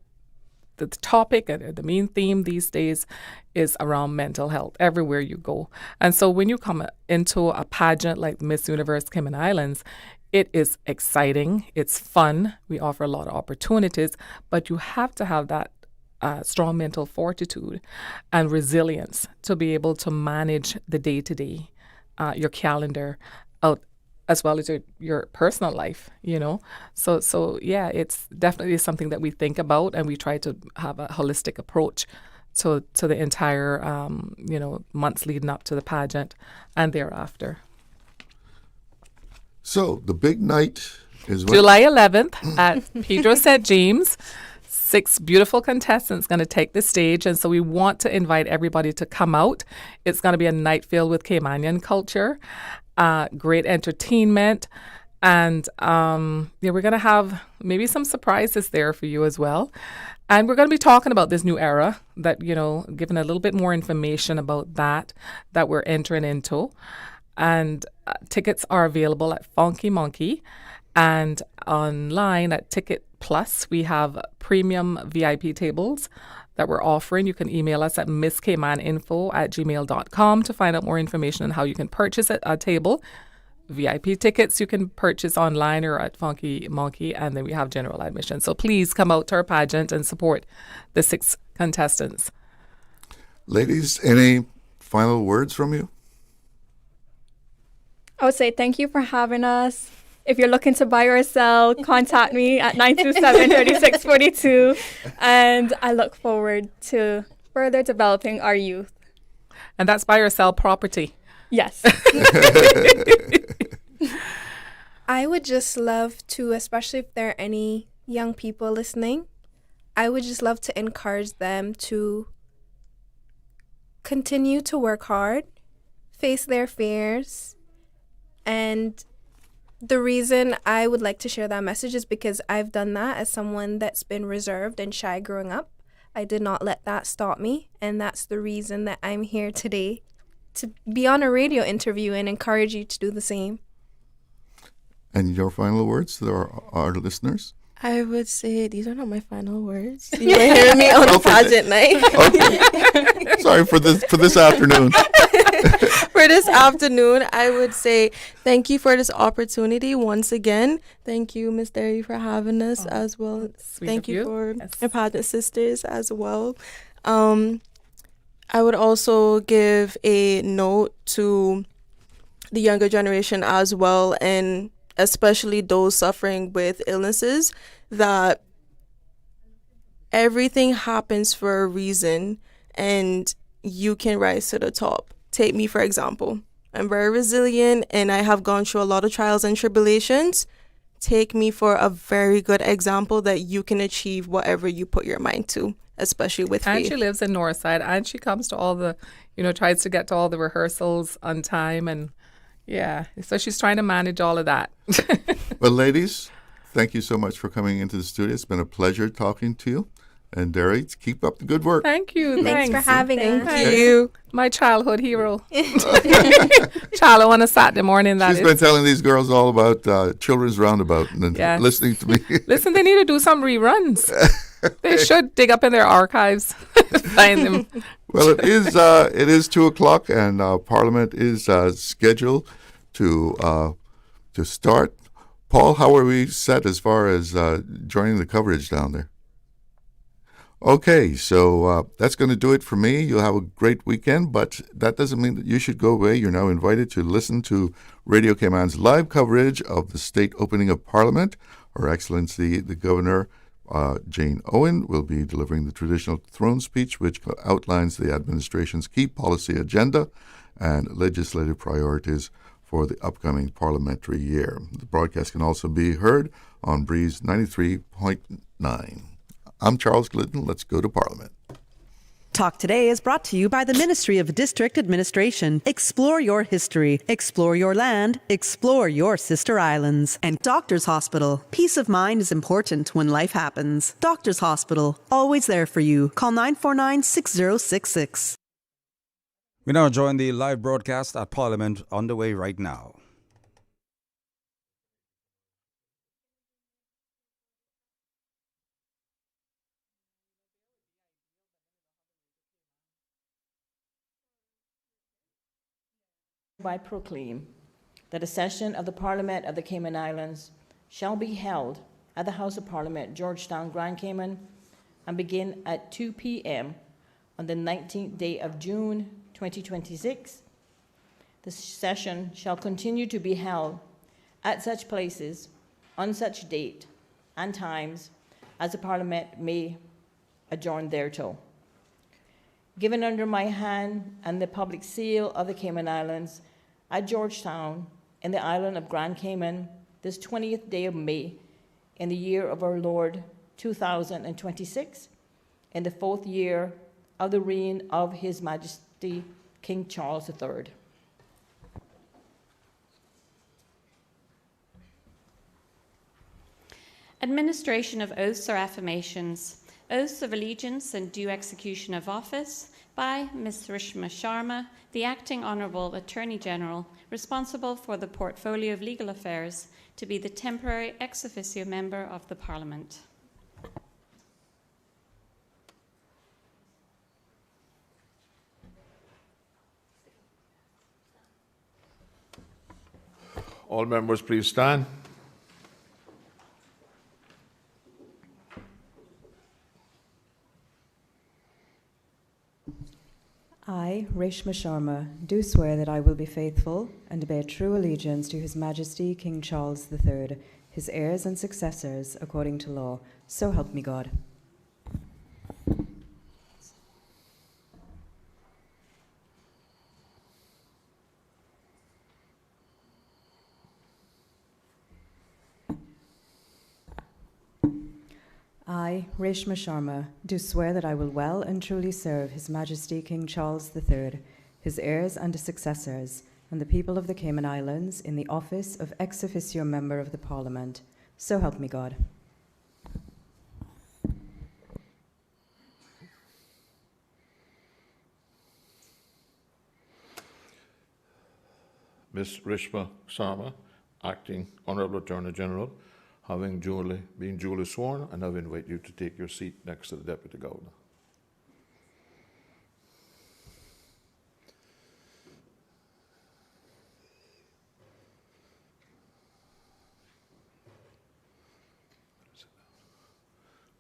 topic, the main theme these days is around mental health everywhere you go. And so when you come into a pageant like Miss Universe Cayman Islands, it is exciting. It's fun. We offer a lot of opportunities, but you have to have that strong mental fortitude and resilience to be able to manage the day-to-day, your calendar, as well as your personal life, So it's definitely something that we think about, and we try to have a holistic approach to the entire, months leading up to the pageant and thereafter. So the big night is when? July 11th at Pedro St. James. 6 beautiful contestants going to take the stage, and so we want to invite everybody to come out. It's going to be a night filled with Caymanian culture, great entertainment, and we're going to have maybe some surprises there for you as well. And we're going to be talking about this new era, that, giving a little bit more information about that we're entering into. And tickets are available at Funky Monkey and online at Ticket Plus. We have premium VIP tables that we're offering. You can email us at misscaymaninfo@gmail.com to find out more information on how you can purchase a table. VIP tickets you can purchase online or at Funky Monkey, and then we have general admission. So please come out to our pageant and support the 6 contestants. Ladies, any final words from you? I would say thank you for having us. If you're looking to buy or sell, contact me at 927-3642. And I look forward to further developing our youth. And that's buy or sell property. Yes. I would just love to, especially if there are any young people listening, I would just love to encourage them to continue to work hard, face their fears. And the reason I would like to share that message is because I've done that as someone that's been reserved and shy growing up. I did not let that stop me. And that's the reason that I'm here today, to be on a radio interview and encourage you to do the same. And your final words to our listeners? I would say these are not my final words. You were hearing me on a pageant night. Okay. Sorry for this afternoon. For this afternoon, I would say thank you for this opportunity once again. Thank you, Ms. Derry, for having us as well. Thank you for the Pageant Sisters as well. I would also give a note to the younger generation as well, and especially those suffering with illnesses, that everything happens for a reason and you can rise to the top. Take me, for example. I'm very resilient and I have gone through a lot of trials and tribulations. Take me for a very good example that you can achieve whatever you put your mind to, especially with faith. And she lives in Northside, and she comes to all the, tries to get to all the rehearsals on time, and so she's trying to manage all of that. Well, ladies, thank you so much for coming into the studio. It's been a pleasure talking to you. And Derry, keep up the good work. Thank you. Thanks for having us. Thank you. My childhood hero. Child on a Saturday morning. She's been telling these girls all about Children's Roundabout and listening to me. Listen, they need to do some reruns. They should dig up in their archives, find them. Well, it is 2:00, and Parliament is scheduled to start. Paul, how are we set as far as joining the coverage down there? Okay, so that's going to do it for me. You'll have a great weekend, but that doesn't mean that you should go away. You're now invited to listen to Radio Cayman's live coverage of the state opening of Parliament. Her Excellency, the Governor, Jane Owen, will be delivering the traditional throne speech, which outlines the administration's key policy agenda and legislative priorities for the upcoming parliamentary year. The broadcast can also be heard on Breeze 93.9. I'm Charles Glidden. Let's go to Parliament. Talk Today is brought to you by the Ministry of District Administration. Explore your history. Explore your land. Explore your sister islands. And Doctors Hospital. Peace of mind is important when life happens. Doctors Hospital. Always there for you. Call 949-6066. We now join the live broadcast at Parliament underway right now. I proclaim that a session of the Parliament of the Cayman Islands shall be held at the House of Parliament, Georgetown, Grand Cayman, and begin at 2 p.m. on the 19th day of June 2026. The session shall continue to be held at such places on such date and times as the Parliament may adjourn thereto. Given under my hand and the public seal of the Cayman Islands at Georgetown in the island of Grand Cayman, this 20th day of May, in the year of our Lord 2026, in the 4th year of the reign of His Majesty King Charles III. Administration of oaths or affirmations. Oaths of allegiance and due execution of office by Ms. Rishma Sharma, the Acting Honourable Attorney General, responsible for the portfolio of legal affairs, to be the temporary ex officio member of the Parliament. All members, please stand. I, Reshma Sharma, do swear that I will be faithful and bear true allegiance to His Majesty King Charles III, his heirs and successors, according to law. So help me God. I, Reshma Sharma, do swear that I will well and truly serve His Majesty King Charles III, his heirs and successors, and the people of the Cayman Islands in the office of ex officio member of the Parliament. So help me God. Ms. Rishma Sharma, Acting Honourable Attorney General, having been duly sworn, and I invite you to take your seat next to the Deputy Governor.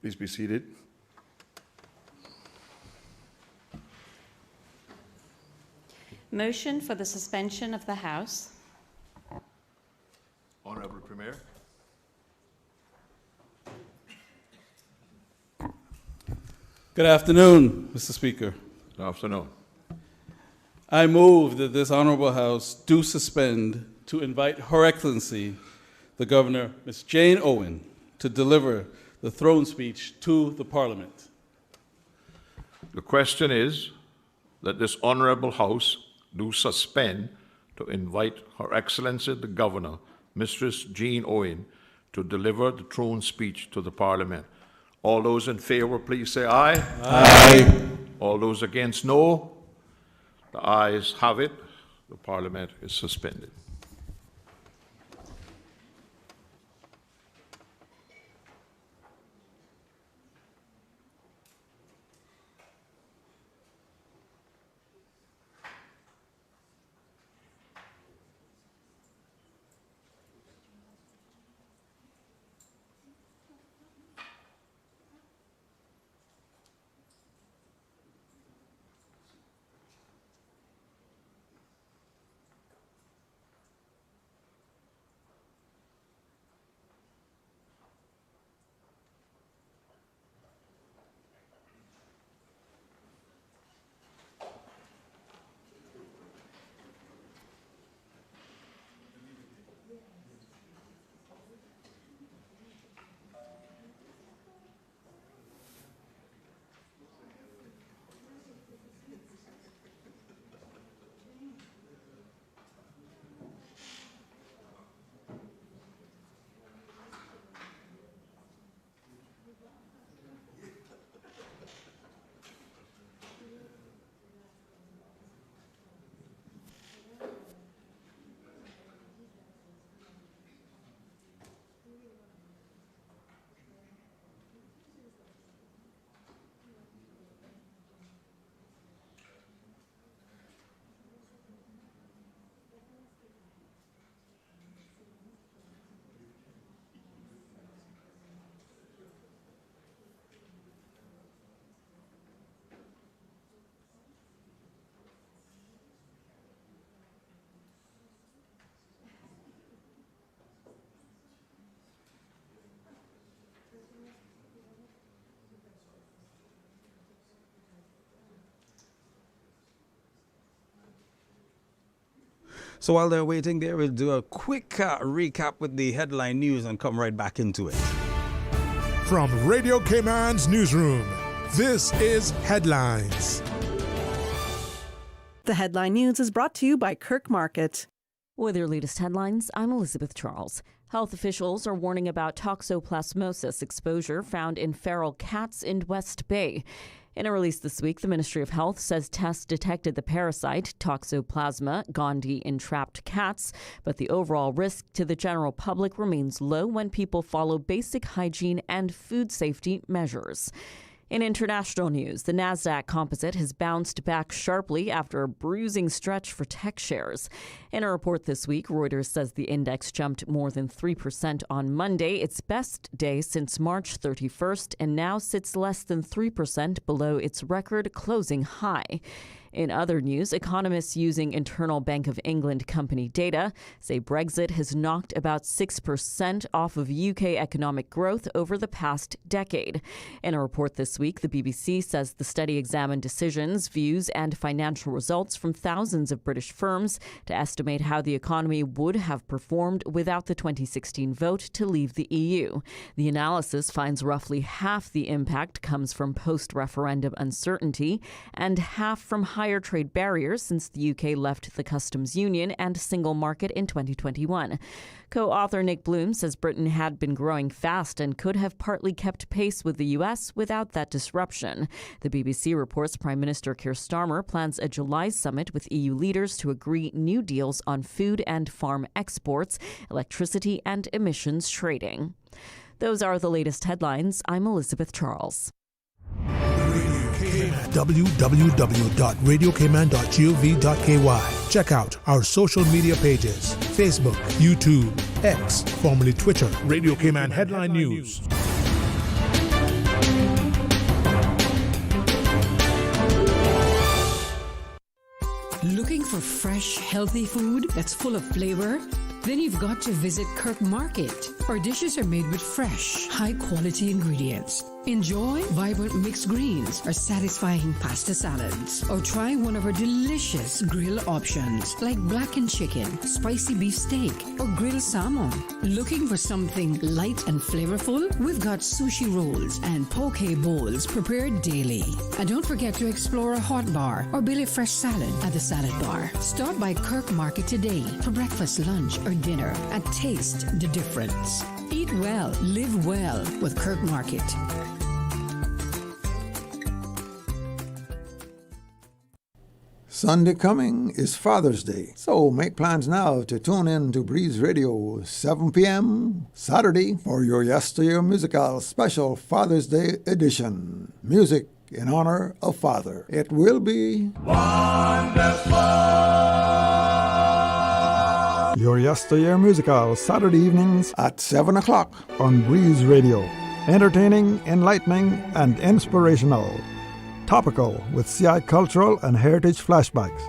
Please be seated. Motion for the suspension of the House. Honourable Premier. Good afternoon, Mr. Speaker. Good afternoon. I move that this Honourable House do suspend to invite Her Excellency, the Governor, Ms. Jane Owen, to deliver the throne speech to the Parliament. The question is that this Honourable House do suspend to invite Her Excellency, the Governor, Mistress Jane Owen, to deliver the throne speech to the Parliament. All those in favour, please say aye. Aye. All those against, no. The ayes have it. The Parliament is suspended. So while they're waiting there, we'll do a quick recap with the headline news and come right back into it. From Radio Cayman's newsroom, this is Headlines. The headline news is brought to you by Kirk Market. With your latest headlines, I'm Elizabeth Charles. Health officials are warning about toxoplasmosis exposure found in feral cats in West Bay. In a release this week, the Ministry of Health says tests detected the parasite, Toxoplasma gondii, in trapped cats, but the overall risk to the general public remains low when people follow basic hygiene and food safety measures. In international news, the Nasdaq Composite has bounced back sharply after a bruising stretch for tech shares. In a report this week, Reuters says the index jumped more than 3% on Monday, its best day since March 31st, and now sits less than 3% below its record closing high. In other news, economists using internal Bank of England company data say Brexit has knocked about 6% off of UK economic growth over the past decade. In a report this week, the BBC says the study examined decisions, views, and financial results from thousands of British firms to estimate how the economy would have performed without the 2016 vote to leave the EU. The analysis finds roughly half the impact comes from post-referendum uncertainty and half from higher trade barriers since the UK left the customs union and single market in 2021. Co-author Nick Bloom says Britain had been growing fast and could have partly kept pace with the US without that disruption. The BBC reports Prime Minister Keir Starmer plans a July summit with EU leaders to agree new deals on food and farm exports, electricity and emissions trading. Those are the latest headlines. I'm Elizabeth Charles. www.radiocayman.gov.ky. Check out our social media pages: Facebook, YouTube, X, formerly Twitter, Radio Cayman Headline News. Looking for fresh, healthy food that's full of flavor? Then you've got to visit Kirk Market. Our dishes are made with fresh, high-quality ingredients. Enjoy vibrant mixed greens or satisfying pasta salads. Or try one of our delicious grill options like blackened chicken, spicy beef steak, or grilled salmon. Looking for something light and flavorful? We've got sushi rolls and poke bowls prepared daily. And don't forget to explore a hot bar or Billy Fresh salad at the salad bar. Stop by Kirk Market today for breakfast, lunch, or dinner and taste the difference. Eat well, live well with Kirk Market. Sunday coming is Father's Day, so make plans now to tune in to Breeze Radio 7 p.m. Saturday for your Yesteryear Musical Special Father's Day edition. Music in honor of Father. It will be wonderful. Your Yesteryear Musical Saturday evenings at 7 o'clock on Breeze Radio. Entertaining, enlightening, and inspirational. Topical with CI cultural and heritage flashbacks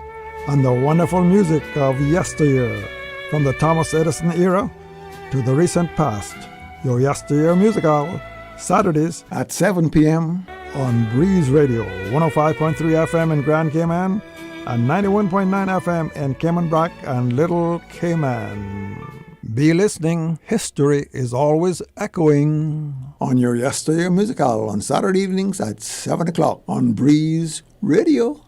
and the wonderful music of yesteryear, from the Thomas Edison era to the recent past. Your Yesteryear Musical, Saturdays at 7 p.m. on Breeze Radio, 105.3 FM in Grand Cayman and 91.9 FM in Cayman Brac and Little Cayman. Be listening. History is always echoing on your Yesteryear Musical on Saturday evenings at 7 o'clock on Breeze Radio.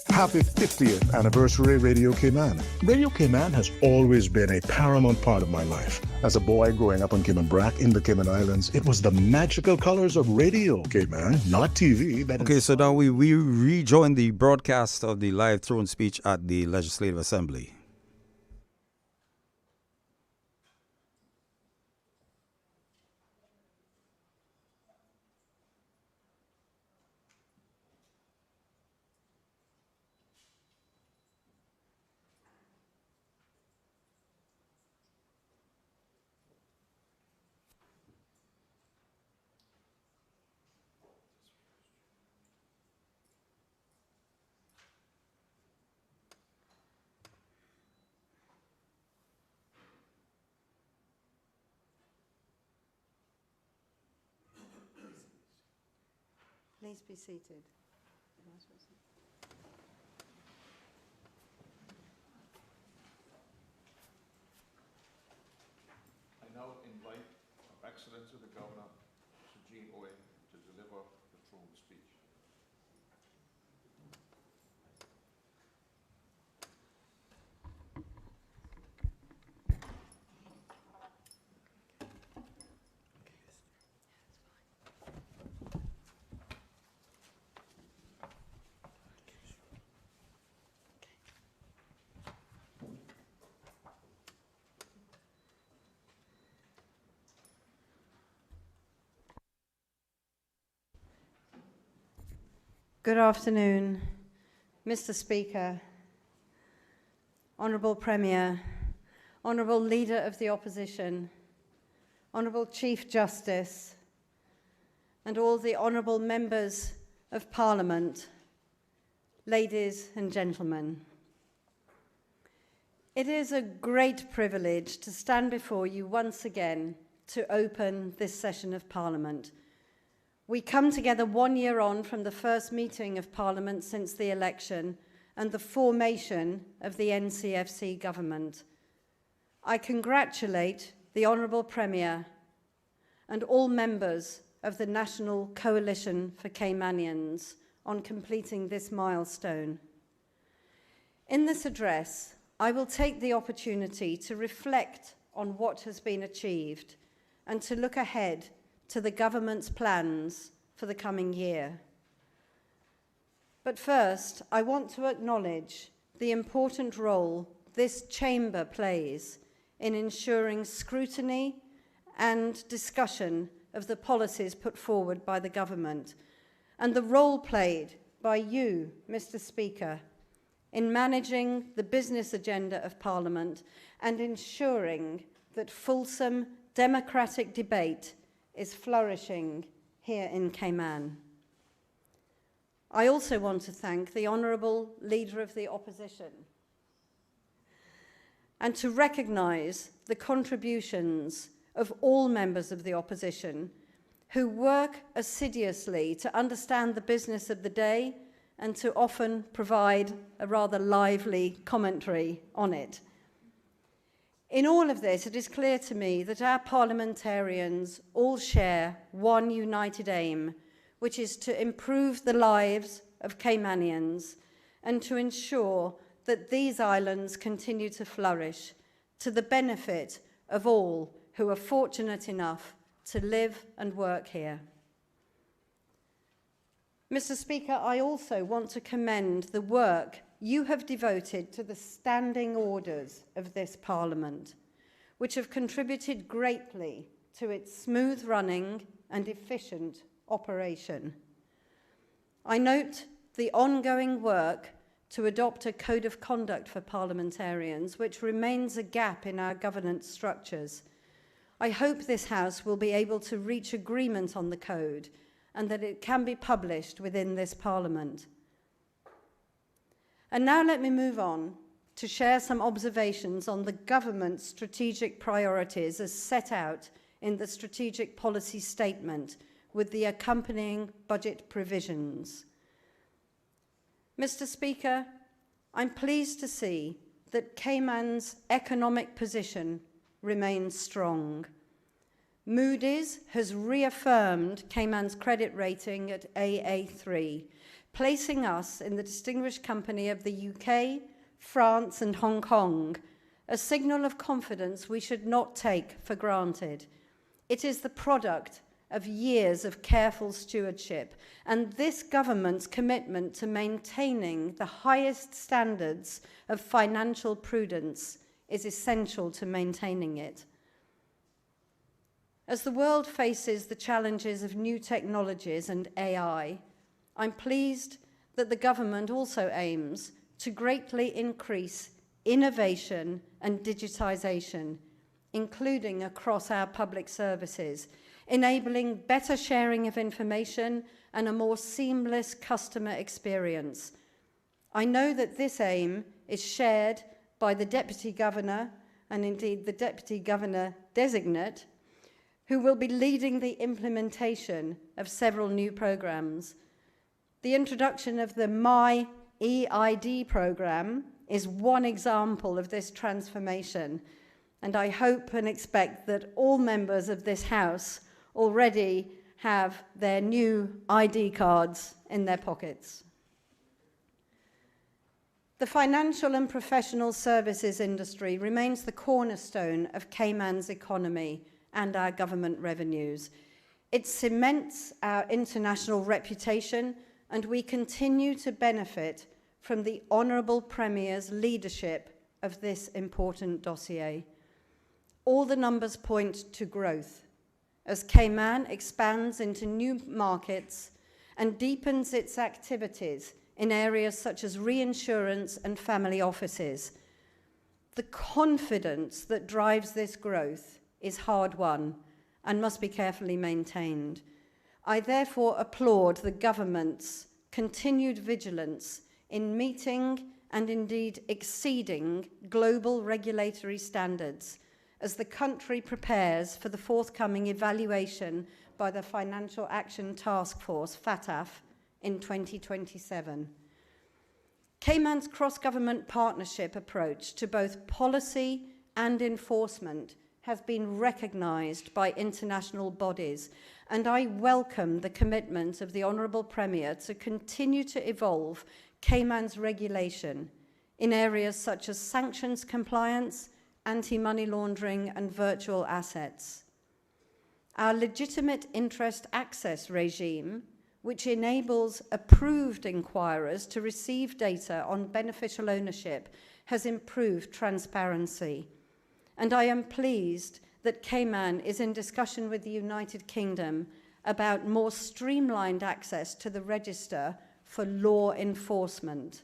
Happy 50th anniversary, Radio Cayman. Radio Cayman has always been a paramount part of my life. As a boy growing up on Cayman Brac in the Cayman Islands, it was the magical colors of Radio Cayman, not TV. Okay, so now we rejoin the broadcast of the live throne speech at the Legislative Assembly. Please be seated. Excellency the Governor, Mr. Jean Owen, to deliver the throne speech. Good afternoon, Mr. Speaker, Honourable Premier, Honourable Leader of the Opposition, Honourable Chief Justice, and all the Honourable Members of Parliament, ladies and gentlemen. It is a great privilege to stand before you once again to open this session of Parliament. We come together 1 year on from the first meeting of Parliament since the election and the formation of the NCFC government. I congratulate the Honourable Premier and all members of the National Coalition for Caymanians on completing this milestone. In this address, I will take the opportunity to reflect on what has been achieved and to look ahead to the government's plans for the coming year. But first, I want to acknowledge the important role this chamber plays in ensuring scrutiny and discussion of the policies put forward by the government, and the role played by you, Mr. Speaker, in managing the business agenda of Parliament and ensuring that fulsome democratic debate is flourishing here in Cayman. I also want to thank the Honourable Leader of the Opposition and to recognise the contributions of all members of the opposition who work assiduously to understand the business of the day and to often provide a rather lively commentary on it. In all of this, it is clear to me that our parliamentarians all share one united aim, which is to improve the lives of Caymanians and to ensure that these islands continue to flourish to the benefit of all who are fortunate enough to live and work here. Mr. Speaker, I also want to commend the work you have devoted to the standing orders of this Parliament, which have contributed greatly to its smooth running and efficient operation. I note the ongoing work to adopt a code of conduct for parliamentarians, which remains a gap in our governance structures. I hope this House will be able to reach agreement on the code and that it can be published within this Parliament. And now let me move on to share some observations on the government's strategic priorities as set out in the Strategic Policy Statement with the accompanying budget provisions. Mr. Speaker, I'm pleased to see that Cayman's economic position remains strong. Moody's has reaffirmed Cayman's credit rating at AA3, placing us in the distinguished company of the UK, France, and Hong Kong, a signal of confidence we should not take for granted. It is the product of years of careful stewardship, and this government's commitment to maintaining the highest standards of financial prudence is essential to maintaining it. As the world faces the challenges of new technologies and AI, I'm pleased that the government also aims to greatly increase innovation and digitization, including across our public services, enabling better sharing of information and a more seamless customer experience. I know that this aim is shared by the Deputy Governor and indeed the Deputy Governor designate, who will be leading the implementation of several new programs. The introduction of the My EID program is one example of this transformation, And I hope and expect that all members of this House already have their new ID cards in their pockets. The financial and professional services industry remains the cornerstone of Cayman's economy and our government revenues. It cements our international reputation, and we continue to benefit from the Honourable Premier's leadership of this important dossier. All the numbers point to growth as Cayman expands into new markets and deepens its activities in areas such as reinsurance and family offices. The confidence that drives this growth is hard-won and must be carefully maintained. I therefore applaud the government's continued vigilance in meeting and indeed exceeding global regulatory standards as the country prepares for the forthcoming evaluation by the Financial Action Task Force, FATF, in 2027. Cayman's cross-government partnership approach to both policy and enforcement has been recognised by international bodies, and I welcome the commitment of the Honourable Premier to continue to evolve Cayman's regulation in areas such as sanctions compliance, anti-money laundering, and virtual assets. Our legitimate interest access regime, which enables approved inquirers to receive data on beneficial ownership, has improved transparency. And I am pleased that Cayman is in discussion with the United Kingdom about more streamlined access to the register for law enforcement.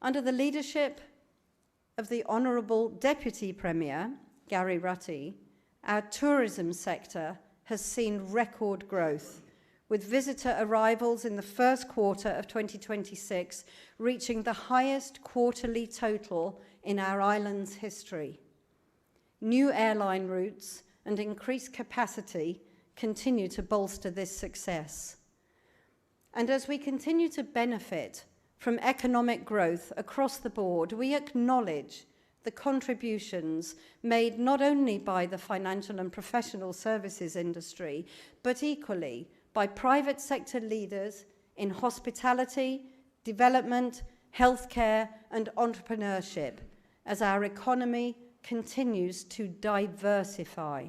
Under the leadership of the Honourable Deputy Premier, Gary Rutty, our tourism sector has seen record growth, with visitor arrivals in the first quarter of 2026 reaching the highest quarterly total in our island's history. New airline routes and increased capacity continue to bolster this success. And as we continue to benefit from economic growth across the board, we acknowledge the contributions made not only by the financial and professional services industry, but equally by private sector leaders in hospitality, development, healthcare, and entrepreneurship, as our economy continues to diversify.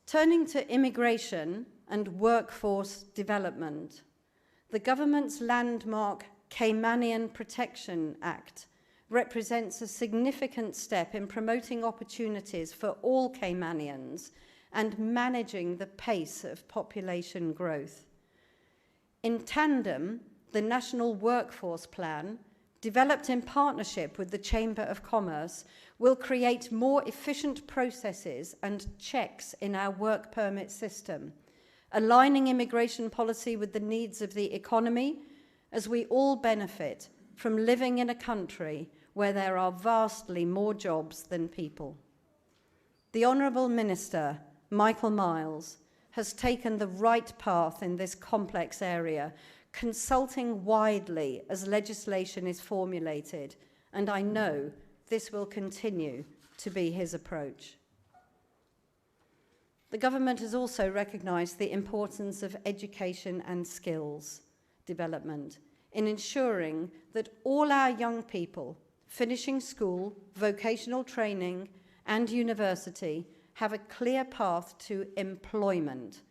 Turning to immigration and workforce development, the government's landmark Caymanian Protection Act represents a significant step in promoting opportunities for all Caymanians and managing the pace of population growth. In tandem, the National Workforce Plan, developed in partnership with the Chamber of Commerce, will create more efficient processes and checks in our work permit system, aligning immigration policy with the needs of the economy, as we all benefit from living in a country where there are vastly more jobs than people. The Honourable Minister, Michael Miles, has taken the right path in this complex area, consulting widely as legislation is formulated, and I know this will continue to be his approach. The government has also recognised the importance of education and skills development in ensuring that all our young people finishing school, vocational training, and university have a clear path to employment.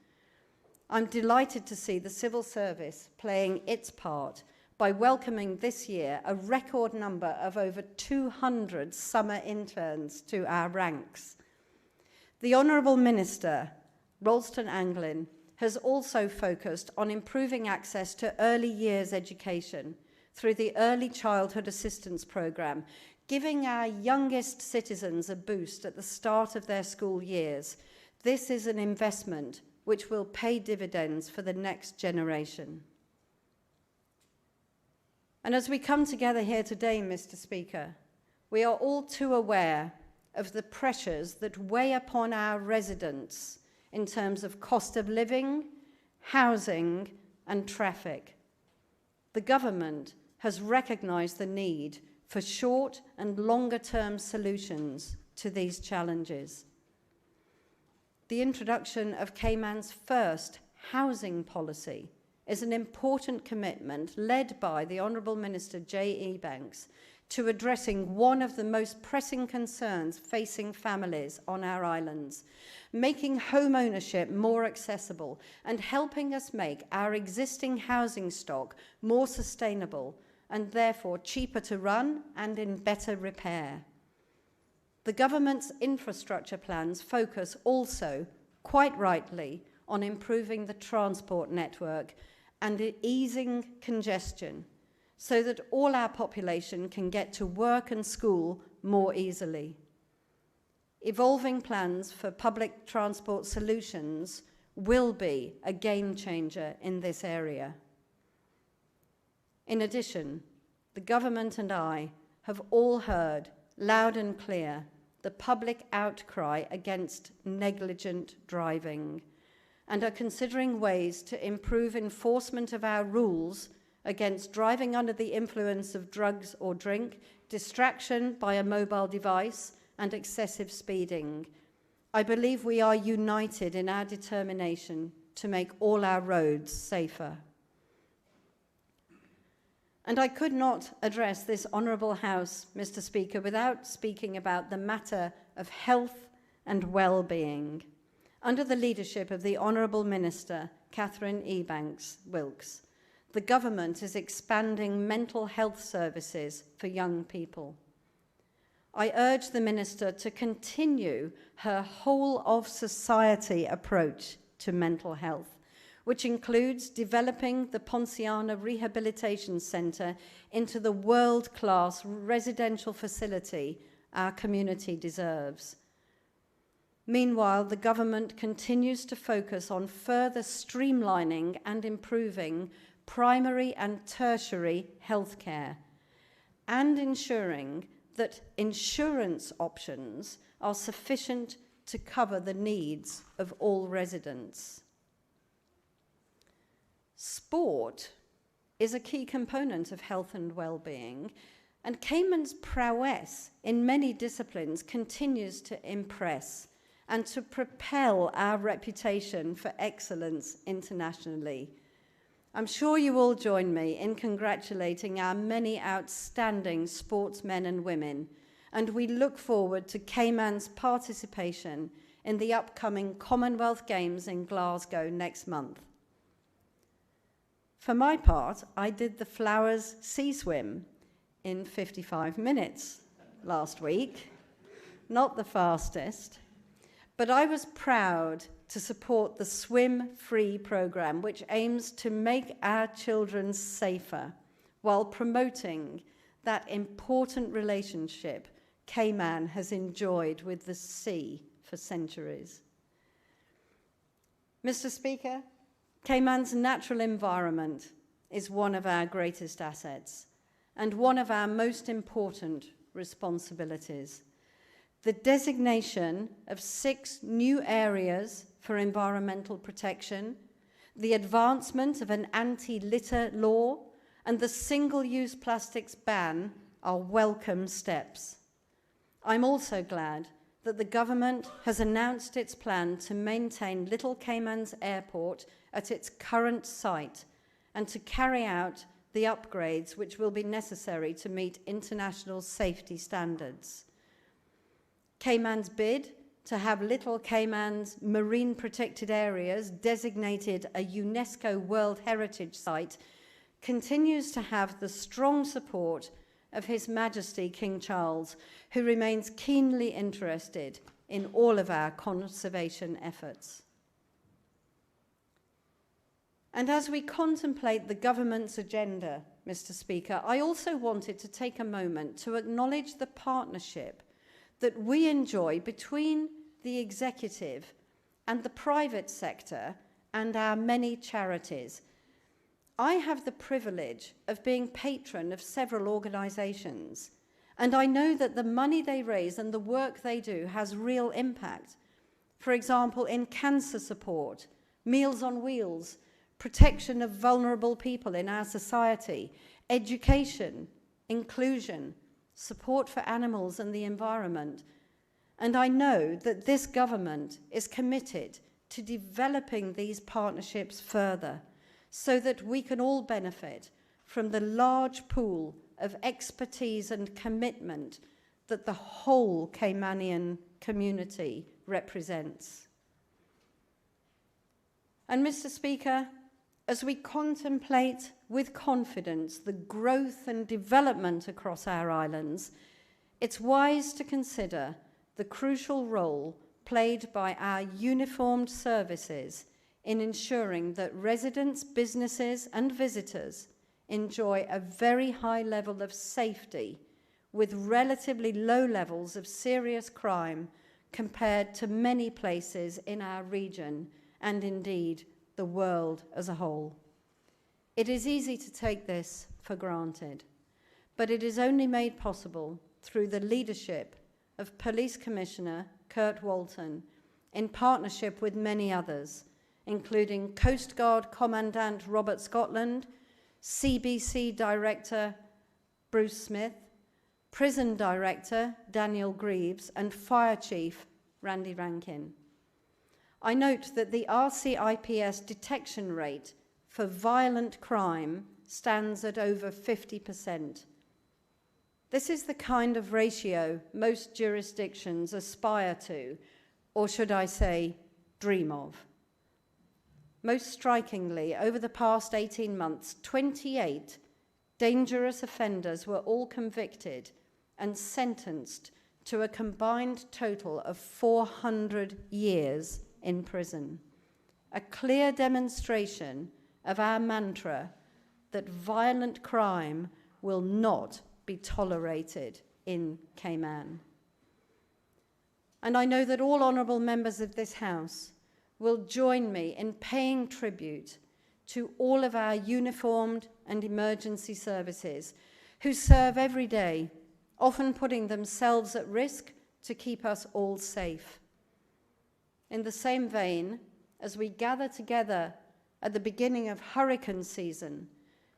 I'm delighted to see the civil service playing its part by welcoming this year a record number of over 200 summer interns to our ranks. The Honourable Minister, Ralston Anglin, has also focused on improving access to early years education through the Early Childhood Assistance Programme, giving our youngest citizens a boost at the start of their school years. This is an investment which will pay dividends for the next generation. And as we come together here today, Mr. Speaker, we are all too aware of the pressures that weigh upon our residents in terms of cost of living, housing, and traffic. The government has recognised the need for short and longer-term solutions to these challenges. The introduction of Cayman's first housing policy is an important commitment led by the Honourable Minister J.E. Banks to addressing one of the most pressing concerns facing families on our islands, making home ownership more accessible and helping us make our existing housing stock more sustainable and therefore cheaper to run and in better repair. The government's infrastructure plans focus also, quite rightly, on improving the transport network and easing congestion so that all our population can get to work and school more easily. Evolving plans for public transport solutions will be a game changer in this area. In addition, the government and I have all heard loud and clear the public outcry against negligent driving and are considering ways to improve enforcement of our rules against driving under the influence of drugs or drink, distraction by a mobile device, and excessive speeding. I believe we are united in our determination to make all our roads safer. And I could not address this Honourable House, Mr. Speaker, without speaking about the matter of health and well-being. Under the leadership of the Honourable Minister, Catherine Ebanks-Wilkes, the government is expanding mental health services for young people. I urge the Minister to continue her whole-of-society approach to mental health, which includes developing the Ponciana Rehabilitation Centre into the world-class residential facility our community deserves. Meanwhile, the government continues to focus on further streamlining and improving primary and tertiary healthcare and ensuring that insurance options are sufficient to cover the needs of all residents. Sport is a key component of health and well-being, and Cayman's prowess in many disciplines continues to impress and to propel our reputation for excellence internationally. I'm sure you all join me in congratulating our many outstanding sportsmen and women, and we look forward to Cayman's participation in the upcoming Commonwealth Games in Glasgow next month. For my part, I did the Flowers Sea Swim in 55 minutes last week. Not the fastest, but I was proud to support the Swim Free program, which aims to make our children safer while promoting that important relationship Cayman has enjoyed with the sea for centuries. Mr. Speaker, Cayman's natural environment is one of our greatest assets and one of our most important responsibilities. The designation of 6 new areas for environmental protection, the advancement of an anti-litter law, and the single-use plastics ban are welcome steps. I'm also glad that the government has announced its plan to maintain Little Cayman's airport at its current site and to carry out the upgrades which will be necessary to meet international safety standards. Cayman's bid to have Little Cayman's marine protected areas designated a UNESCO World Heritage Site continues to have the strong support of His Majesty King Charles, who remains keenly interested in all of our conservation efforts. And as we contemplate the government's agenda, Mr. Speaker, I also wanted to take a moment to acknowledge the partnership that we enjoy between the executive and the private sector and our many charities. I have the privilege of being patron of several organisations, and I know that the money they raise and the work they do has real impact. For example, in cancer support, Meals on Wheels, protection of vulnerable people in our society, education, inclusion, support for animals and the environment. And I know that this government is committed to developing these partnerships further so that we can all benefit from the large pool of expertise and commitment that the whole Caymanian community represents. And Mr. Speaker, as we contemplate with confidence the growth and development across our islands, it's wise to consider the crucial role played by our uniformed services in ensuring that residents, businesses, and visitors enjoy a very high level of safety with relatively low levels of serious crime compared to many places in our region and indeed the world as a whole. It is easy to take this for granted, but it is only made possible through the leadership of Police Commissioner Kurt Walton in partnership with many others, including Coast Guard Commandant Robert Scotland, CBC Director Bruce Smith, Prison Director Daniel Greaves, and Fire Chief Randy Rankin. I note that the RCIPS detection rate for violent crime stands at over 50%. This is the kind of ratio most jurisdictions aspire to, or should I say, dream of. Most strikingly, over the past 18 months, 28 dangerous offenders were all convicted and sentenced to a combined total of 400 years in prison. A clear demonstration of our mantra that violent crime will not be tolerated in Cayman. And I know that all honourable members of this House will join me in paying tribute to all of our uniformed and emergency services who serve every day, often putting themselves at risk to keep us all safe. In the same vein, as we gather together at the beginning of hurricane season,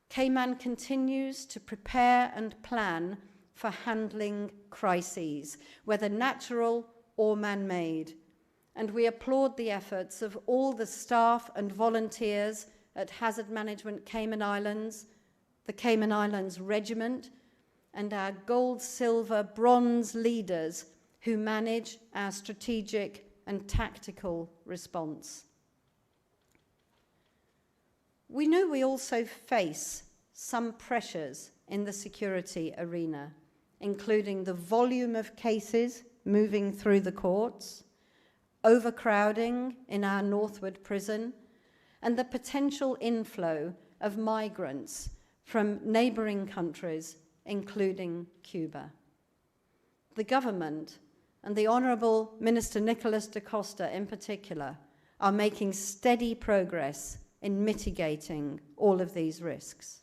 Cayman continues to prepare and plan for handling crises, whether natural or man-made. And we applaud the efforts of all the staff and volunteers at Hazard Management Cayman Islands, the Cayman Islands Regiment, and our gold, silver, bronze leaders who manage our strategic and tactical response. We know we also face some pressures in the security arena, including the volume of cases moving through the courts, overcrowding in our Northwood prison, and the potential inflow of migrants from neighbouring countries, including Cuba. The government, and the Honourable Minister Nicholas da Costa in particular, are making steady progress in mitigating all of these risks.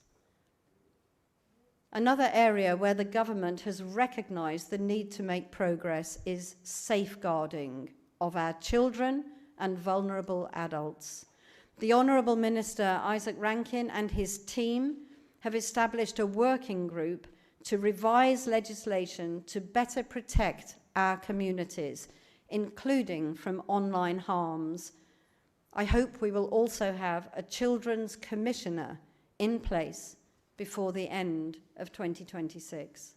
Another area where the government has recognised the need to make progress is safeguarding of our children and vulnerable adults. The Honourable Minister Isaac Rankin and his team have established a working group to revise legislation to better protect our communities, including from online harms. I hope we will also have a Children's Commissioner in place before the end of 2026.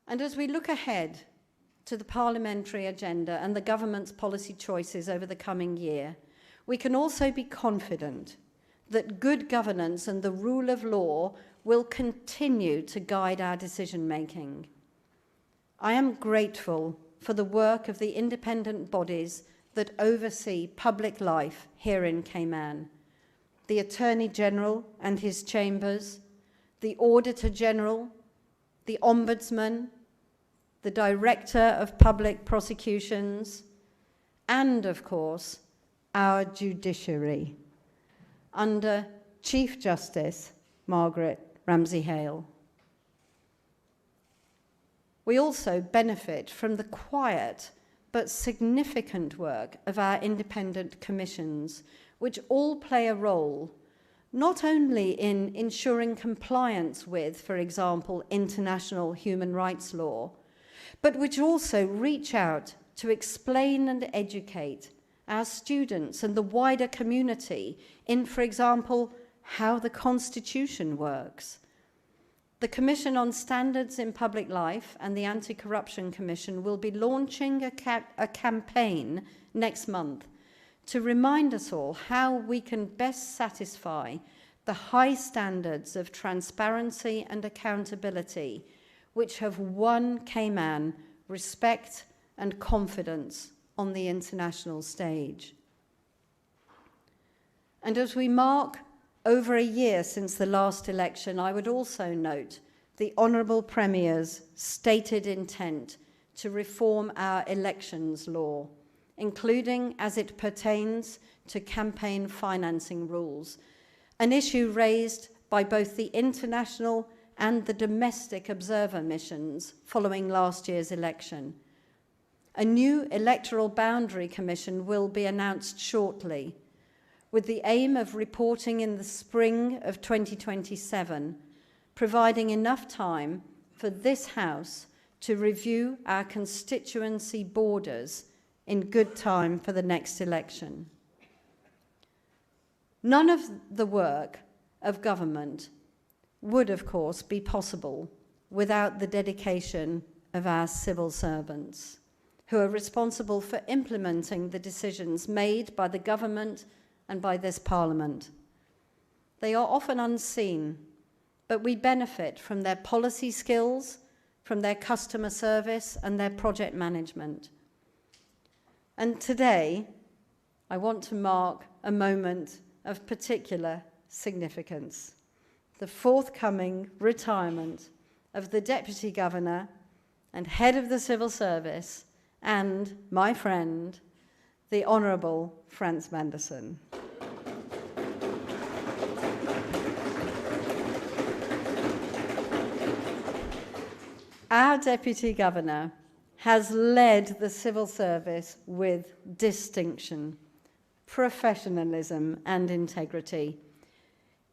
And as we look ahead to the parliamentary agenda and the government's policy choices over the coming year, we can also be confident that good governance and the rule of law will continue to guide our decision-making. I am grateful for the work of the independent bodies that oversee public life here in Cayman: the Attorney General and his chambers, the Auditor General, the Ombudsman, the Director of Public Prosecutions, and, of course, our judiciary, under Chief Justice Margaret Ramsey-Hale. We also benefit from the quiet but significant work of our independent commissions, which all play a role, not only in ensuring compliance with, for example, international human rights law, but which also reach out to explain and educate our students and the wider community in, for example, how the Constitution works. The Commission on Standards in Public Life and the Anti-Corruption Commission will be launching a campaign next month to remind us all how we can best satisfy the high standards of transparency and accountability which have won Cayman respect and confidence on the international stage. And as we mark over a year since the last election, I would also note the Honourable Premier's stated intent to reform our elections law, including as it pertains to campaign financing rules, an issue raised by both the international and the domestic observer missions following last year's election. A new electoral boundary commission will be announced shortly, with the aim of reporting in the spring of 2027, providing enough time for this House to review our constituency borders in good time for the next election. None of the work of government would, of course, be possible without the dedication of our civil servants, who are responsible for implementing the decisions made by the government and by this Parliament. They are often unseen, but we benefit from their policy skills, from their customer service and their project management. And today, I want to mark a moment of particular significance: the forthcoming retirement of the Deputy Governor and Head of the Civil Service and my friend, the Honourable Frans Manderson. Our Deputy Governor has led the civil service with distinction, professionalism, and integrity.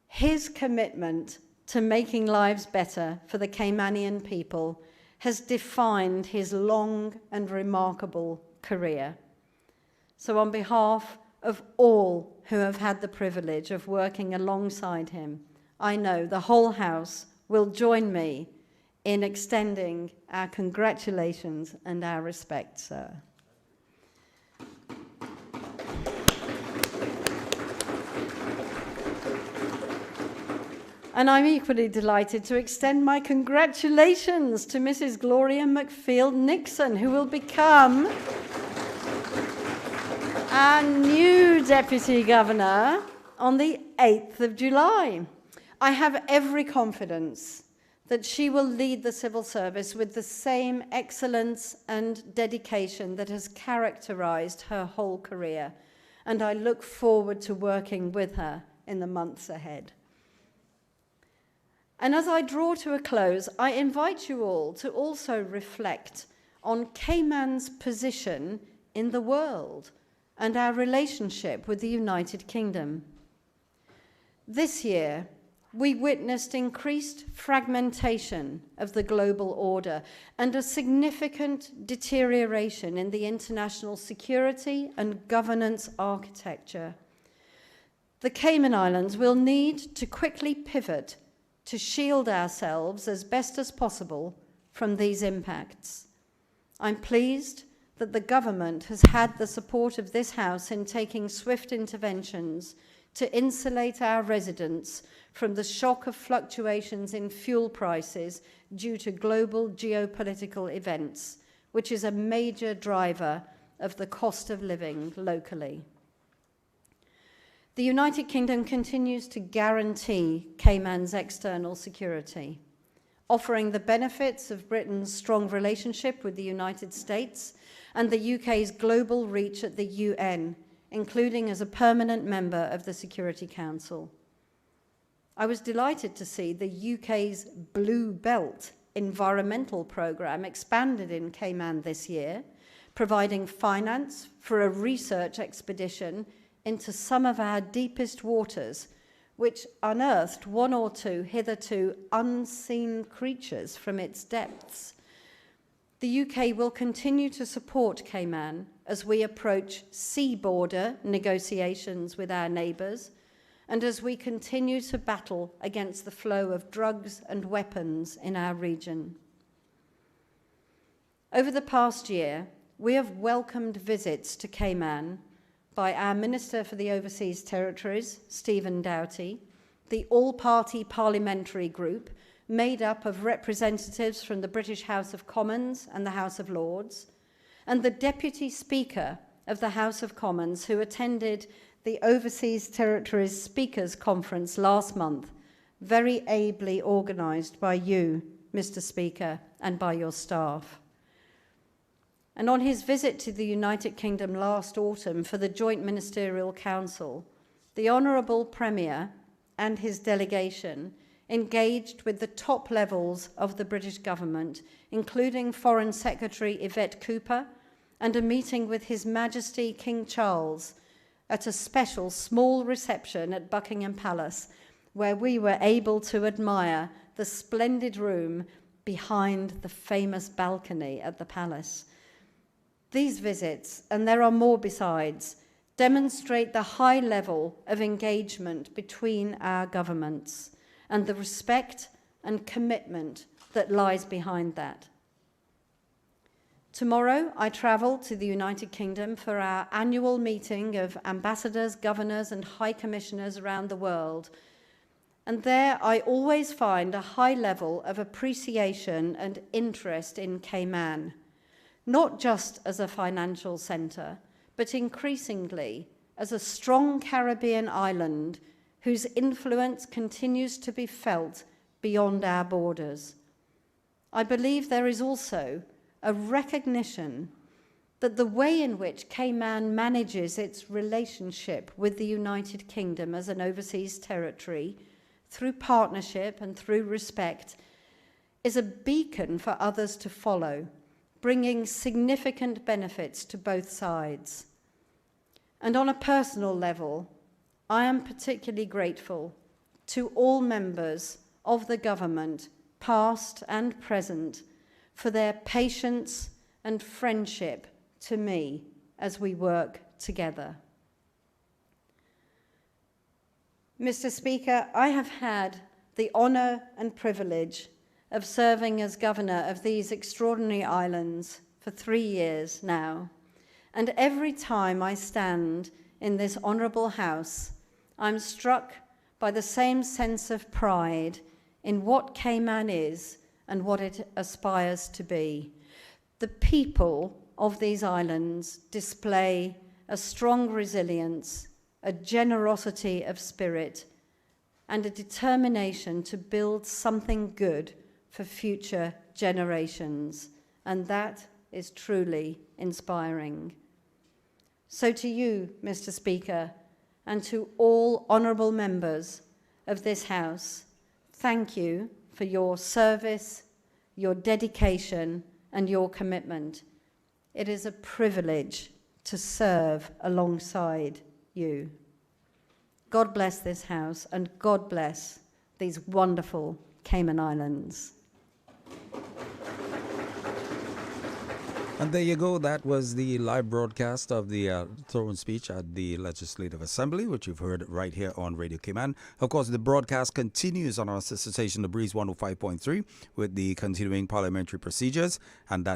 His commitment to making lives better for the Caymanian people has defined his long and remarkable career. So on behalf of all who have had the privilege of working alongside him, I know the whole House will join me in extending our congratulations and our respect, sir. And I'm equally delighted to extend my congratulations to Mrs. Gloria McField-Nixon, who will become our new Deputy Governor on the 8th of July. I have every confidence that she will lead the civil service with the same excellence and dedication that has characterized her whole career, and I look forward to working with her in the months ahead. And as I draw to a close, I invite you all to also reflect on Cayman's position in the world and our relationship with the United Kingdom. This year, we witnessed increased fragmentation of the global order and a significant deterioration in the international security and governance architecture. The Cayman Islands will need to quickly pivot to shield ourselves as best as possible from these impacts. I'm pleased that the government has had the support of this House in taking swift interventions to insulate our residents from the shock of fluctuations in fuel prices due to global geopolitical events, which is a major driver of the cost of living locally. The United Kingdom continues to guarantee Cayman's external security, offering the benefits of Britain's strong relationship with the United States and the UK's global reach at the UN, including as a permanent member of the Security Council. I was delighted to see the UK's Blue Belt environmental programme expanded in Cayman this year, providing finance for a research expedition into some of our deepest waters, which unearthed one or two hitherto unseen creatures from its depths. The UK will continue to support Cayman as we approach sea border negotiations with our neighbours and as we continue to battle against the flow of drugs and weapons in our region. Over the past year, we have welcomed visits to Cayman by our Minister for the Overseas Territories, Stephen Doughty, the all-party parliamentary group made up of representatives from the British House of Commons and the House of Lords, and the Deputy Speaker of the House of Commons who attended the Overseas Territories Speakers Conference last month, very ably organised by you, Mr. Speaker, and by your staff. And on his visit to the United Kingdom last autumn for the Joint Ministerial Council, the Honourable Premier and his delegation engaged with the top levels of the British government, including Foreign Secretary Yvette Cooper, and a meeting with His Majesty King Charles at a special small reception at Buckingham Palace, where we were able to admire the splendid room behind the famous balcony at the palace. These visits, and there are more besides, demonstrate the high level of engagement between our governments and the respect and commitment that lies behind that. Tomorrow, I travel to the United Kingdom for our annual meeting of ambassadors, governors, and high commissioners around the world. And there I always find a high level of appreciation and interest in Cayman, not just as a financial centre, but increasingly as a strong Caribbean island whose influence continues to be felt beyond our borders. I believe there is also a recognition that the way in which Cayman manages its relationship with the United Kingdom as an overseas territory, through partnership and through respect, is a beacon for others to follow, bringing significant benefits to both sides. And on a personal level, I am particularly grateful to all members of the government, past and present, for their patience and friendship to me as we work together. Mr. Speaker, I have had the honour and privilege of serving as governor of these extraordinary islands for 3 years now, and every time I stand in this honourable house, I'm struck by the same sense of pride in what Cayman is and what it aspires to be. The people of these islands display a strong resilience, a generosity of spirit, and a determination to build something good for future generations, and that is truly inspiring. So to you, Mr. Speaker, and to all honourable members of this House, thank you for your service, your dedication, and your commitment. It is a privilege to serve alongside you. God bless this House, and God bless these wonderful Cayman Islands. And there you go. That was the live broadcast of the throne speech at the Legislative Assembly, which you've heard right here on Radio Cayman. Of course, the broadcast continues on our sister station, The Breeze 105.3, with the continuing parliamentary procedures, and that